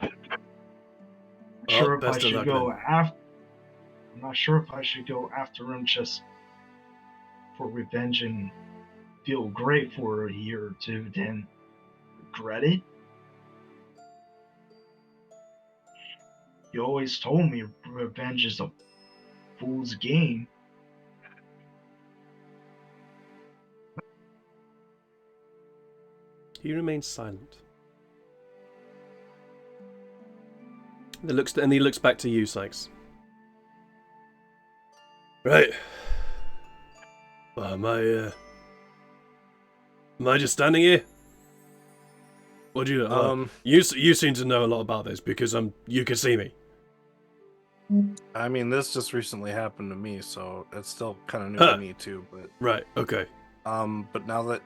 Well, I'm best of luck, then. not sure if I should go after him just for revenge and feel great for a year or two, then regret it. You always told me revenge is a fool's game. He remains silent. He looks back to you, Sykes. Right. Well, Am I just standing here? What do you know? You seem to know a lot about this because you can see me. I mean, this just recently happened to me, so it's still kind of new Huh. to me too. But Right. Okay. but now that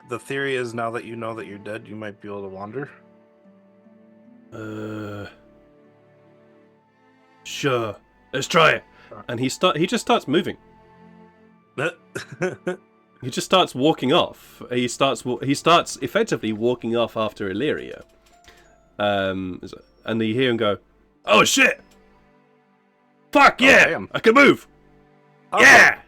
the theory is now that you know that you're dead, you might be able to wander. Sure. Let's try it. And he just starts moving. He just starts walking off. He starts effectively walking off after Elyria. And you hear him go, "Oh shit! Fuck yeah! Damn. I can move! Oh, Yeah!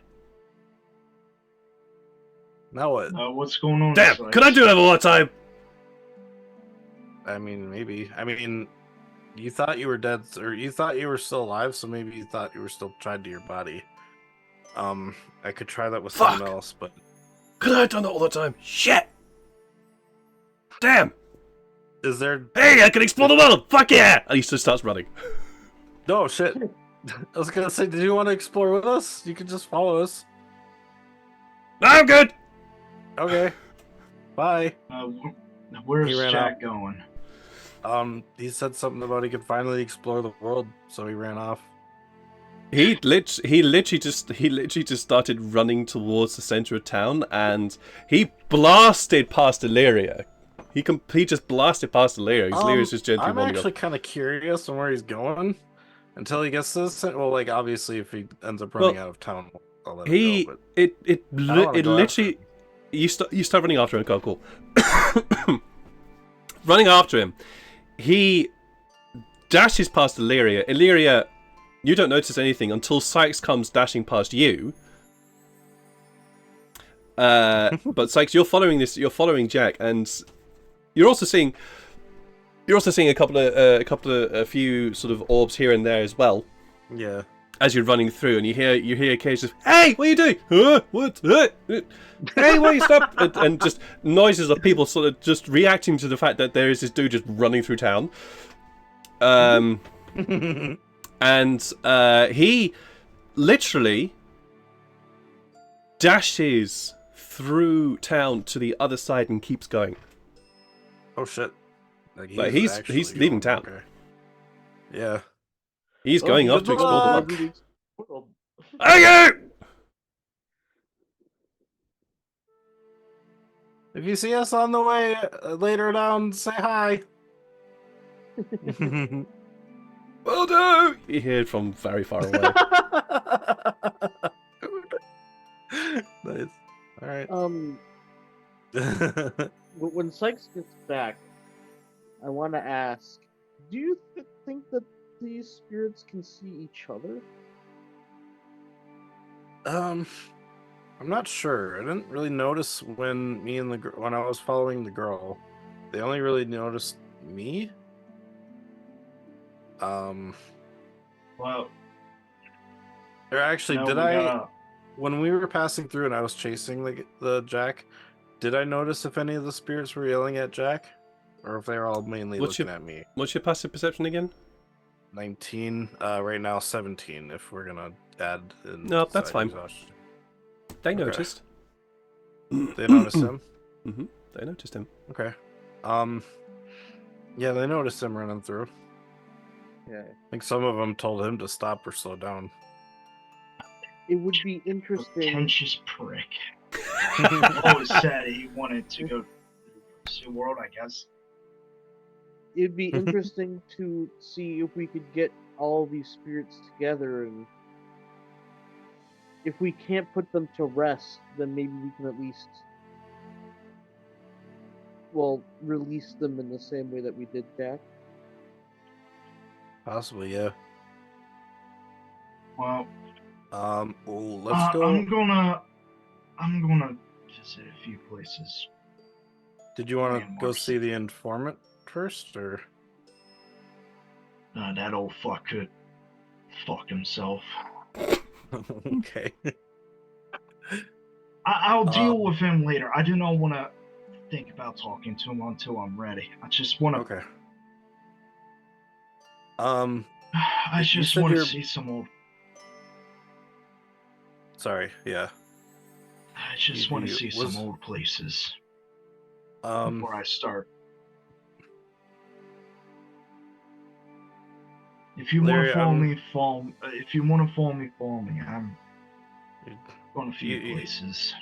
Now what? What's going on? Damn! Sykes? Could I do that one more time?" I mean, maybe. I mean, you thought you were dead, or you thought you were still alive, so maybe you thought you were still tied to your body. I could try that with someone Fuck. else, but Could I have done that all the time? Shit! Damn! is there? Hey, I can explore the world! Fuck yeah! And he just starts running. No shit. I was gonna say, did you want to explore with us? You could just follow us. I'm good! Okay. Bye. Where's He ran Jack going? He said something about he could finally explore the world, so he ran off. He literally just started running towards the center of town, and he blasted past Elyria. He just blasted past Elyria. Elyria's just gently I'm running actually up. kind of curious on where he's going until he gets to this. Well, like obviously, if he ends up running out of town, I'll let him go. But It wanna go after literally him. you start running after him. Okay, cool. Running after him, he dashes past Elyria. Elyria, you don't notice anything until Sykes comes dashing past you. But Sykes, you're following Jack, and you're also seeing a few sort of orbs here and there as well. Yeah. As you're running through, and you hear occasions, "Hey, what are you doing? Huh? What? Hey, why you stop?" and just noises of people sort of just reacting to the fact that there is this dude just running through town. And he literally dashes through town to the other side and keeps going. Oh shit! Like he's leaving town. Okay. Yeah. He's going off to explore the world. Maybe the world. Okay! If you see us on the way later down, say hi. Will do! You hear it from very far away. Nice. All right. When Sykes gets back, I want to ask: do you think that these spirits can see each other? I'm not sure. I didn't really notice when when I was following the girl. They only really noticed me. Well, Or actually, no, when we were passing through and I was chasing the Jack, did I notice if any of the spirits were yelling at Jack, or if they were all mainly looking at me? What's your passive perception again? 19. Right now 17. If we're gonna add. No, that's fine. Exhaustion. They Okay. noticed. They noticed him. Mm-hmm. They noticed him. Okay. Yeah, they noticed him running through. Yeah. I think some of them told him to stop or slow down. It would be interesting. pretentious prick. Always said he wanted to go see the world, I guess. It'd be interesting to see if we could get all these spirits together, and if we can't put them to rest, then maybe we can at least, release them in the same way that we did Jack. Possibly, yeah. Well, let's go. I'm gonna visit a few places. Did you want to go landmarks. see the informant first, or? That old fuck could fuck himself. Okay. I'll deal with him later. I do not want to think about talking to him until I'm ready. I just want to. Okay. I you just said want to you're- see some old. Sorry. Yeah. I just want to see some old places. before I start. If you want Larry, to follow me, follow. If you want to follow me, follow me. I'm going a few places.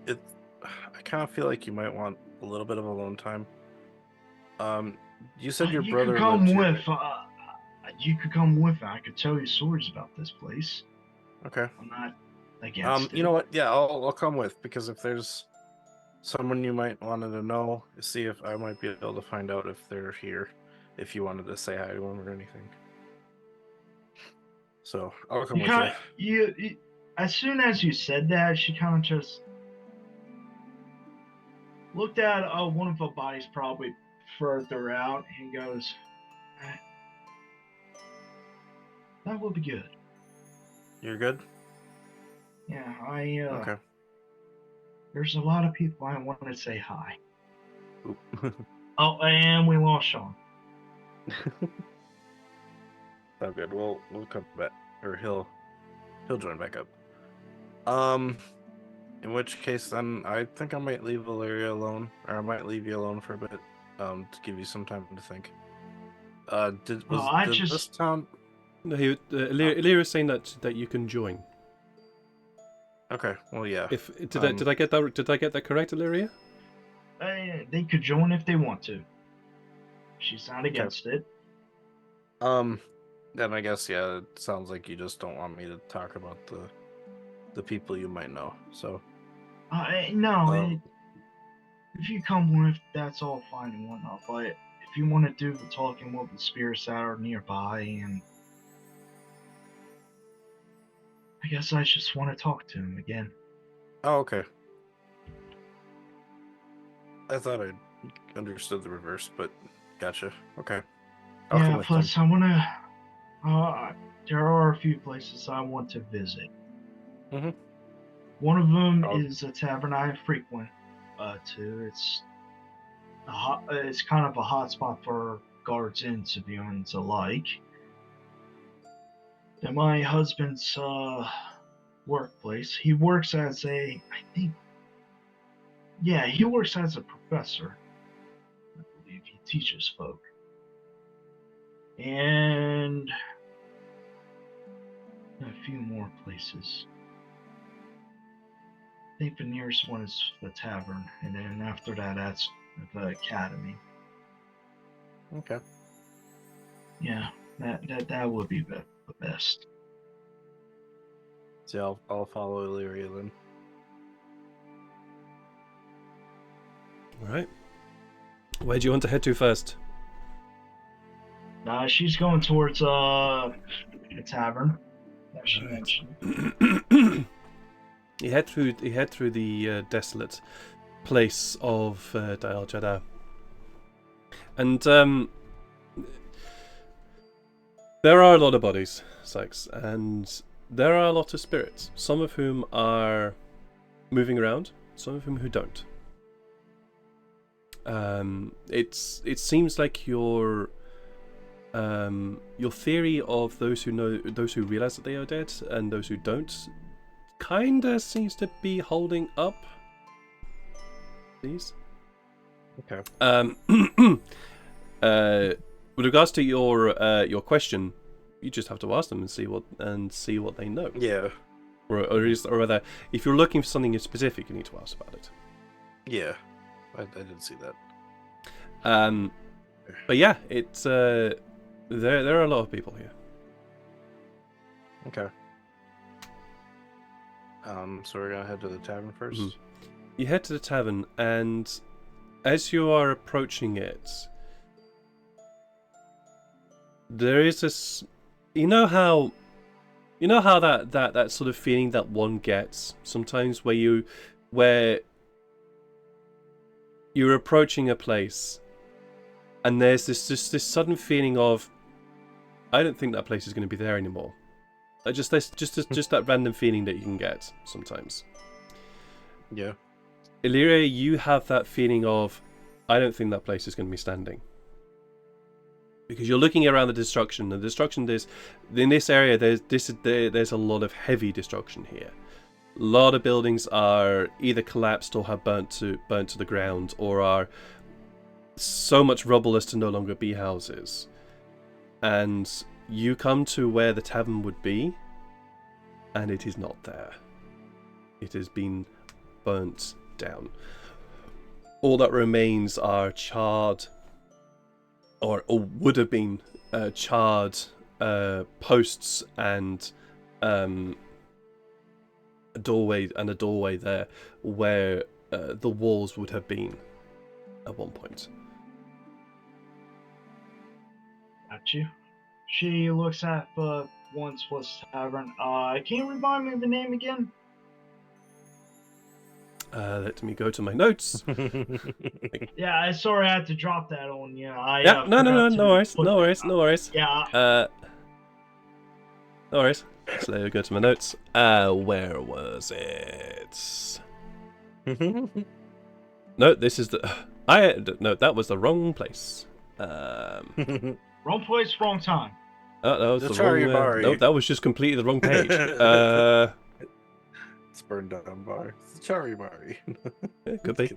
I kind of feel like you might want a little bit of alone time. You said your You brother could come lived here, with. You could come with. I could tell you stories about this place. Okay. I'm not against it. You know what? Yeah, I'll come with, because if there's someone you might wanted to know, see if I might be able to find out if they're here, if you wanted to say hi to them or anything. So I'll come with you. You, as soon as you said that, she kind of just looked at one of the bodies probably further out and goes, "That will be good." You're good? Yeah, Okay. There's a lot of people I want to say hi. Oop. Oh, and we lost Sean. Oh, good. We'll come back, or he'll join back up. In which case, then I think I might leave Elyria alone, or I might leave you alone for a bit, to give you some time to think. Did this town? No, Elyria is saying that you can join. Okay. Well, yeah. Did I get that correct, Elyria? They could join if they want to. She's not against it. Then I guess, yeah, it sounds like you just don't want me to talk about the people you might know. So. No. If you come with, that's all fine and whatnot. But if you want to do the talking with the spirits that are nearby, and I guess I just want to talk to him again. Oh, okay. I thought I understood the reverse, but gotcha. Okay. I'll come with plus them. I want to. There are a few places I want to visit. Mm-hmm. One of them is a tavern I frequent to. It's kind of a hot spot for guards and civilians alike. At my husband's workplace, he works as he works as a professor. I believe he teaches folk. And a few more places. I think the nearest one is the tavern, and then after that, that's the academy. Okay. Yeah, that would be the best. So I'll follow Elyria then. All right. Where do you want to head to first? She's going towards the tavern that she mentioned. You head through the desolate place of Dyal Chadda, and there are a lot of bodies, Sykes, and there are a lot of spirits. Some of whom are moving around, some of whom who don't. It seems like your theory of those who realize that they are dead and those who don't kinda seems to be holding up. Please. Okay. With regards to your question, you just have to ask them and see what they know. Yeah. Or rather, if you're looking for something in specific, you need to ask about it. Yeah. I did see that. But yeah, it's there are a lot of people here. Okay. So we're gonna head to the tavern first. Mm-hmm. You head to the tavern, and as you are approaching it, there is this. You know how that sort of feeling that one gets sometimes, where you're approaching a place, and there's this sudden feeling of, I don't think that place is going to be there anymore. Just that random feeling that you can get sometimes. Yeah. Elyria, you have that feeling of, I don't think that place is going to be standing. Because you're looking around the destruction. The destruction in this area, there's a lot of heavy destruction here. A lot of buildings are either collapsed or have burnt to the ground, or are so much rubble as to no longer be houses. And you come to where the tavern would be, and it is not there. It has been burnt down. All that remains are charred, or would have been charred posts and a doorway there where the walls would have been at one point. Got you. She looks at the once was tavern. Can you remind me of the name again? Let me go to my notes. Yeah, sorry I had to drop that on you. Yeah, no worries. Yeah. No worries. So let me go to my notes. Where was it? No, this is the. No, that was the wrong place. Wrong place, wrong time. Oh, that was The the wrong. Charivari. No, that was just completely the wrong page. It's burned down bar. It's Charivari. Yeah, could be.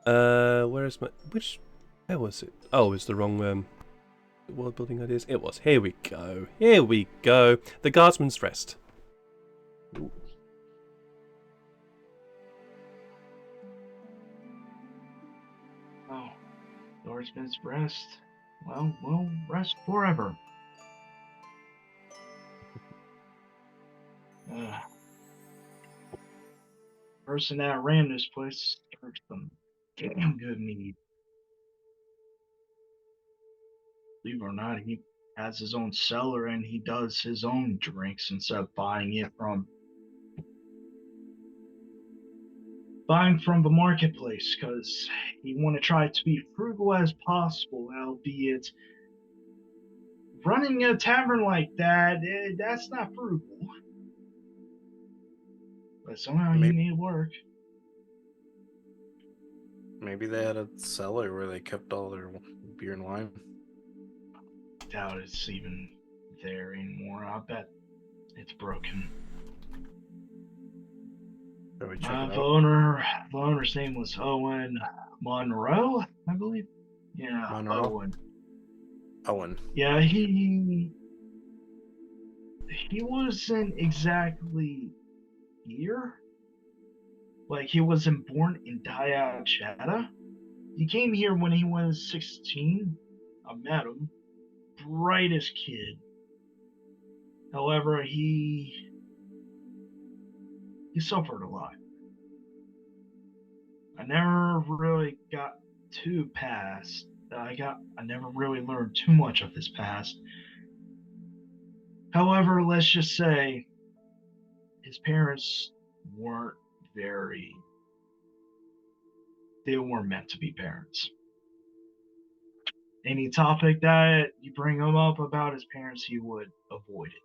Where is my which? Where was it? Oh, it's the wrong world building ideas. It was. Here we go. Here we go. The Guardsman's Rest. Ooh. Oh, Guardsman's Rest. Well, we'll rest forever. Person that ran this place served some damn good meat. Believe it or not, he has his own cellar and he does his own drinks instead of buying from the marketplace, because he want to try to be frugal as possible, albeit running a tavern like that, that's not frugal. But somehow he made it work. Maybe they had a cellar where they kept all their beer and wine. Doubt it's even there anymore. I bet it's broken. Shall we check The it out? owner's name was Owen Monroe, I believe. Yeah, Monroe? Owen. Yeah, he wasn't exactly here. Like, he wasn't born in Dyal Chadda. He came here when he was 16. I met him. Brightest kid. However, he suffered a lot. I never really got too past. I never really learned too much of his past. However, let's just say his parents weren't they weren't meant to be parents. Any topic that you bring him up about his parents, he would avoid it.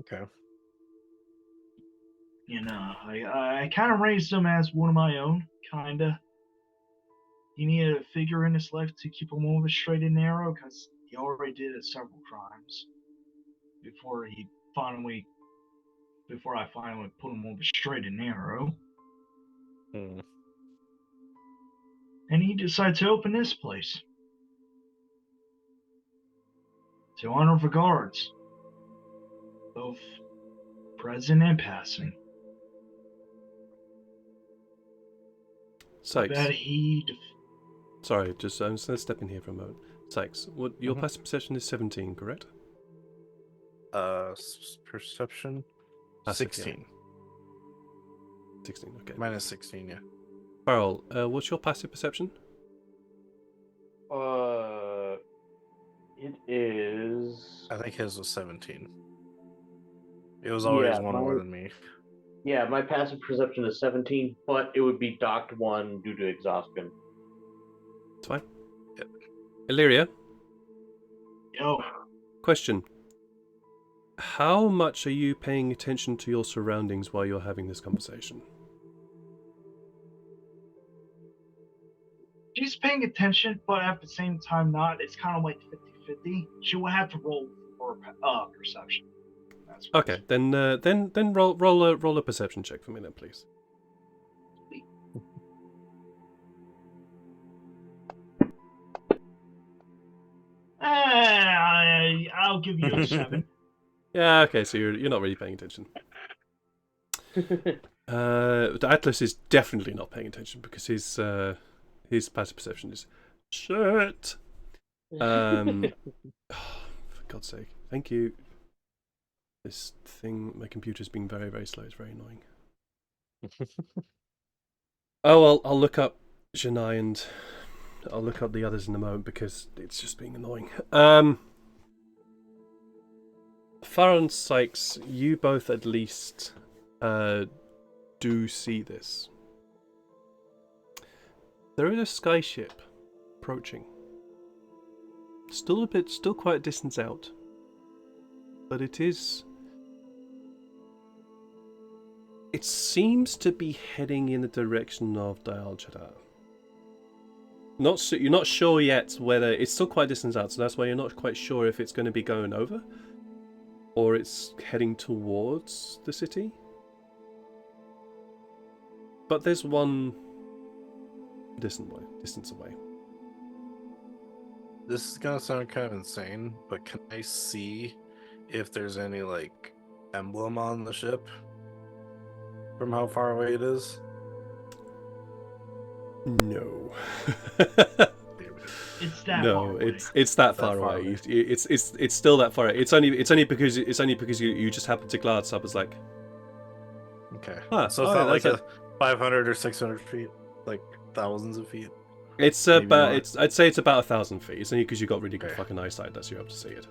Okay. You know, I kind of raised him as one of my own, kind of. He needed a figure in his life to keep him on the straight and narrow, because he already did several crimes before I finally put him on the straight and narrow. And he decided to open this place to honor the guards, both present and passing. Sykes. That Sorry, I'm just going to step in here for a moment. Sykes, your passive perception is 17, correct? Perception? Passive, 16. Yeah. 16, okay. Minus 16, yeah. Farrell, what's your passive perception? It is. I think his was 17. It was always one more than me. Yeah, my passive perception is 17, but it would be docked 1 due to exhaustion. It's fine. Yep. Elyria? Yo. Question. How much are you paying attention to your surroundings while you're having this conversation? She's paying attention, but at the same time not. It's kind of like 50-50. She will have to roll for perception. That's what Okay, then roll a perception check for me then, please. I'll give you a 7. Yeah, okay, so you're not really paying attention. The Atlas is definitely not paying attention because his passive perception is shit. For God's sake, thank you. This thing, my computer's being very, very slow. It's very annoying. Oh, well, I'll look up Janai and I'll look up the others in a moment because it's just being annoying. Farron and Sykes, you both at least do see this. There is a skyship approaching. Still quite a distance out. But it seems to be heading in the direction of Dyal Chadda. You're not sure yet whether it's still quite a distance out, so that's why you're not quite sure if it's going to be going over or it's heading towards the city. But there's one distance away. This is gonna sound kind of insane, but can I see if there's any like emblem on the ship from how far away it is? No. It's that far No, away. it's that far away. It's still that far away. It's only because you just happened to glance up as like, Okay. huh, So it's not like a 500 or 600 feet, like thousands of feet. It's Maybe about more. I'd say it's about 1,000 feet. It's only because you got really good Okay. fucking eyesight that's you're able to see it.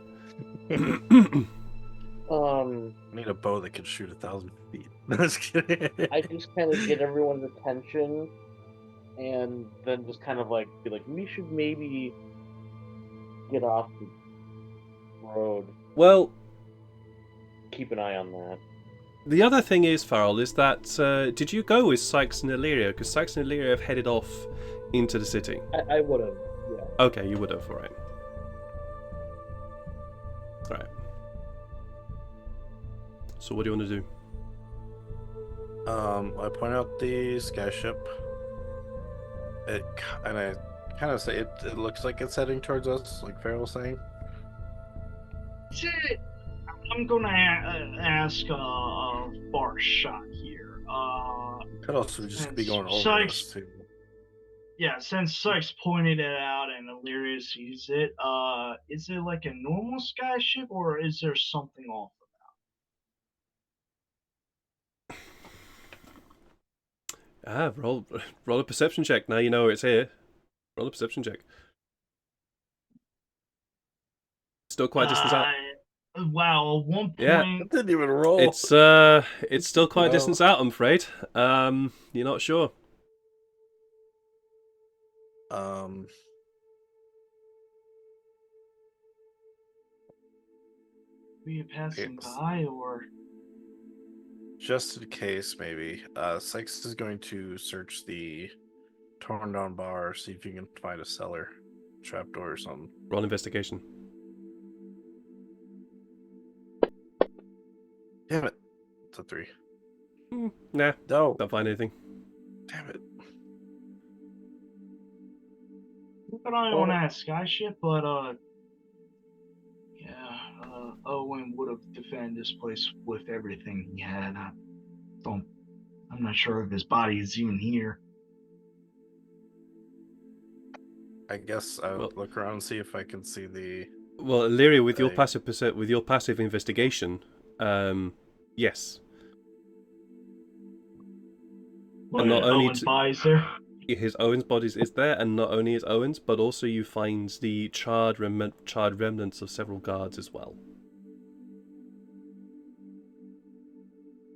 I need a bow that can shoot 1,000 feet. Just kidding. I just kind of get everyone's attention, and then just kind of like be like, we should maybe get off the road. Well, Keep an eye on that. the other thing is, Farrell, is that did you go with Sykes and Elyria? Because Sykes and Elyria have headed off into the city. I would have, yeah. Okay, you would have, alright. Alright. So what do you want to do? I point out the skyship. And I kind of say it looks like it's heading towards us, like Farrell's saying. Shit. I'm gonna ask a far shot here. Could also just be going over Sykes- us too. Yeah, since Sykes pointed it out and Elyria sees it, is it like a normal skyship or is there something off? Roll a perception check. Now you know it's here. Roll a perception check. Still quite a distance out. Wow, at one point, Yeah. It didn't even roll. It's still quite a Wow. distance out, I'm afraid. You're not sure. we passing Yes. by or Just in case, maybe. Sykes is going to search the torn down bar, see if you can find a cellar, trapdoor or something. Roll investigation. Damn it. It's a 3. Nah, No. don't find anything. Damn it. keep an eye on that skyship, but Owen would have defended this place with everything he had. I'm not sure if his body is even here. I guess I'll Well- look around and see if I can see the. Well, Elyria, with your Right. passive investigation, yes. But not only Owen's to- body's there. His Owen's body is there, and not only his Owen's, but also you find the charred remnants of several guards as well.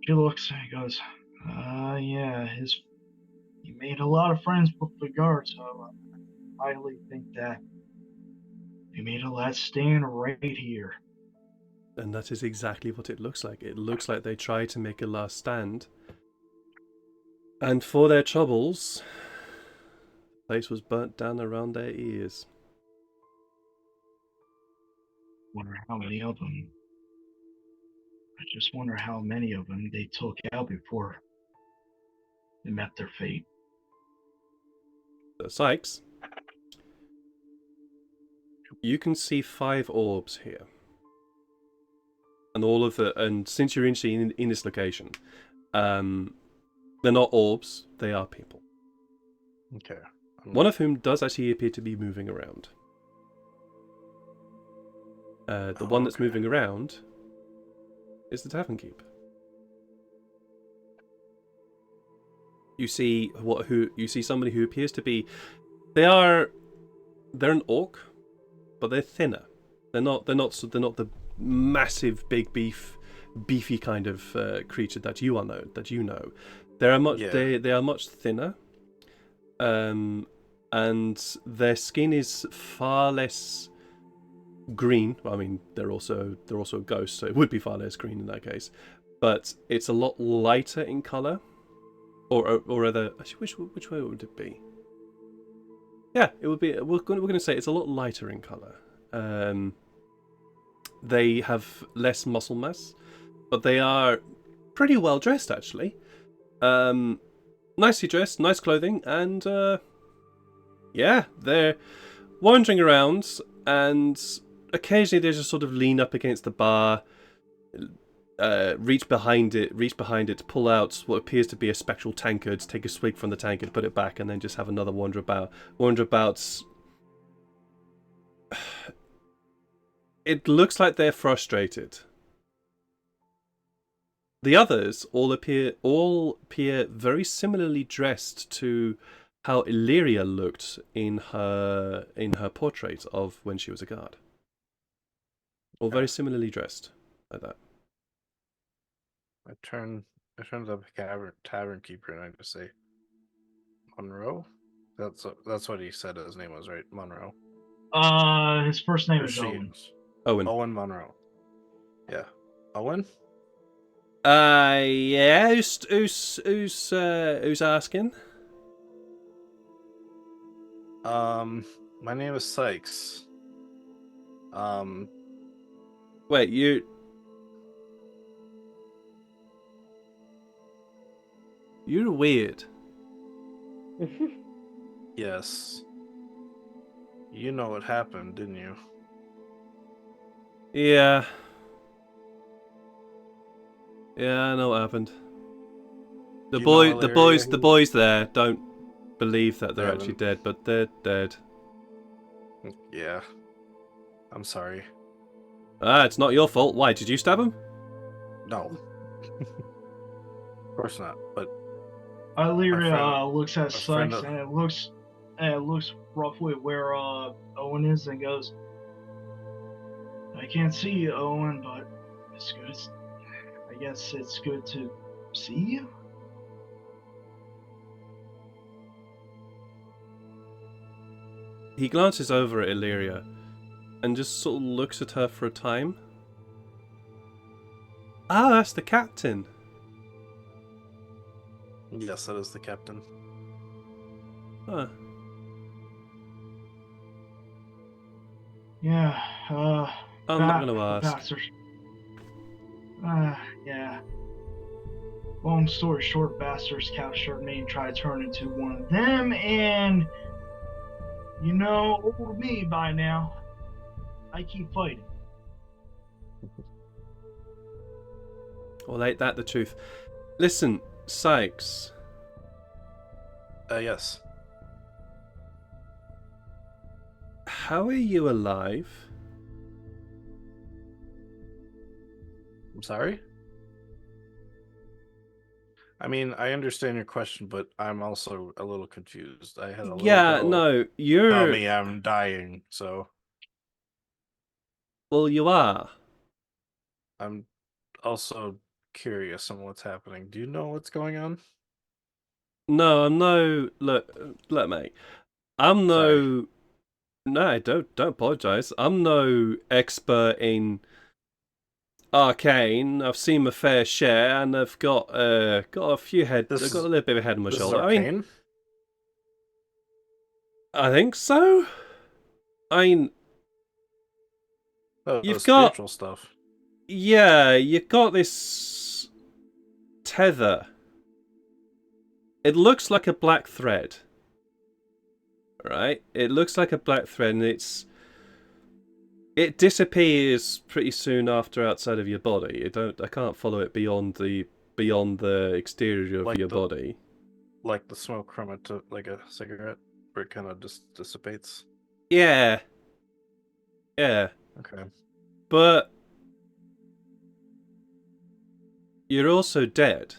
She looks and goes, yeah, he made a lot of friends with the guards, so I highly think that he made a last stand right here. And that is exactly what it looks like. It looks like they tried to make a last stand. And for their troubles, the place was burnt down around their ears. Wonder how many of them are Just wonder how many of them they took out before they met their fate. So, Sykes, you can see 5 orbs here. And since you're interested in this location, they're not orbs, they are people. Okay. One of whom does actually appear to be moving around. The one that's moving around is the Tavern Keep. You see somebody who appears to be. They're an orc, but they're thinner. They're not the massive, big beefy kind of creature that you know. They are much thinner. And their skin is far less green. I mean, they're also ghosts, so it would be far less green in that case. But it's a lot lighter in color, or rather, actually, which way would it be? Yeah, it would be. We're going to say it's a lot lighter in color. They have less muscle mass, but they are pretty well dressed actually. Nicely dressed, nice clothing, and yeah, they're wandering around, and occasionally they just sort of lean up against the bar, reach behind it, pull out what appears to be a spectral tankard, take a swig from the tankard, put it back, and then just have another wander about. It looks like they're frustrated. The others all appear very similarly dressed to how Elyria looked in her portrait of when she was a guard. All very similarly dressed like that. I turn to the tavern keeper and I just say, Monroe? That's what he said his name was, right? Monroe. His first name Or is she Owen. is. Owen. Owen Monroe. Yeah. Owen? Yeah. Who's asking? My name is Sykes. Wait, you're weird. Yes. You know what happened, didn't you? Yeah. Yeah, I know what happened. The boys there don't believe that they're actually dead, but they're dead. Yeah. I'm sorry. It's not your fault. Why, did you stab him? No. Of course not, but Elyria looks at friend Sykes of- and it looks roughly where Owen is and goes, I can't see you, Owen, but it's good. I guess it's good to see you. He glances over at Elyria and just sort of looks at her for a time. Ah, that's the captain. yes, that is the captain. Huh. Yeah, I'm not going to ask. Bastards. Yeah. Long story short, bastards captured me and tried to turn into one of them, and you know, old me by now. I keep fighting. Well, ain't that the truth? Listen, Sykes. Yes. How are you alive? I'm sorry? I mean, I understand your question, but I'm also a little confused. I had a little girl No, tell you're... me I'm dying, so Well, you are. I'm also curious on what's happening. Do you know what's going on? No, I'm no... Look, mate. I'm no... Sorry. No, don't apologise. I'm no expert in arcane. I've seen my fair share, and I've got a few head. I've got a little bit of a head on my This is shoulder. arcane? I think so. I mean, Oh, you've spiritual got... stuff. Yeah, you got this tether. It looks like a black thread. Right? It looks like a black thread, and it disappears pretty soon after outside of your body. I can't follow it beyond the exterior of Like your the- body. Like the smoke from it to like a cigarette, where it kind of just dissipates. Yeah. Yeah. Okay. But you're also dead.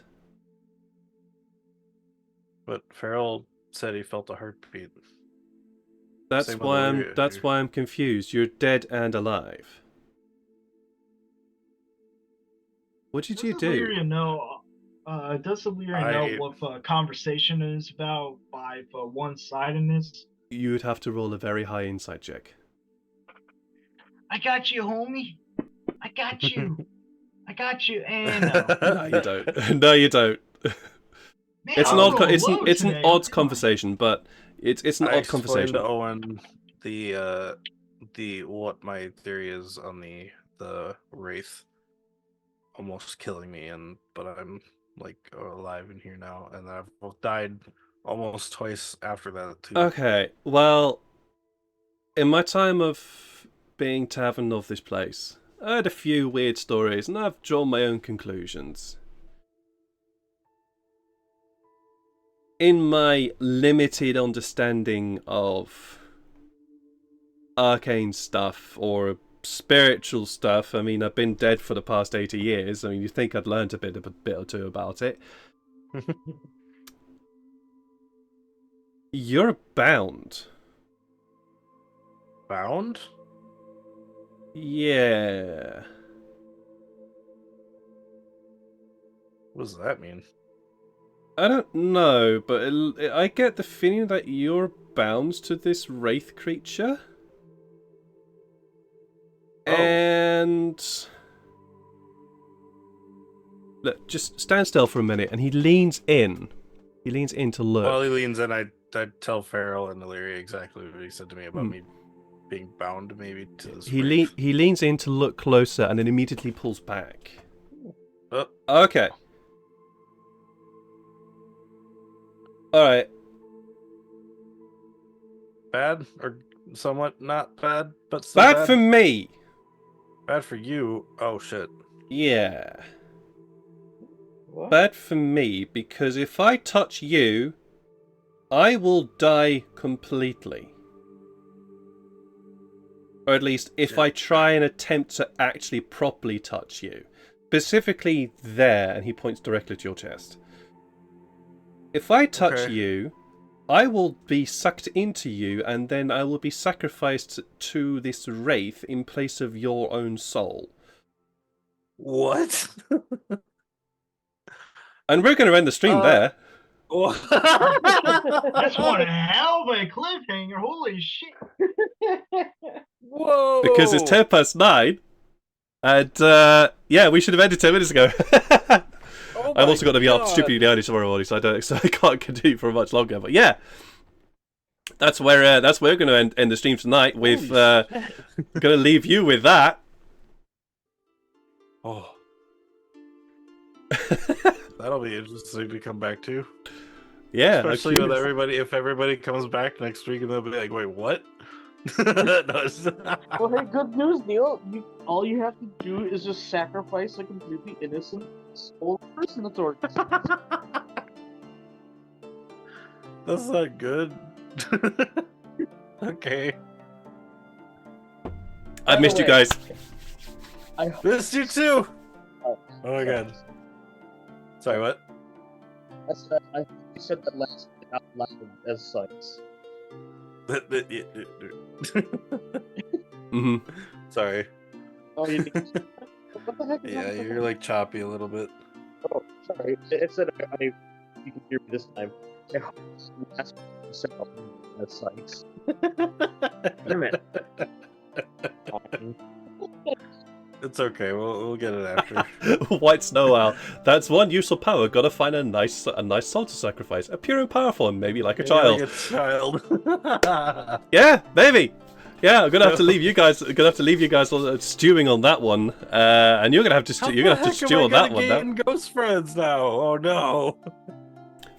But Farrell said he felt a heartbeat. That's Same with why Elyria. I'm confused. You're dead and alive. What did you Does do? Elyria know? Does Elyria know what the conversation is about by the one-sidedness? You would have to roll a very high insight check. I got you, homie. I got you. I got you, and No, you don't. No, you don't. man, It's an I'm odd. rolling It's an low it's an today. odd Come on. conversation, but it's an I odd explained conversation. to Owen the what my theory is on the wraith almost killing me, but I'm like alive in here now, and I've died almost twice after that too. Okay, well, in my time of being tavern of this place, I heard a few weird stories, and I've drawn my own conclusions. In my limited understanding of arcane stuff or spiritual stuff, I mean, I've been dead for the past 80 years. I mean, you think I'd learned a bit or two about it. You're bound. Bound? Yeah. What does that mean? I don't know, but I get the feeling that you're bound to this wraith creature. Oh. And look, just stand still for a minute, and he leans in. He leans in to look. While he leans in, I tell Farrell and Elyria exactly what he said to me about me being bound maybe to this wraith. He leans in to look closer, and then immediately pulls back. Oh. Okay. All right. Bad or somewhat not bad, but still Bad for me. Bad for you. Oh shit. Yeah. What? Bad for me, because if I touch you, I will die completely. Or at least if I try and attempt to actually properly touch you. Specifically there, and he points directly to your chest. If I touch Okay. you, I will be sucked into you, and then I will be sacrificed to this wraith in place of your own soul. What? And we're going to end the stream there. That's one hell of a cliffhanger. Holy shit. Whoa! Because it's 10 past 9. And, yeah, we should have ended 10 minutes ago. Oh I've my also got to be up God. stupidly early tomorrow morning, so I can't continue for much longer. But yeah, that's where we're going to end the stream tonight. With going to leave you with that. Oh. That'll be interesting to come back to. Yeah, Especially I'm with curious. if everybody comes back next week and they'll be like, wait, what? No, it's- Well, hey, good news, Neil. All you have to do is just sacrifice a completely innocent old person that's already. That's not good. Okay. I missed you guys. Missed you too! Oh my God. Sorry, what? I said that last out loud as Sykes. Hmm. Sorry. Oh, you did. What the heck? Is Yeah, that? you're like choppy a little bit. Oh, sorry. It said you can hear me this time. Last said as Sykes. Damn it. It's okay. We'll get it after. White Snow Owl. That's one useful power. Gotta find a nice soul to sacrifice. A pure and powerful one, maybe like a child. Like a child. Yeah, maybe. Yeah, I'm gonna have to leave you guys. I'm gonna have to leave you guys all, stewing on that one, and you're gonna have to stew on that one. Now. Ghost friends now. Oh no.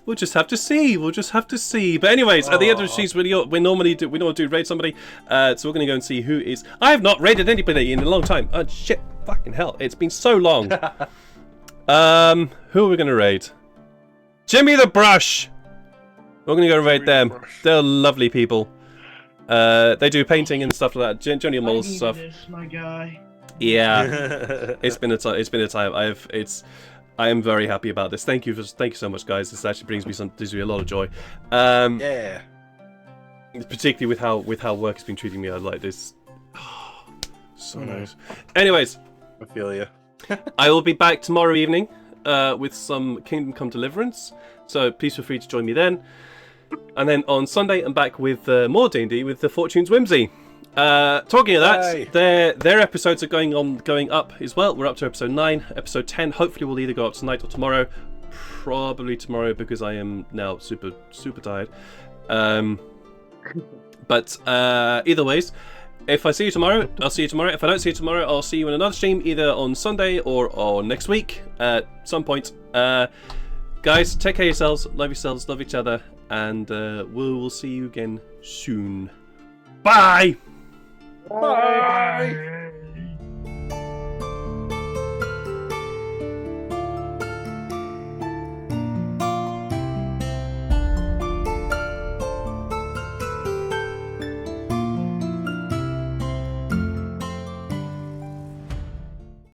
We'll just have to see. We'll just have to see. But anyways, at the end of the streams, we normally do raid somebody. So we're gonna go and see who is. I have not raided anybody in a long time. Oh shit! Fucking hell! It's been so long. Who are we gonna raid? Jimmy the Brush. We're gonna go raid them. They're lovely people. They do painting and stuff like that. Johnny Moles stuff. This, my guy. Yeah, it's been a time. I am very happy about this. Thank you so much, guys. This actually brings me a lot of joy. Yeah. Particularly with how work has been treating me. I like this. Oh, so nice. Anyways, I feel you. I will be back tomorrow evening with some Kingdom Come Deliverance. So please feel free to join me then. And then on Sunday, I'm back with more D&D with the Fortune's Whimsy. Talking of that, their episodes are going up as well. We're up to episode 9, episode 10. Hopefully, will either go up tonight or tomorrow. Probably tomorrow because I am now super tired. But either ways, if I see you tomorrow, I'll see you tomorrow. If I don't see you tomorrow, I'll see you in another stream either on Sunday or next week at some point. Guys, take care of yourselves, love each other, and we'll see you again soon. Bye! Bye!